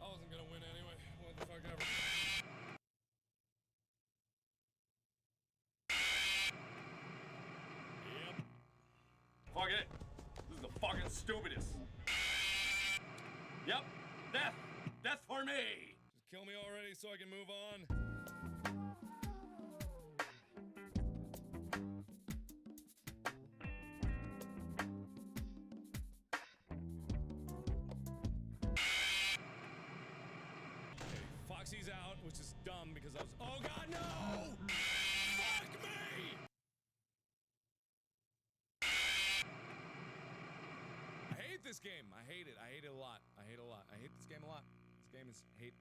Q: I wasn't gonna win anyway. What the fuck ever. Yep. Fuck it. This is the fucking stupidest. Yep. Death. Death for me. Just kill me already so I can move on. Foxy's out, which is dumb because I was. Oh god, no! Fuck me! I hate this game. I hate it. I hate it a lot. I hate it a lot. I hate this game a lot. This game is hate.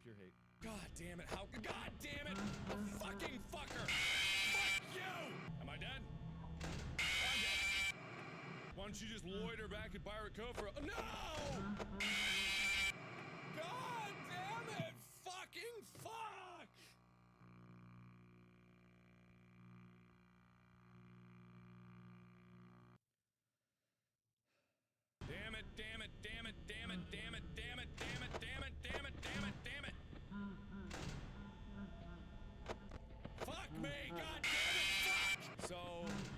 Q: Pure hate. God damn it. How. God damn it! The fucking fucker! Fuck you! Am I dead? I'm dead. Why don't you just loiter back at Pirate Cove for a. No! God damn it! Fucking fuck! Damn it, damn it, damn it, damn it, damn it, damn it, damn it, damn it, damn it, damn it, damn it. Fuck me! God damn it! Fuck! So,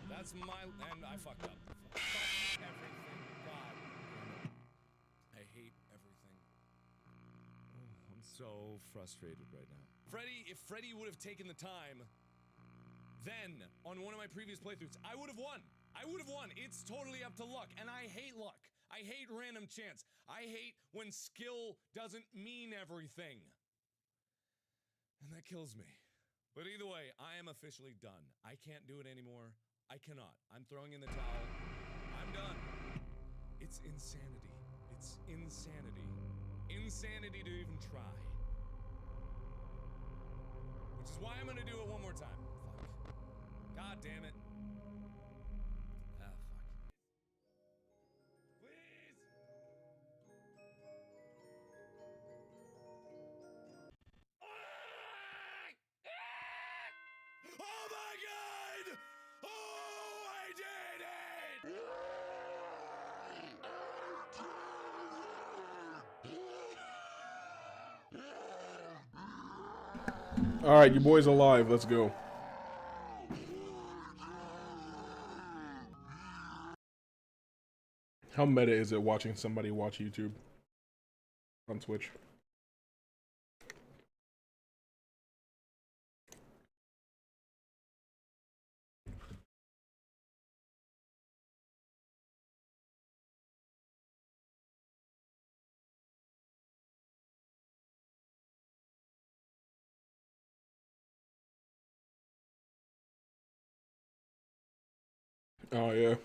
Q: that's my... And I fucked up. Fuck everything. God damn it. I hate everything. Oh, I'm so frustrated right now. If Freddy would have taken the time, then, on one of my previous playthroughs, I would have won. I would have won. It's totally up to luck, and I hate luck. I hate random chance. I hate when skill doesn't mean everything. And that kills me. But either way, I am officially done. I can't do it anymore. I cannot. I'm throwing in the towel. I'm done. It's insanity. It's insanity. Insanity to even try. Which is why I'm gonna do it one more time. Fuck. God damn it. Ah, fuck. Please! Oh my god! Oh, I did it!
A: Alright, your boy's alive. Let's go. How meta is it watching somebody watch YouTube on Twitch? Oh, yeah.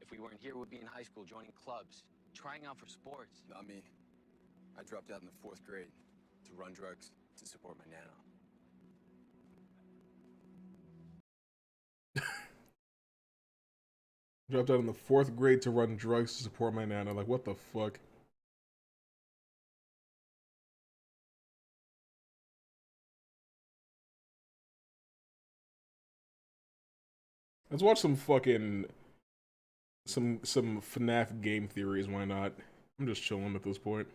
H: If we weren't here, we'd be in high school joining clubs, trying out for sports.
R: Not me. I dropped out in the 4th grade to run drugs to support my nano.
A: Dropped out in the 4th grade to run drugs to support my nana. Like, what the fuck? Let's watch some fucking... Some FNAF game theories, why not? I'm just chilling at this point.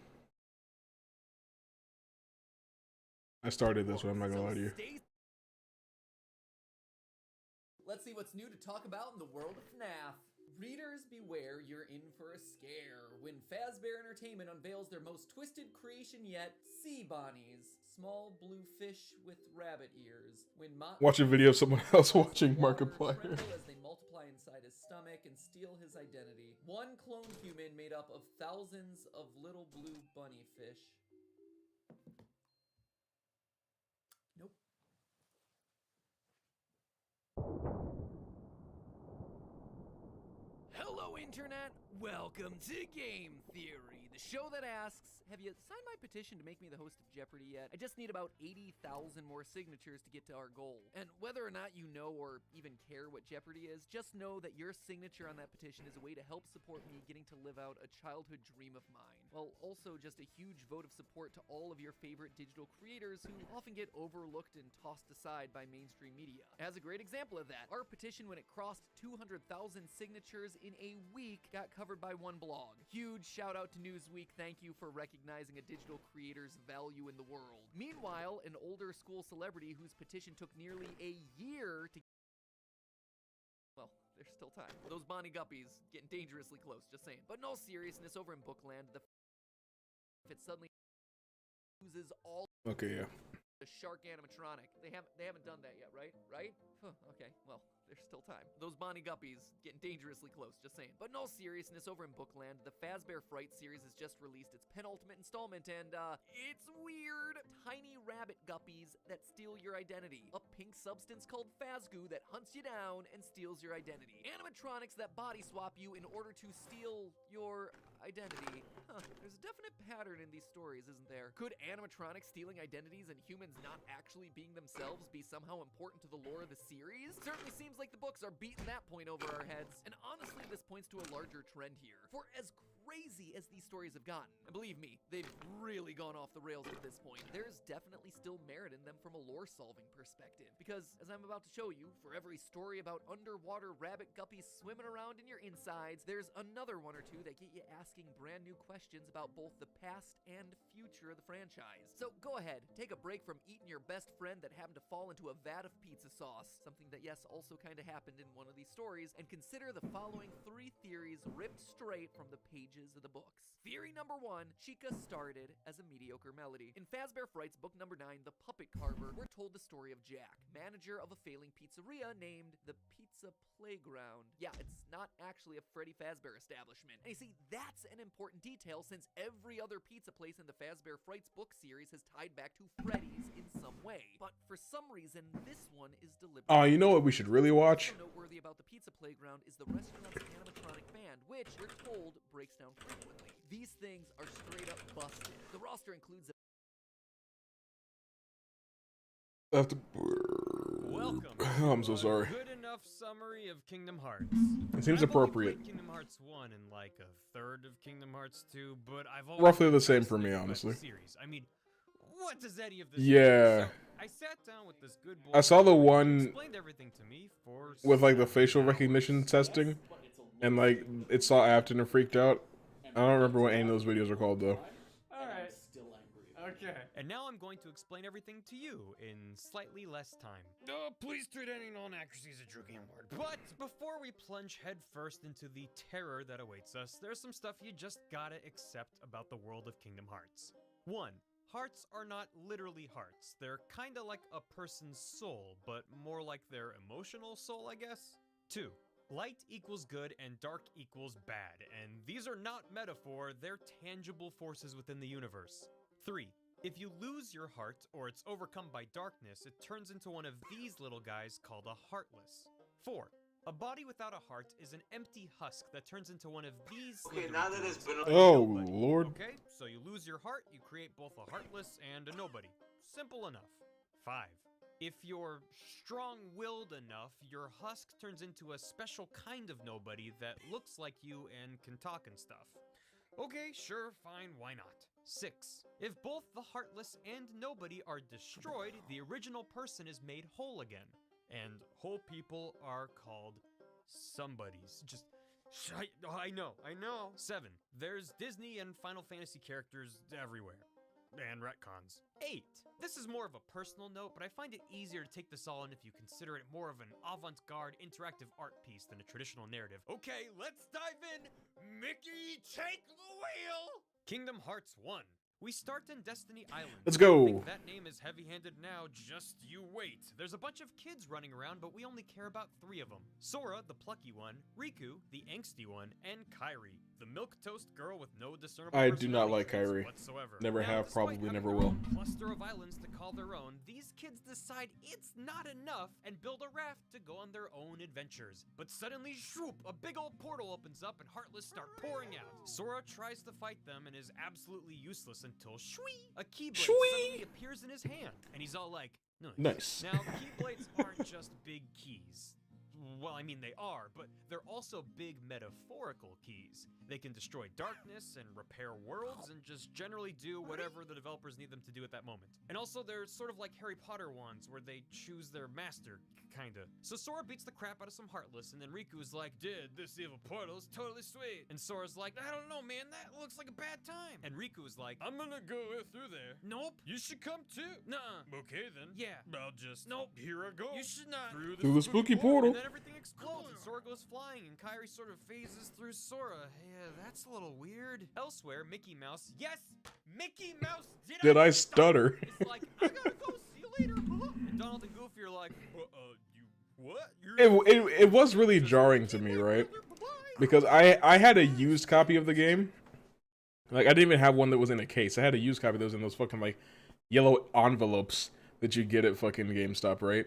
A: I started this one, I'm not gonna lie to you.
S: Let's see what's new to talk about in the world of FNAF. Readers beware, you're in for a scare when Fazbear Entertainment unveils their most twisted creation yet, Sea Bonnies. Small blue fish with rabbit ears. When
A: Watch a video of someone else watching Markiplier.
S: As they multiply inside his stomach and steal his identity. One clone human made up of thousands of little blue bunny fish. Nope.
T: Hello, Internet!
S: Welcome to Game Theory, the show that asks, have you signed my petition to make me the host of Jeopardy yet? I just need about 80,000 more signatures to get to our goal. And whether or not you know or even care what Jeopardy is, just know that your signature on that petition is a way to help support me getting to live out a childhood dream of mine. Well, also just a huge vote of support to all of your favorite digital creators who often get overlooked and tossed aside by mainstream media. As a great example of that, our petition, when it crossed 200,000 signatures in a week, got covered by one blog. Huge shout out to Newsweek, thank you for recognizing a digital creator's value in the world. Meanwhile, an older school celebrity whose petition took nearly a year to... Well, there's still time. Those Bonnie Guppies getting dangerously close, just saying. But in all seriousness, over in Bookland, if it suddenly uses all...
A: Okay, yeah.
S: The shark animatronic. They haven't done that yet, right? Right? Okay, well, there's still time. Those Bonnie Guppies getting dangerously close, just saying. But in all seriousness, over in Bookland, the Fazbear Fright series has just released its penultimate installment, and it's weird. Tiny rabbit guppies that steal your identity. A pink substance called Fazgoo that hunts you down and steals your identity. Animatronics that body swap you in order to steal your identity. There's a definite pattern in these stories, isn't there? Could animatronics stealing identities and humans not actually being themselves be somehow important to the lore of the series? Certainly seems like the books are beating that point over our heads. And honestly, this points to a larger trend here. For as crazy as these stories have gotten, and believe me, they've really gone off the rails at this point, there's definitely still merit in them from a lore-solving perspective. Because, as I'm about to show you, for every story about underwater rabbit guppies swimming around in your insides, there's another one or two that get you asking brand new questions about both the past and future of the franchise. So go ahead, take a break from eating your best friend that happened to fall into a vat of pizza sauce, something that yes, also kind of happened in one of these stories, and consider the following 3 theories ripped straight from the pages of the books. Theory number 1, Chica started as a mediocre melody. In Fazbear Fright's book number 9, The Puppet Carver, we're told the story of Jack, manager of a failing pizzeria named the Pizza Playground. Yeah, it's not actually a Freddy Fazbear establishment. And you see, that's an important detail since every other pizza place in the Fazbear Frights book series has tied back to Freddy's in some way. But for some reason, this one is deliberate.
A: Oh, you know what we should really watch?
S: Also noteworthy about the Pizza Playground is the restaurant's animatronic band, which we're told breaks down frequently. These things are straight up busted. The roster includes
C: Welcome.
A: I'm so sorry.
C: Good enough summary of Kingdom Hearts.
A: It seems
C: I've only
A: appropriate.
C: played Kingdom Hearts 1 and like a third of Kingdom Hearts 2, but I've always
A: Roughly the same
C: been
A: for me,
C: fascinated by the
A: honestly.
C: Series. I mean, what does any of this
A: Yeah.
C: mean? So, I sat down with this good boy.
A: I saw the
C: who
A: one
C: explained everything to me for
A: with like the
C: 7
A: facial
C: hours.
A: recognition testing, and like it saw after and it freaked out. I don't remember what any of those videos are called though.
C: Alright. Okay. And now I'm going to explain everything to you in slightly less time. Please treat any non-accuracies a true game word. But before we plunge headfirst into the terror that awaits us, there's some stuff you just gotta accept about the world of Kingdom Hearts. 1. Hearts are not literally hearts. They're kinda like a person's soul, but more like their emotional soul, I guess? 2. Light equals good and dark equals bad, and these are not metaphor, they're tangible forces within the universe. 3. If you lose your heart, or it's overcome by darkness, it turns into one of these little guys called a heartless. 4. A body without a heart is an empty husk that turns into one of these.
K: Okay, now that it's been
A: Oh Lord.
C: Okay, so you lose your heart, you create both a heartless and a nobody. Simple enough. 5. If you're strong-willed enough, your husk turns into a special kind of nobody that looks like you and can talk and stuff. Okay, sure, fine, why not? 6. If both the heartless and nobody are destroyed, the original person is made whole again. And whole people are called somebodies. Just, I know. 7. There's Disney and Final Fantasy characters everywhere. And retcons. 8. This is more of a personal note, but I find it easier to take this all in if you consider it more of an avant-garde interactive art piece than a traditional narrative. Okay, let's dive in! Mickey, take the wheel! Kingdom Hearts 1. We start in Destiny Island.
A: Let's go.
C: I think that name is heavy-handed now, just you wait. There's a bunch of kids running around, but we only care about 3 of them. Sora, the plucky one, Riku, the angsty one, and Kairi. the milquetoast girl with no discernible
A: I do not
C: personality
A: like
C: traits
A: Kyrie.
C: whatsoever.
A: Never
C: Now,
A: have,
C: despite
A: probably
C: having
A: never
C: their
A: will.
C: own cluster of islands to call their own, these kids decide it's not enough and build a raft to go on their own adventures. But suddenly, shroop, a big old portal opens up and Heartless start pouring out. Sora tries to fight them and is absolutely useless until shwee, a Keyblade suddenly appears in his hand, and he's all like,
A: Nice.
C: Now, Keyblades aren't just big keys. Well, I mean, they are, but they're also big metaphorical keys. They can destroy darkness and repair worlds and just generally do whatever the developers need them to do at that moment. And also, they're sort of like Harry Potter wands, where they choose their master, kinda. So Sora beats the crap out of some Heartless, and then Riku's like, dude, this evil portal is totally sweet. And Sora's like, I don't know, man, that looks like a bad time. And Riku's like, I'm gonna go through there. Nope. You should come too. Nuh-uh. Okay, then. Yeah. I'll just... Nope. Here I go. You should not.
A: Through the spooky portal.
C: And then everything explodes, and Sora goes flying, and Kairi sort of phases through Sora. Yeah, that's a little weird. Elsewhere, Mickey Mouse, yes, Mickey Mouse, did I stutter? It's like, I gotta go, see you later. And Donald and Goofy are like, you what?
A: It was really jarring to me, right? Because I had a used copy of the game. Like, I didn't even have one that was in a case. I had a used copy that was in those fucking, like, yellow envelopes that you get at fucking GameStop, right?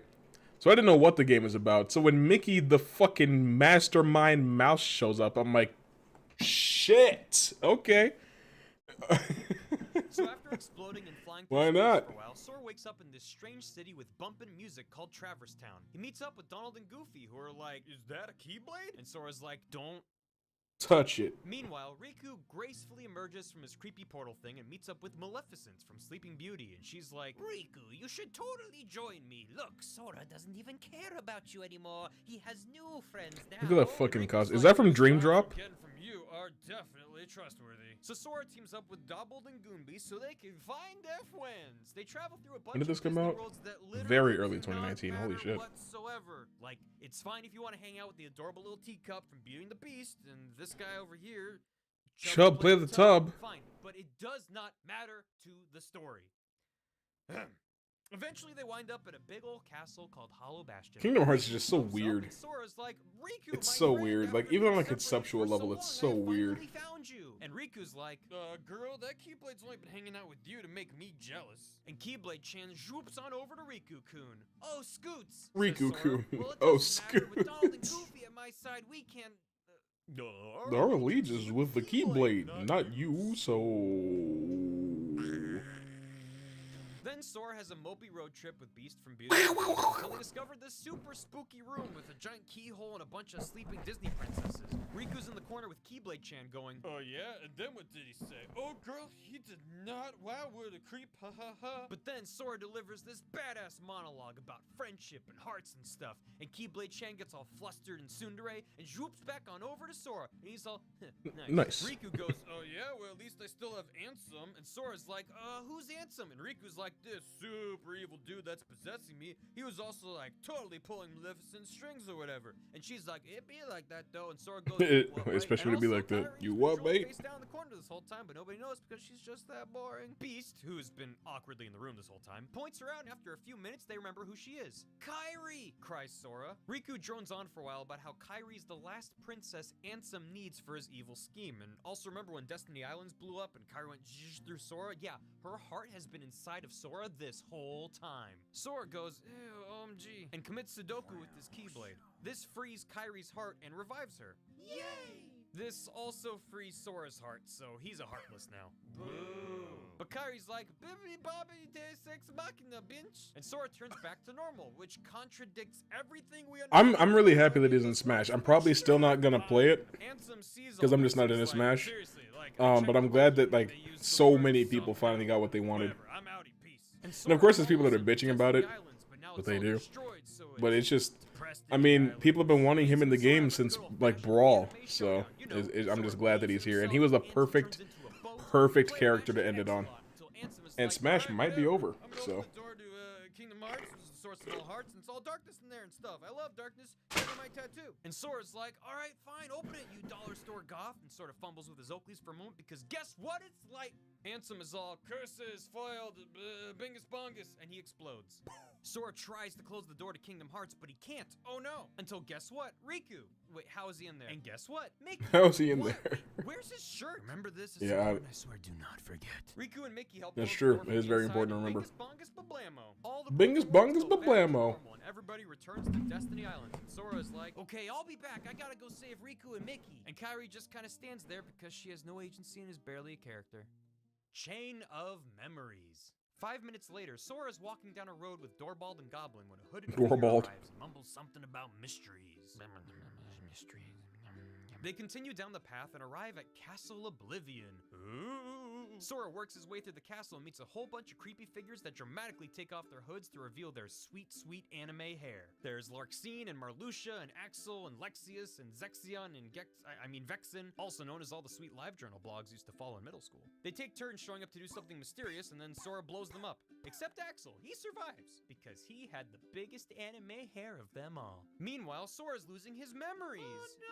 A: So I didn't know what the game was about. So when Mickey, the fucking mastermind mouse, shows up, I'm like, shit, okay.
C: So after exploding and flying through
A: Why
C: space
A: not?
C: for a while, Sora wakes up in this strange city with bumpin' music called Traverse Town. He meets up with Donald and Goofy, who are like, is that a Keyblade? And Sora's like, don't
A: touch it.
C: Meanwhile, Riku gracefully emerges from his creepy portal thing and meets up with Maleficent from Sleeping Beauty, and she's like, Riku, you should totally join me. Look, Sora doesn't even care about you anymore. He has new friends now.
A: Look at that fucking costume. Is that from Dream Drop?
C: Getting from you are definitely trustworthy. So Sora teams up with Dobbled and Goomby so they can find their friends. They travel through a bunch
A: When did this
C: of
A: come
C: Disney
A: out?
C: worlds that literally
A: Very early
C: do not
A: 2019. Holy
C: matter
A: shit.
C: whatsoever. Like, it's fine if you want to hang out with the adorable little teacup from Beauty and the Beast, and this guy over here,
A: Chub, play the tub.
C: Fine, but it does not matter to the story. Eventually, they wind up at a big old castle called Hollow Bastion.
A: Kingdom Hearts is just so weird.
C: Sora's like, Riku,
A: It's so weird. Like, even on a conceptual level, it's so weird.
C: Found you. And Riku's like, girl, that Keyblade's only been hanging out with you to make me jealous. And Keyblade Chan zwoops on over to Riku-kun. Oh, Scoots.
A: Riku-kun.
C: Well,
A: Oh,
C: With Donald and Goofy at my side, we can't.
A: Our allegiance is with the Keyblade, not you, so...
C: Then Sora has a mopey road trip with Beast from Beauty and the Beast until he discovered this super spooky room with a giant keyhole and a bunch of sleeping Disney princesses. Riku's in the corner with Keyblade Chan going, oh yeah? And then what did he say? Oh girl, he did not. Wow, what a creep, ha ha ha. But then Sora delivers this badass monologue about friendship and hearts and stuff. And Keyblade Chan gets all flustered and tsundere and zwoops back on over to Sora. And he's all, nice. Riku goes, oh yeah, well at least I still have Ansem. And Sora's like, who's Ansem? And Riku's like, this super evil dude that's possessing me. He was also like totally pulling Maleficent's strings or whatever. And she's like, it be like that though. And Sora goes,
A: especially to be like that. You what, mate?
C: Face down in the corner this whole time, but nobody knows because she's just that boring. Beast, who's been awkwardly in the room this whole time, points her out, and after a few minutes, they remember who she is. Kairi! Cries Sora. Riku drones on for a while about how Kairi's the last princess Ansem needs for his evil scheme. And also remember when Destiny Islands blew up and Kairi went zzzz through Sora? Yeah, her heart has been inside of Sora this whole time. Sora goes, ew, OMG, and commits Sudoku with his Keyblade. This frees Kairi's heart and revives her. Yay! This also frees Sora's heart, so he's a Heartless now. Boo! But Kairi's like, bibbidi bobbidi day sex machina, bitch. And Sora turns back to normal, which contradicts everything we understand.
A: I'm really happy that he's in Smash. I'm probably still not gonna play it because I'm just not into Smash. But I'm glad that like so many people finally got what they wanted. And of course, there's people that are bitching about it, but they do. But it's just, I mean, people have been wanting him in the game since like Brawl, so I'm just glad that he's here. And he was a perfect character to end it on. And Smash might be over, so.
C: Kingdom Hearts was the source of all hearts, and it's all darkness in there and stuff. I love darkness. Give me my tattoo. And Sora's like, all right, fine, open it, you dollar store goth, and sort of fumbles with his Oakleys for a moment because guess what it's like? Ansem is all curses, foiled, bingus bongus, and he explodes. Sora tries to close the door to Kingdom Hearts, but he can't. Oh no! Until guess what? Riku. Wait, how is he in there? And guess what? Mickey.
A: How's he in
C: What?
A: there?
C: Wait, where's his shirt? Remember this? It's
A: Yeah,
C: important. I swear, do not forget. Riku and Mickey help.
A: That's
C: close
A: true.
C: the door from
A: It is
C: the
A: very
C: inside,
A: important to
C: and
A: remember.
C: Bingus Bongus Bablamo. All the
A: Bingus
C: broken worlds
A: Bongus
C: go back to
A: Bablamo.
C: normal, and everybody returns to Destiny Island. And Sora's like, okay, I'll be back. I gotta go save Riku and Mickey. And Kairi just kind of stands there because she has no agency and is barely a character. Chain of Memories. 5 minutes later, Sora's walking down a road with Dorbald and Goblin when a hooded figure
A: Dorbald.
C: arrives and mumbles something about mysteries. They continue down the path and arrive at Castle Oblivion. Ooh. Sora works his way through the castle and meets a whole bunch of creepy figures that dramatically take off their hoods to reveal their sweet, sweet anime hair. There's Larxene and Marluxia and Axel and Lexius and Zexion and Vexen, also known as all the sweet LiveJournal blogs used to follow in middle school. They take turns showing up to do something mysterious, and then Sora blows them up. Except Axel, he survives because he had the biggest anime hair of them all. Meanwhile, Sora's losing his memories. Oh, no.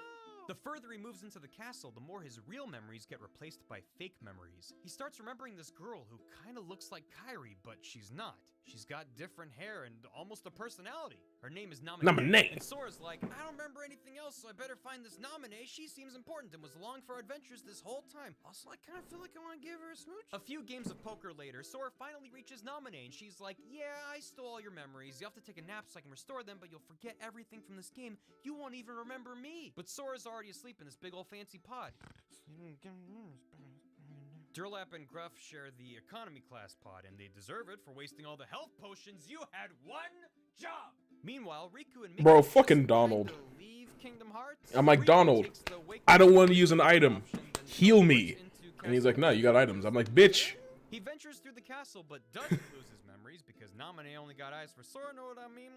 C: The further he moves into the castle, the more his real memories get replaced by fake memories. He starts remembering this girl who kinda looks like Kairi, but she's not. She's got different hair and almost a personality. Her name is Naminé.
A: Naminé.
C: And Sora's like, I don't remember anything else, so I better find this Naminé. She seems important and was along for our adventures this whole time. Also, I kind of feel like I want to give her a smooch. A few games of poker later, Sora finally reaches Naminé, and she's like, yeah, I stole all your memories. You have to take a nap so I can restore them, but you'll forget everything from this game. You won't even remember me. But Sora's already asleep in this big old fancy pod. Durlap and Gruff share the economy class pod, and they deserve it for wasting all the health potions. You had one job! Meanwhile, Riku and Mickey
A: Bro, fucking Donald.
C: leave Kingdom Hearts.
A: I'm like, Donald, I don't want to use an item. Heal me. And he's like, no, you got items. I'm like, bitch.
C: He ventures through the castle, but doesn't lose his memories because Naminé only got eyes for Sora, know what I mean?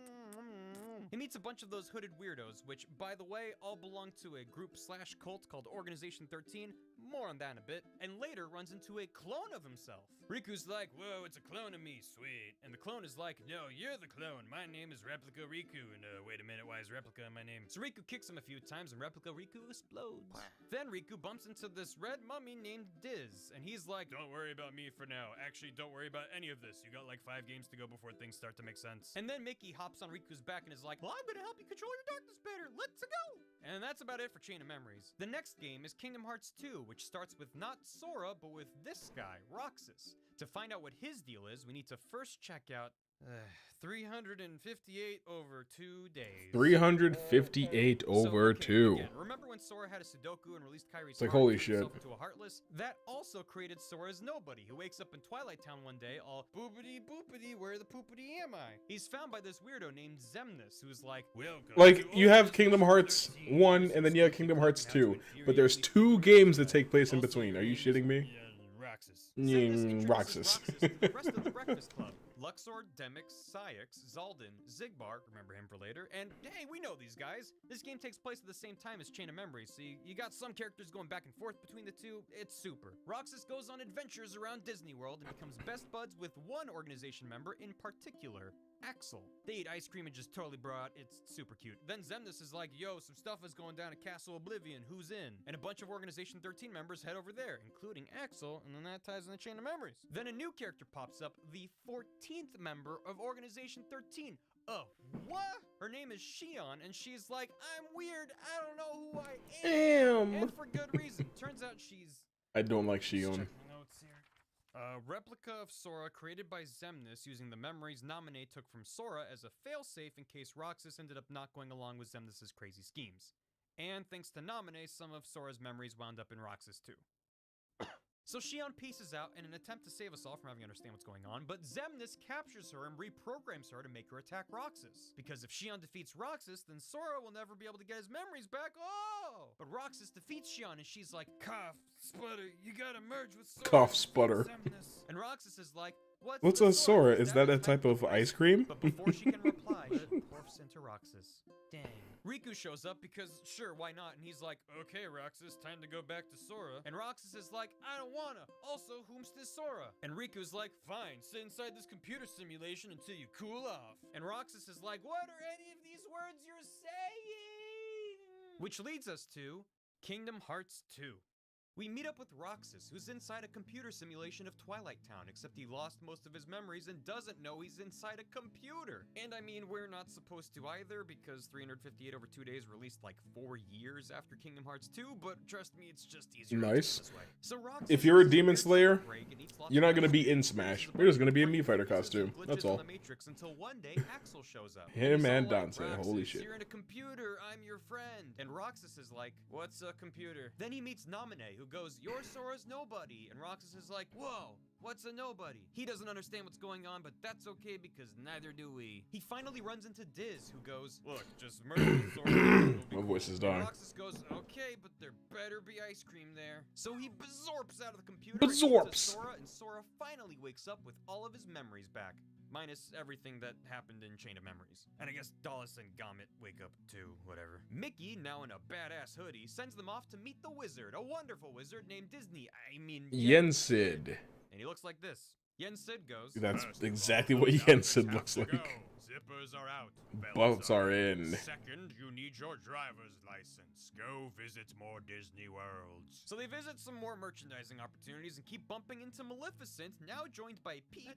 C: He meets a bunch of those hooded weirdos, which, by the way, all belong to a group/cult called Organization 13. More on that in a bit. And later runs into a clone of himself. Riku's like, whoa, it's a clone of me, sweet. And the clone is like, no, you're the clone. My name is Replica Riku. And wait a minute, why is Replica in my name? So Riku kicks him a few times and Replica Riku explodes. Then Riku bumps into this red mummy named Diz. And he's like, don't worry about me for now. Actually, don't worry about any of this. You got like 5 games to go before things start to make sense. And then Mickey hops on Riku's back and is like, well, I'm gonna help you control your darkness better. Let's go. And that's about it for Chain of Memories. The next game is Kingdom Hearts 2, which starts with not Sora, but with this guy, Roxas. To find out what his deal is, we need to first check out 358 over 2 days.
A: 358 over 2.
C: Again, remember when Sora had a Sudoku and released Kairi's
A: like,
C: heart
A: holy
C: and turned
A: shit.
C: himself into a Heartless? That also created Sora's Nobody, who wakes up in Twilight Town one day all boopity boopity, where the poopity am I? He's found by this weirdo named Xemnas, who's like, welcome.
A: Like, you have Kingdom Hearts 1 and then you have Kingdom Hearts 2. But there's 2 games that take place in between. Are you shitting me?
C: Roxas.
A: Roxas.
C: The rest of the Breakfast Club. Luxord, Demix, Syx, Zaldin, Zigbar, remember him for later, and hey, we know these guys. This game takes place at the same time as Chain of Memories, so you got some characters going back and forth between the two. It's super. Roxas goes on adventures around Disney World and becomes best buds with one organization member in particular, Axel. They eat ice cream and just totally brought. It's super cute. Then Xemnas is like, yo, some stuff is going down at Castle Oblivion. Who's in? And a bunch of Organization 13 members head over there, including Axel, and then that ties in the Chain of Memories. Then a new character pops up, the 14th member of Organization 13. Oh, what? Her name is Shion, and she's like, I'm weird. I don't know who I am. And for good reason. Turns out she's...
A: I don't like Shion.
C: Replica of Sora created by Xemnas using the memories Naminé took from Sora as a failsafe in case Roxas ended up not going along with Xemnas' crazy schemes. And thanks to Naminé, some of Sora's memories wound up in Roxas too. So Shion pieces out in an attempt to save us all from having to understand what's going on, but Xemnas captures her and reprograms her to make her attack Roxas. Because if Shion defeats Roxas, then Sora will never be able to get his memories back. Oh! But Roxas defeats Shion and she's like, cough, sputter, you gotta merge with Sora.
A: Cough, sputter.
C: And Roxas is like,
A: what's a Sora? Is that a type of ice cream?
C: But before she can reply, she morphs into Roxas. Dang. Riku shows up because, sure, why not? And he's like, okay, Roxas, time to go back to Sora. And Roxas is like, I don't wanna. Also, whom's this Sora? And Riku's like, fine, sit inside this computer simulation until you cool off. And Roxas is like, what are any of these words you're saying? Which leads us to Kingdom Hearts 2. We meet up with Roxas, who's inside a computer simulation of Twilight Town, except he lost most of his memories and doesn't know he's inside a computer. And I mean, we're not supposed to either, because 358 over 2 days released like 4 years after Kingdom Hearts 2, but trust me, it's just easier to do it
A: Nice.
C: this way. So Roxas
A: If you're a
C: is
A: Demon Slayer,
C: break and eats lots
A: you're
C: of
A: not gonna be in
C: vegetables.
A: Smash. You're just gonna be a Mii Fighter costume.
C: Glitches
A: That's
C: on
A: all.
C: the Matrix until one day Axel shows up.
A: Him
C: He's all
A: and
C: like,
A: Dante.
C: "Roxas,
A: Holy shit.
C: You're in a computer. I'm your friend." And Roxas is like, "What's a computer?" Then he meets Namine, who goes, "You're Sora's nobody." And Roxas is like, "Whoa, what's a nobody?" He doesn't understand what's going on, but that's okay because neither do we. He finally runs into Diz, who goes, "Look, just murder Sora."
A: My voice is dying.
C: Roxas goes, "Okay, but there better be ice cream there." So he bezorps out of the computer
A: Bezorps.
C: into Sora, and Sora finally wakes up with all of his memories back. Minus everything that happened in Chain of Memories. And I guess Dallas and Gomit wake up too, whatever. Mickey, now in a badass hoodie, sends them off to meet the wizard, a wonderful wizard named
A: Yensid.
C: And he looks like this. Yensid goes,
A: That's
C: "First,
A: exactly what Yensid looks like.
Q: Zippers are out.
A: Belts are in.
Q: Second, you need your driver's license. Go visit more Disney worlds.
C: So they visit some more merchandising opportunities and keep bumping into Maleficent, now joined by Pete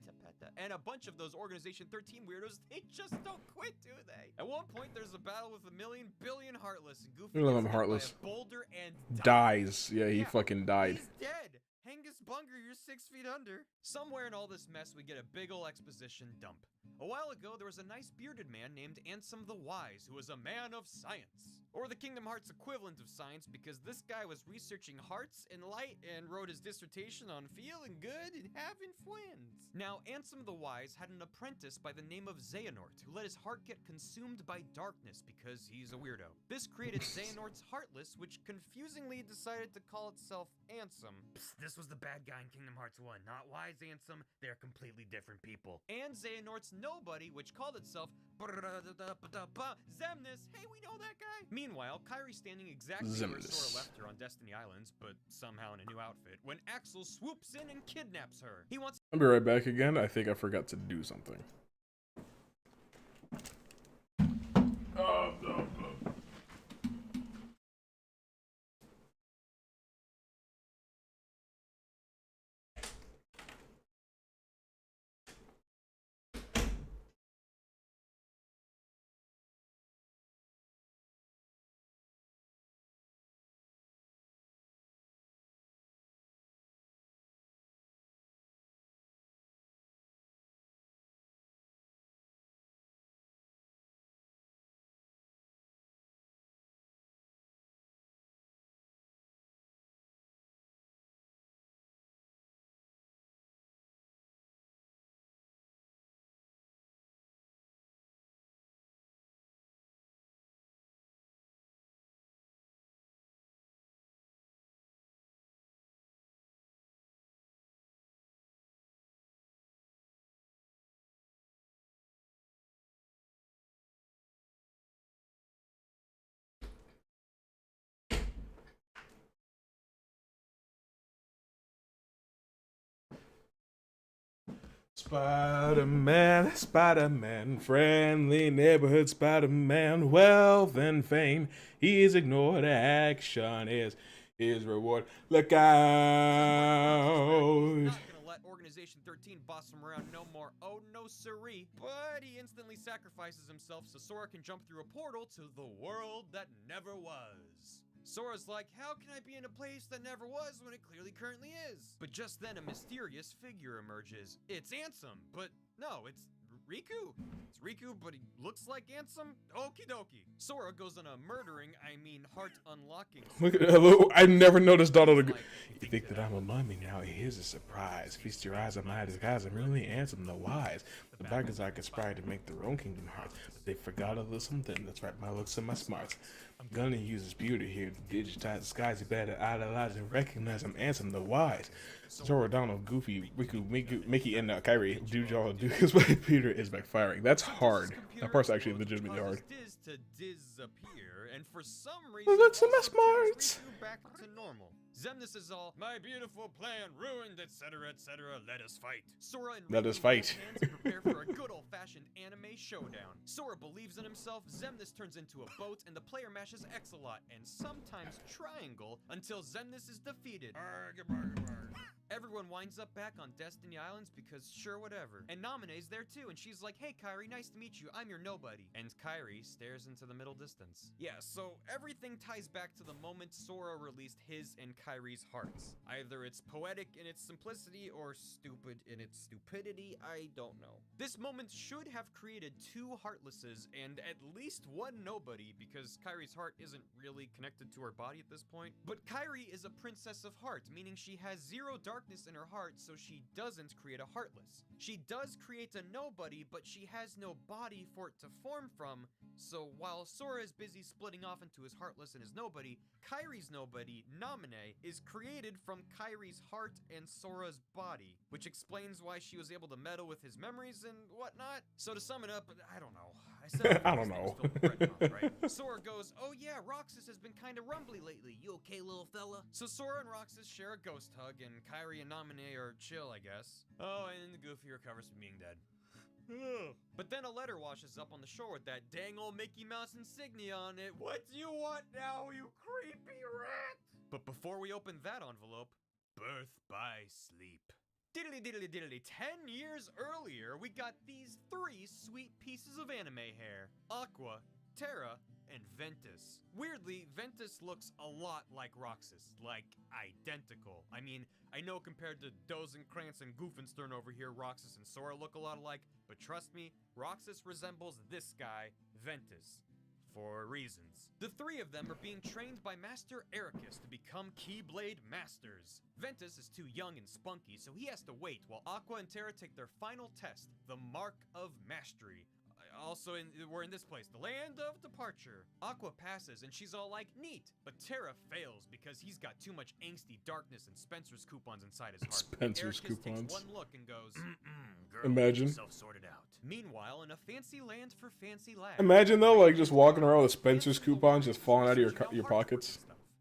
C: and a bunch of those Organization 13 weirdos. They just don't quit, do they? At one point, there's a battle with 1,000,000,000 billion Heartless, and Goofy
A: Look at
C: gets
A: him,
C: hit
A: Heartless.
C: by a boulder and
A: Dies. Yeah, he fucking died.
C: He's dead. Hengus Bunger, you're 6 feet under. Somewhere in all this mess, we get a big ol' exposition dump. A while ago, there was a nice bearded man named Ansem the Wise, who was a man of science. Or the Kingdom Hearts equivalent of science, because this guy was researching hearts and light and wrote his dissertation on feeling good and having friends. Now, Ansem the Wise had an apprentice by the name of Xehanort, who let his heart get consumed by darkness because he's a weirdo. This created Xehanort's Heartless, which confusingly decided to call itself Ansem. Psst, this was the bad guy in Kingdom Hearts 1, not Wise Ansem. They're completely different people. And Xehanort's Nobody, which called itself Zemnis. Hey, we know that guy. Meanwhile, Kairi's standing exactly where Sora left her on Destiny Islands, but somehow in a new outfit, when Axel swoops in and kidnaps her. He wants
A: I'll be right back again. I think I forgot to do something. Spider-Man, Spider-Man, friendly neighborhood Spider-Man, wealth and fame, he is ignored, action is his reward. Look out!
C: not gonna let Organization 13 boss him around no more. Oh no siree. But he instantly sacrifices himself so Sora can jump through a portal to the world that never was. Sora's like, how can I be in a place that never was when it clearly currently is? But just then a mysterious figure emerges. It's Ansem, but no, it's Riku? It's Riku, but he looks like Ansem? Okie dokie. Sora goes on a heart unlocking.
A: Look at hello. I never noticed Donald. You think that I'm a mummy now? Here's a surprise. Feast your eyes on my disguise. I'm really Ansem the Wise. The bad guys I conspired to make their own Kingdom Hearts, but they forgot a little something. That's right, my looks and my smarts. I'm gonna use his beauty here to digitize the skies. You better idolize and recognize I'm Ansem the Wise. Sora, Donald, Goofy, Riku, Mickey, and Kairi do y'all do because my computer is backfiring. That's hard. That part's actually legitimately hard.
C: Diz to disappear, and for some reason,
A: Looks at my smarts.
C: Riku back to normal. Xemnas is all, my beautiful plan ruined, etc., etc., let us fight. Sora and
A: Let us
C: Riku
A: fight.
C: hold hands and prepare for a good old-fashioned anime showdown. Sora believes in himself, Xemnas turns into a boat, and the player mashes X a lot, and sometimes triangle, until Xemnas is defeated. Arg, arg, arg. Everyone winds up back on Destiny Islands because sure, whatever. And Namine's there too, and she's like, hey Kairi, nice to meet you, I'm your nobody. And Kairi stares into the middle distance. Yeah, so everything ties back to the moment Sora released his and Kairi's hearts. Either it's poetic in its simplicity or stupid in its stupidity, I don't know. This moment should have created 2 Heartlesses and at least 1 nobody, because Kairi's heart isn't really connected to her body at this point. But Kairi is a princess of heart, meaning she has 0 darkness in her heart, so she doesn't create a Heartless. She does create a nobody, but she has no body for it to form from, so while Sora is busy splitting off into his Heartless and his nobody, Kairi's nobody, Namine, is created from Kairi's heart and Sora's body, which explains why she was able to meddle with his memories and whatnot. So to sum it up, I don't know. I said
A: I don't know.
C: right? Sora goes, oh yeah, Roxas has been kinda rumbly lately. You okay, little fella? So Sora and Roxas share a ghost hug, and Kairi and Namine are chill, I guess. Oh, and the Goofy recovers from being dead. But then a letter washes up on the shore with that dang old Mickey Mouse insignia on it. What do you want now, you creepy rat? But before we open that envelope, birth by sleep. Diddly diddly diddly, 10 years earlier, we got these 3 sweet pieces of anime hair. Aqua, Terra, and Ventus. Weirdly, Ventus looks a lot like Roxas, like identical. I mean, I know compared to Dozenkrantz and Goofenstern over here, Roxas and Sora look a lot alike, but trust me, Roxas resembles this guy, Ventus. For reasons. The 3 of them are being trained by Master Ericus to become Keyblade Masters. Ventus is too young and spunky, so he has to wait while Aqua and Terra take their final test, the Mark of Mastery. Also, we're in this place, the Land of Departure. Aqua passes, and she's all like, neat. But Terra fails because he's got too much angsty darkness and Spencer's coupons inside his heart.
A: Spencer's
C: Ericus
A: coupons.
C: takes one look and goes, girl,
A: Imagine.
C: yourself sorted out. Meanwhile, in a fancy land for fancy lads.
A: Imagine though, like just walking around with Spencer's coupons just falling out of your pockets.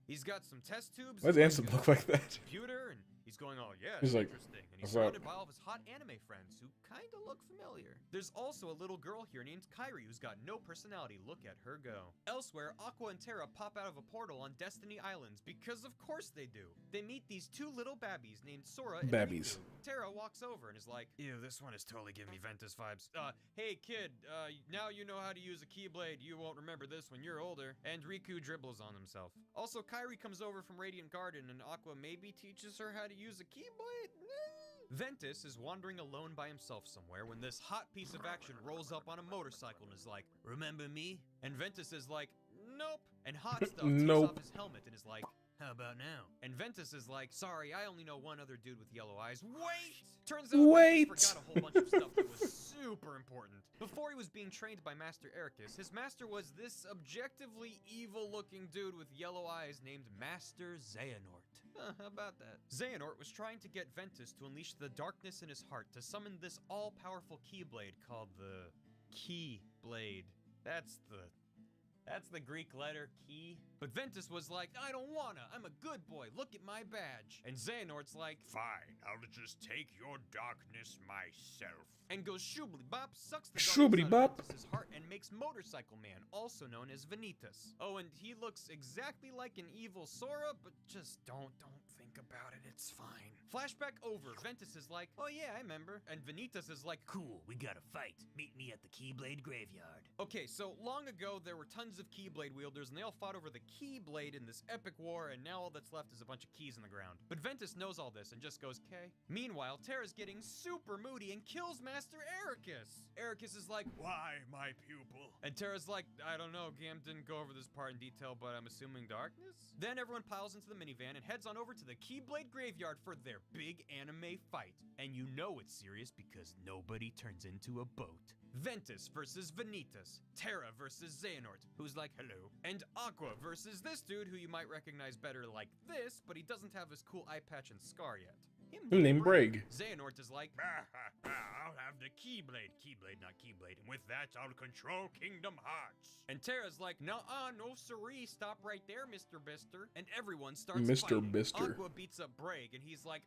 C: He's got some test tubes.
A: Why does Ansem look like that?
C: Computer, and he's going, oh yeah,
A: He's like,
C: interesting. And
A: "What's
C: he's
A: up?"
C: surrounded by all of his hot anime friends who kinda look familiar. There's also a little girl here named Kairi who's got no personality. Look at her go. Elsewhere, Aqua and Terra pop out of a portal on Destiny Islands because of course they do. They meet these 2 little babbies named Sora and
A: Babbies.
C: Riku. Terra walks over and is like, ew, this one is totally giving me Ventus vibes. Hey kid, now you know how to use a Keyblade. You won't remember this when you're older. And Riku dribbles on himself. Also, Kairi comes over from Radiant Garden and Aqua maybe teaches her how to use a Keyblade? Ventus is wandering alone by himself somewhere when this hot piece of action rolls up on a motorcycle and is like, remember me? And Ventus is like, nope. And Hot Stuff takes
A: Nope.
C: off his helmet and is like, how about now? And Ventus is like, sorry, I only know one other dude with yellow eyes. Wait! Turns out Ventus forgot a whole bunch of stuff that was super important. Before he was being trained by Master Ericus, his master was this objectively evil-looking dude with yellow eyes named Master Xehanort. How about that? Xehanort was trying to get Ventus to unleash the darkness in his heart to summon this all-powerful Keyblade called the Keyblade. That's the Greek letter key. But Ventus was like, I don't wanna, I'm a good boy, look at my badge. And Xehanort's like, fine, I'll just take your darkness myself. And goes shoobly-bop, sucks the darkness out of
A: Shoobly-bop.
C: Ventus's heart and makes Motorcycle Man, also known as Vanitas. Oh, and he looks exactly like an evil Sora, but just don't think about it, it's fine. Flashback over, Ventus is like, oh yeah, I remember. And Vanitas is like, cool, we gotta fight. Meet me at the Keyblade Graveyard. Okay, so long ago, there were tons of Keyblade wielders, and they all fought over the Keyblade in this epic war, and now all that's left is a bunch of keys in the ground. But Ventus knows all this and just goes, K. Meanwhile, Terra's getting super moody and kills Master Ericus. Ericus is like, why, my pupil? And Terra's like, I don't know, Gam didn't go over this part in detail, but I'm assuming darkness? Then everyone piles into the minivan and heads on over to the Keyblade Graveyard for their big anime fight. And you know it's serious because nobody turns into a boat. Ventus versus Vanitas, Terra versus Xehanort, who's like, hello, and Aqua versus this dude who you might recognize better like this, but he doesn't have his cool eye patch and scar yet.
A: Him named Braig.
C: Xehanort is like, I'll have the Keyblade. Keyblade, not Keyblade. And with that, I'll control Kingdom Hearts. And Terra's like, no siree, stop right there, Mr. Bister. And everyone starts
A: Mr.
C: fighting.
A: Bister.
C: Aqua beats up Braig, and he's like,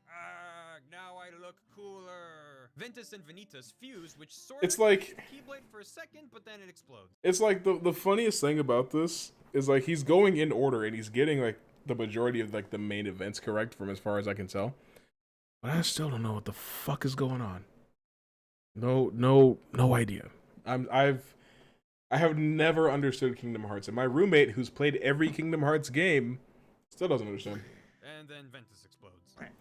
C: now I look cooler. Ventus and Vanitas fuse, which sort
A: It's
C: of
A: like-
C: the Keyblade for a second, but then it explodes.
A: It's like the funniest thing about this is like he's going in order and he's getting like the majority of like the main events correct from as far as I can tell. But I still don't know what the fuck is going on. No idea. I have never understood Kingdom Hearts, and my roommate who's played every Kingdom Hearts game still doesn't understand.
C: And then Ventus explodes.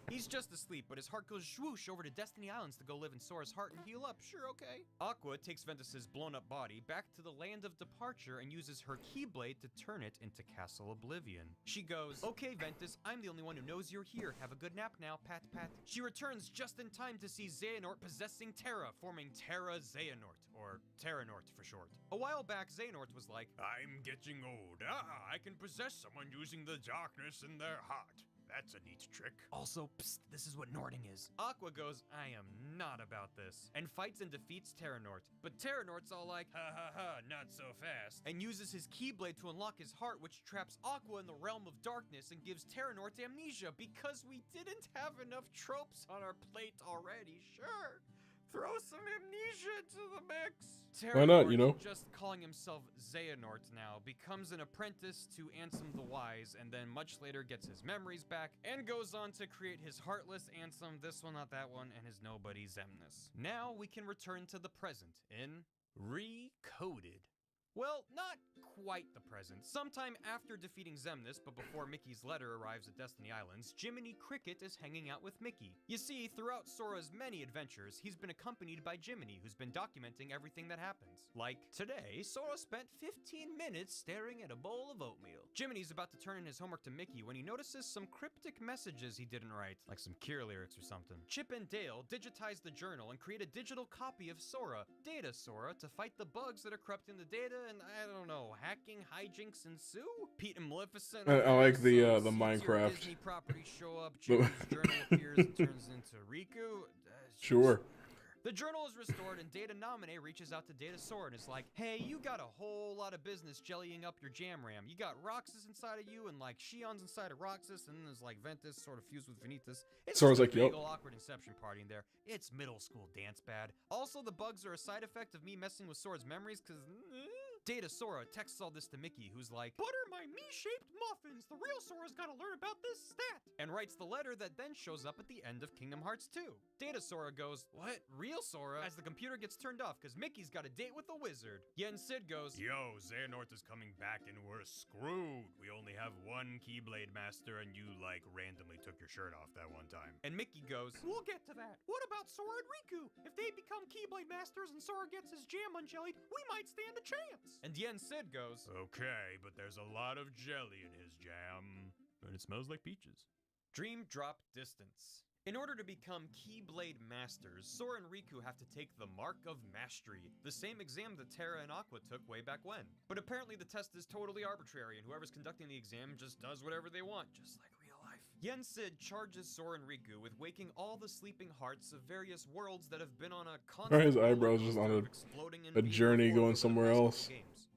C: He's just asleep, but his heart goes swoosh over to Destiny Islands to go live in Sora's heart and heal up. Sure, okay. Aqua takes Ventus's blown-up body back to the land of departure and uses her Keyblade to turn it into Castle Oblivion. She goes, okay, Ventus, I'm the only one who knows you're here. Have a good nap now, pat pat. She returns just in time to see Xehanort possessing Terra, forming Terra Xehanort, or Terranort for short. A while back, Xehanort was like, I'm getting old. I can possess someone using the darkness in their heart. That's a neat trick. Also, psst, this is what Norting is. Aqua goes, I am not about this, and fights and defeats Terranort. But Terranort's all like, ha ha ha, not so fast, and uses his Keyblade to unlock his heart, which traps Aqua in the realm of darkness and gives Terranort amnesia because we didn't have enough tropes on our plate already, sure. Throw some amnesia into the mix.
A: Why not, you know?
C: Just calling himself Xehanort now, becomes an apprentice to Ansem the Wise, and then much later gets his memories back, and goes on to create his Heartless Ansem, this one, not that one, and his Nobody Xemnas. Now we can return to the present in Recoded. Well, not quite the present. Sometime after defeating Xemnas, but before Mickey's letter arrives at Destiny Islands, Jiminy Cricket is hanging out with Mickey. You see, throughout Sora's many adventures, he's been accompanied by Jiminy, who's been documenting everything that happens. Like, today, Sora spent 15 minutes staring at a bowl of oatmeal. Jiminy's about to turn in his homework to Mickey when he notices some cryptic messages he didn't write, like some Cure lyrics or something. Chip and Dale digitize the journal and create a digital copy of Sora, Data Sora, to fight the bugs that are corrupting the data, and I don't know, hacking hijinks ensue? Pete and Maleficent.
A: I like the
C: Minecraft.
A: Minecraft.
C: Disney properties show up, Jimmy's journal appears and turns into Riku.
A: Sure.
C: The journal is restored, and Data Nominee reaches out to Data Sora and is like, hey, you got a whole lot of business jellying up your jam ram. You got Roxas inside of you, and like Shion's inside of Roxas, and then there's like Ventus sort of fused with Vanitas. It's
A: Sora's
C: just
A: like,
C: a
A: yup.
C: big ol' awkward inception party in there. It's middle school dance bad. Also, the bugs are a side effect of me messing with Sora's memories, because Data Sora texts all this to Mickey, who's like, butter my me-shaped muffins. The real Sora's gotta learn about this stat. And writes the letter that then shows up at the end of Kingdom Hearts 2. Data Sora goes, what? Real Sora? As the computer gets turned off because Mickey's got a date with a wizard. Yen Sid goes, yo, Xehanort is coming back and we're screwed. We only have one Keyblade Master and you, like, randomly took your shirt off that one time. And Mickey goes, we'll get to that. What about Sora and Riku? If they become Keyblade Masters and Sora gets his jam unjellied, we might stand a chance. And Yen Sid goes, okay, but there's a lot of jelly in his jam. And it smells like peaches. Dream Drop Distance. In order to become Keyblade Masters, Sora and Riku have to take the Mark of Mastery, the same exam that Terra and Aqua took way back when. But apparently the test is totally arbitrary, and whoever's conducting the exam just does whatever they want, just like real life. Yen Sid charges Sora and Riku with waking all the sleeping hearts of various worlds that have been on a constant
A: His eyebrows just on a journey going somewhere else.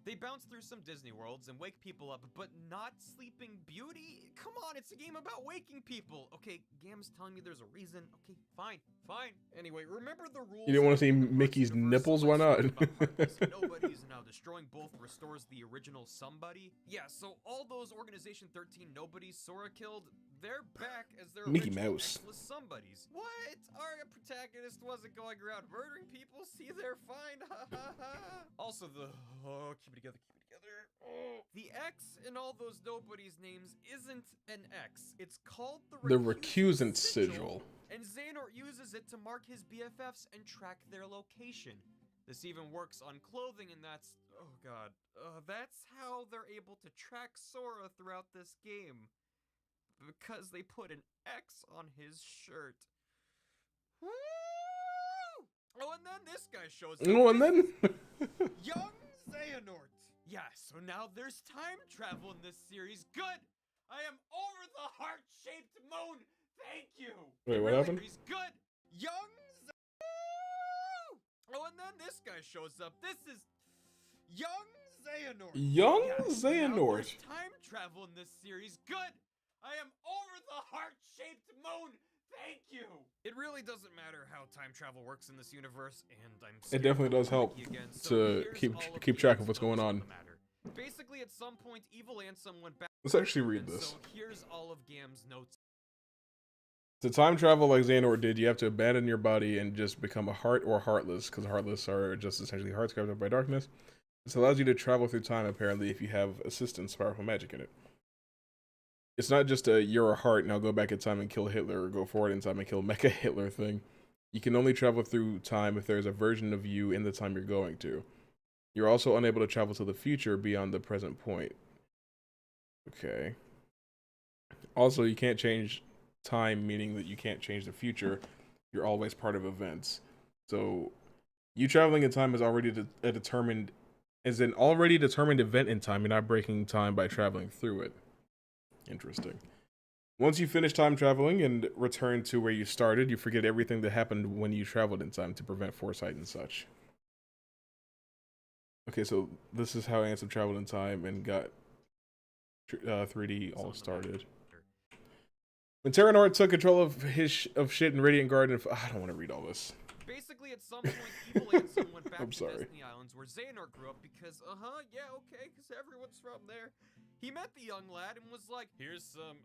C: They bounce through some Disney worlds and wake people up, but not Sleeping Beauty? Come on, it's a game about waking people. Okay, Gam's telling me there's a reason. Okay, fine. Anyway, remember the rules.
A: You didn't want to see Mickey's nipples? Why not?
C: Nobodies and how destroying both restores the original somebody. Yeah, so all those Organization 13 nobodies Sora killed, they're back as their
A: Mickey
C: original
A: Mouse.
C: Xless somebodies. What? Our protagonist wasn't going around murdering people? See, they're fine. Ha ha ha. Also, keep it together. The X in all those nobodies' names isn't an X. It's called
A: The recusant sigil.
C: And Xehanort uses it to mark his BFFs and track their location. This even works on clothing, and that's, oh god, that's how they're able to track Sora throughout this game. Because they put an X on his shirt. Woo! Oh, and then this guy shows up.
A: Oh, and then
C: Young Xehanort. Yeah, so now there's time travel in this series. Good! I am over the heart-shaped moon! Thank you.
A: Wait, what happened?
C: He's good. Young. Oh, and then this guy shows up. This is Young Xehanort.
A: Young
C: Yes,
A: Xehanort.
C: now there's time travel in this series. Good. I am over the heart-shaped moon. Thank you. It really doesn't matter how time travel works in this universe, and I'm
A: It definitely does help
C: again,
A: to keep track of what's going on.
C: Basically, at some point, Evil Ansem went back.
A: Let's actually read
C: and
A: this.
C: So here's all of Gam's notes.
A: To time travel like Xehanort did, you have to abandon your body and just become a heart or heartless, because heartless are just essentially hearts carved up by darkness. This allows you to travel through time, apparently, if you have assistance, powerful magic in it. It's not just a, you're a heart, now go back in time and kill Hitler, or go forward in time and kill Mecha Hitler thing. You can only travel through time if there's a version of you in the time you're going to. You're also unable to travel to the future beyond the present point. Okay. Also, you can't change time, meaning that you can't change the future. You're always part of events. So, you traveling in time is already an already determined event in time. You're not breaking time by traveling through it. Interesting. Once you finish time traveling and return to where you started, you forget everything that happened when you traveled in time to prevent foresight and such. Okay, so this is how Ansem traveled in time and got 3D all started. When Terranort took control of shit in Radiant Garden, I don't want to read all this.
C: Basically, at some point, Evil Ansem went back
A: I'm
C: to
A: sorry.
C: Destiny Islands, where Xehanort grew up, because, yeah, okay, because everyone's from there. He met the young lad and was like, here's some,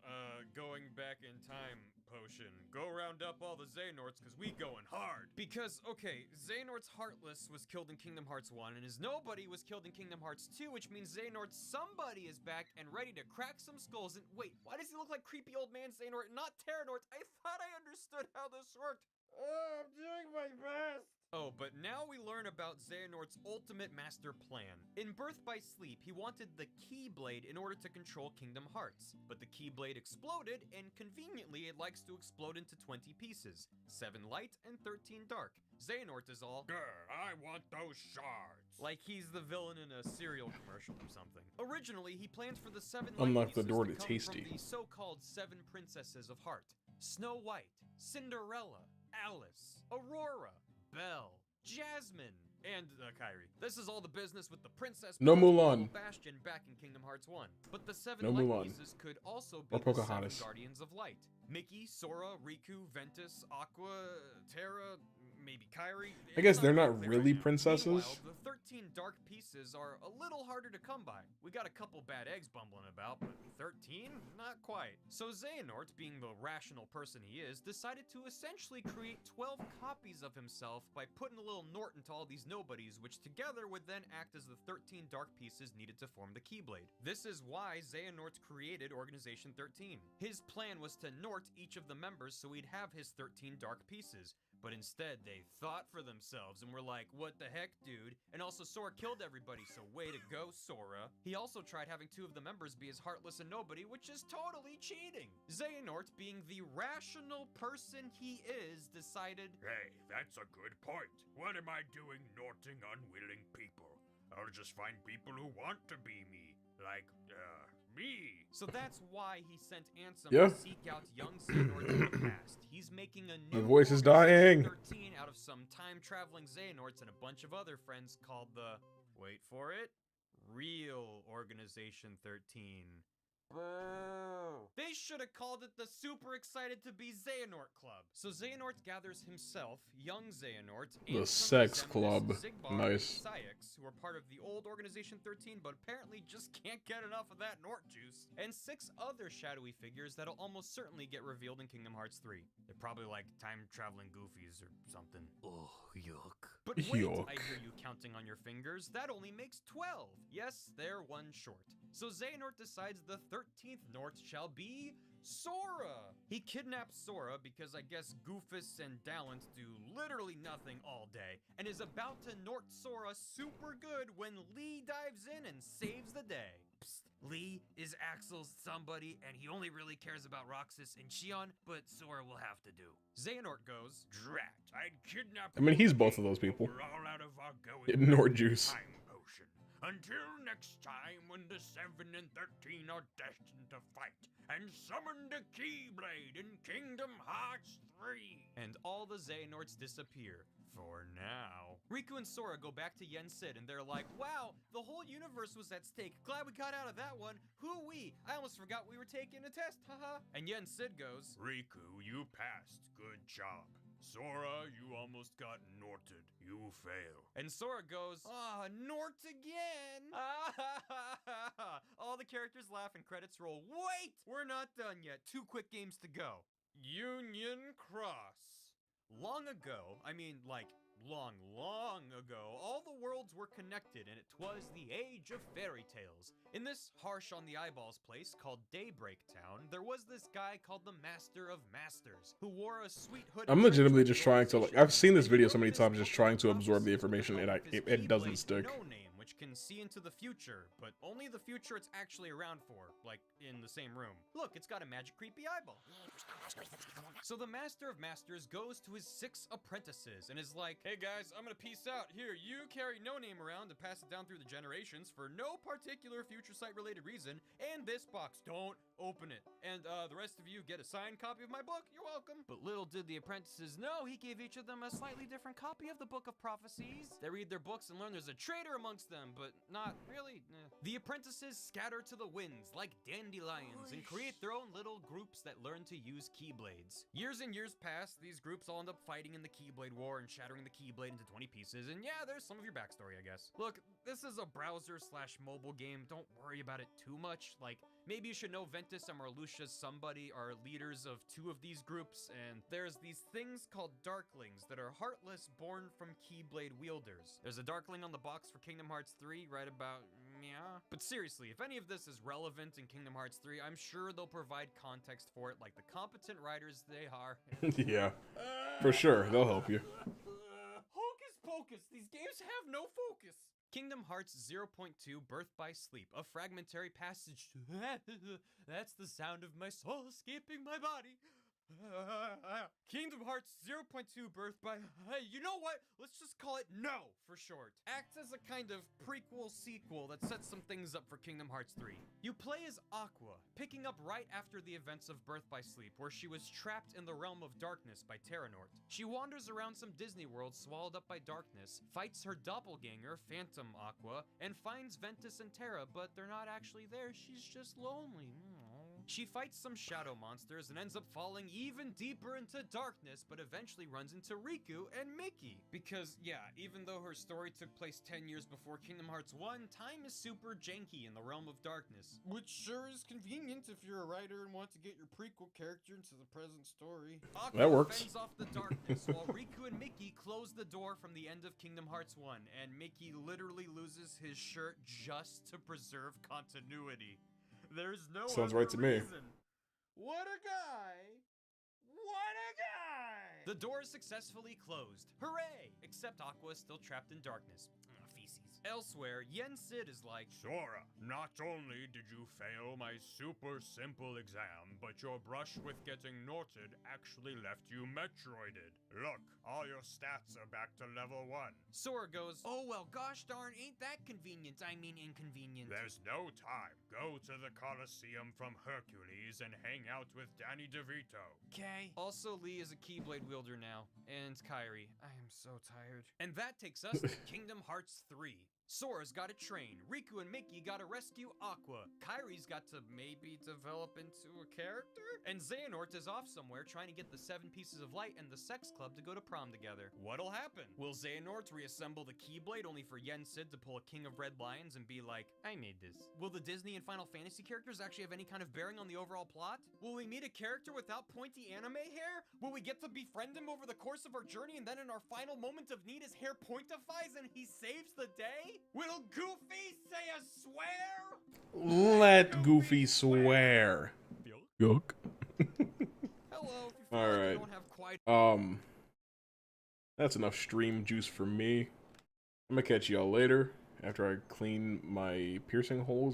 C: going back in time potion. Go round up all the Xehanorts, because we going hard. Because, okay, Xehanort's Heartless was killed in Kingdom Hearts 1, and his Nobody was killed in Kingdom Hearts 2, which means Xehanort's somebody is back and ready to crack some skulls. And wait, why does he look like creepy old man Xehanort, not Terranort? I thought I understood how this worked. I'm doing my best. Oh, but now we learn about Xehanort's ultimate master plan. In Birth by Sleep, he wanted the Keyblade in order to control Kingdom Hearts. But the Keyblade exploded, and conveniently it likes to explode into 20 pieces. 7 light and 13 dark. Xehanort is all, "Grr, I want those shards." Like he's the villain in a cereal commercial or something. Originally, he plans for the 7 light
A: Unlock the
C: pieces
A: door
C: to
A: to
C: come
A: Tasty.
C: from the so-called 7 princesses of heart. Snow White, Cinderella, Alice, Aurora, Belle, Jasmine, and Kairi. This is all the business with the princess
A: No
C: Pearl
A: Mulan.
C: Bastion back in Kingdom Hearts 1. But the 7
A: No
C: light
A: Mulan.
C: pieces could also be
A: Or
C: the 7
A: Pocahontas.
C: Guardians of Light. Mickey, Sora, Riku, Ventus, Aqua, Terra, maybe Kairi.
A: I guess
C: It's
A: they're
C: clear
A: not
C: right
A: really
C: now.
A: princesses.
C: Meanwhile, the 13 dark pieces are a little harder to come by. We got a couple bad eggs bumbling about, but 13? Not quite. So Xehanort, being the rational person he is, decided to essentially create 12 copies of himself by putting a little Nort into all these nobodies, which together would then act as the 13 dark pieces needed to form the Keyblade. This is why Xehanort created Organization 13. His plan was to Nort each of the members so he'd have his 13 dark pieces. But instead, they thought for themselves and were like, what the heck, dude? And also, Sora killed everybody, so way to go, Sora. He also tried having 2 of the members be as heartless and nobody, which is totally cheating. Xehanort, being the rational person he is, decided,
I: hey, that's a good point. What am I doing norting unwilling people? I'll just find people who want to be me. Like, me.
C: So that's why he sent Ansem
A: Yeah.
C: to seek out young Xehanort in the past. He's making a new
A: My voice is
C: Organization
A: dying.
C: 13 out of some time-traveling Xehanorts and a bunch of other friends called the, wait for it, real Organization 13. Boo! They should have called it the Super Excited to be Xehanort Club. So Xehanort gathers himself, young Xehanort,
A: The
C: Ansem,
A: Sex
C: Xemnas,
A: Club.
C: Zigbar,
A: Nice.
C: and Syx, who are part of the old Organization 13, but apparently just can't get enough of that Nort juice, and 6 other shadowy figures that'll almost certainly get revealed in Kingdom Hearts 3. They're probably like time-traveling goofies or something. Oh, yuck. But wait,
A: Yuck.
C: I hear you counting on your fingers. That only makes 12. Yes, they're 1 short. So Xehanort decides the 13th Nort shall be Sora. He kidnaps Sora because I guess Goofus and Dalent do literally nothing all day, and is about to Nort Sora super good when Lee dives in and saves the day. Psst, Lee is Axel's somebody, and he only really cares about Roxas and Xion, but Sora will have to do. Xehanort goes, drat, I'd kidnap
A: I mean, he's both of those people.
I: We're all out of our going
A: Nord juice.
I: time potion. Until next time, when the 7 and 13 are destined to fight and summon the Keyblade in Kingdom Hearts 3.
C: And all the Xehanorts disappear. For now. Riku and Sora go back to Yen Sid and they're like, wow, the whole universe was at stake. Glad we got out of that one. Who we? I almost forgot we were taking a test, haha. And Yen Sid goes,
I: Riku, you passed. Good job. Sora, you almost got Norted. You fail.
C: And Sora goes, Nort again. All the characters laugh and credits roll. Wait, we're not done yet. 2 quick games to go. Union Cross. Long ago, I mean like long ago, all the worlds were connected and it was the age of fairy tales. In this harsh on the eyeballs place called Daybreak Town, there was this guy called the Master of Masters who wore a sweet hood.
A: I'm legitimately just trying to, like, I've seen this video so many times just trying to absorb the information and it doesn't stick.
C: No name, which can see into the future, but only the future it's actually around for, like in the same room. Look, it's got a magic creepy eyeball. So the Master of Masters goes to his 6 apprentices and is like, hey guys, I'm gonna peace out. Here, you carry no name around and pass it down through the generations for no particular future sight related reason, and this box, don't open it. And the rest of you get a signed copy of my book, you're welcome. But little did the apprentices know, he gave each of them a slightly different copy of the Book of Prophecies. They read their books and learn there's a traitor amongst them, but not really. The apprentices scatter to the winds like dandelions and create their own little groups that learn to use Keyblades. Years and years pass, these groups all end up fighting in the Keyblade War and shattering the Keyblade into 20 pieces, and yeah, there's some of your backstory, I guess. Look, this is a browser/mobile game, don't worry about it too much. Like, maybe you should know Ventus and Marluxia's somebody are leaders of 2 of these groups, and there's these things called Darklings that are heartless, born from Keyblade wielders. There's a Darkling on the box for Kingdom Hearts 3 right about, yeah. But seriously, if any of this is relevant in Kingdom Hearts 3, I'm sure they'll provide context for it like the competent writers they are.
A: Yeah, for sure, they'll help you.
C: Hocus pocus, these games have no focus. Kingdom Hearts 0.2 Birth by Sleep, a fragmentary passage. That's the sound of my soul escaping my body. Kingdom Hearts 0.2 Birth by... Hey, you know what? Let's just call it No for short. Acts as a kind of prequel sequel that sets some things up for Kingdom Hearts 3. You play as Aqua, picking up right after the events of Birth by Sleep, where she was trapped in the realm of darkness by Terranort. She wanders around some Disney world swallowed up by darkness, fights her doppelganger, Phantom Aqua, and finds Ventus and Terra, but they're not actually there. She's just lonely. She fights some shadow monsters and ends up falling even deeper into darkness, but eventually runs into Riku and Mickey. Because, yeah, even though her story took place 10 years before Kingdom Hearts 1, time is super janky in the realm of darkness. Which sure is convenient if you're a writer and want to get your prequel character into the present story. Aqua
A: that works.
C: Fends off the darkness while Riku and Mickey close the door from the end of Kingdom Hearts 1, and Mickey literally loses his shirt just to preserve continuity. There's no
A: Sounds
C: other
A: right to me.
C: reason. What a guy! What a guy! The door is successfully closed. Hooray! Except Aqua is still trapped in darkness. Feces. Elsewhere, Yen Sid is like,
I: Sora, not only did you fail my super simple exam, but your brush with getting Norted actually left you Metroided. Look, all your stats are back to level 1.
C: Sora goes, oh well, gosh darn, ain't that convenient. I mean inconvenient.
I: There's no time. Go to the Colosseum from Hercules and hang out with Danny DeVito.
C: Okay. Also, Lee is a Keyblade wielder now. And Kairi. I am so tired. And that takes us to Kingdom Hearts 3. Sora's gotta train, Riku and Mickey gotta rescue Aqua, Kairi's got to maybe develop into a character, and Xehanort is off somewhere trying to get the 7 pieces of light and the sex club to go to prom together. What'll happen? Will Xehanort reassemble the Keyblade only for Yen Sid to pull a King of Red Lions and be like, I made this? Will the Disney and Final Fantasy characters actually have any kind of bearing on the overall plot? Will we meet a character without pointy anime hair? Will we get to befriend him over the course of our journey and then in our final moment of need his hair pointifies and he saves the day? Will Goofy say a swear?
A: Let Goofy swear. Yuck.
C: Hello.
A: All right. That's enough stream juice for me. I'm gonna catch y'all later after I clean my piercing holes.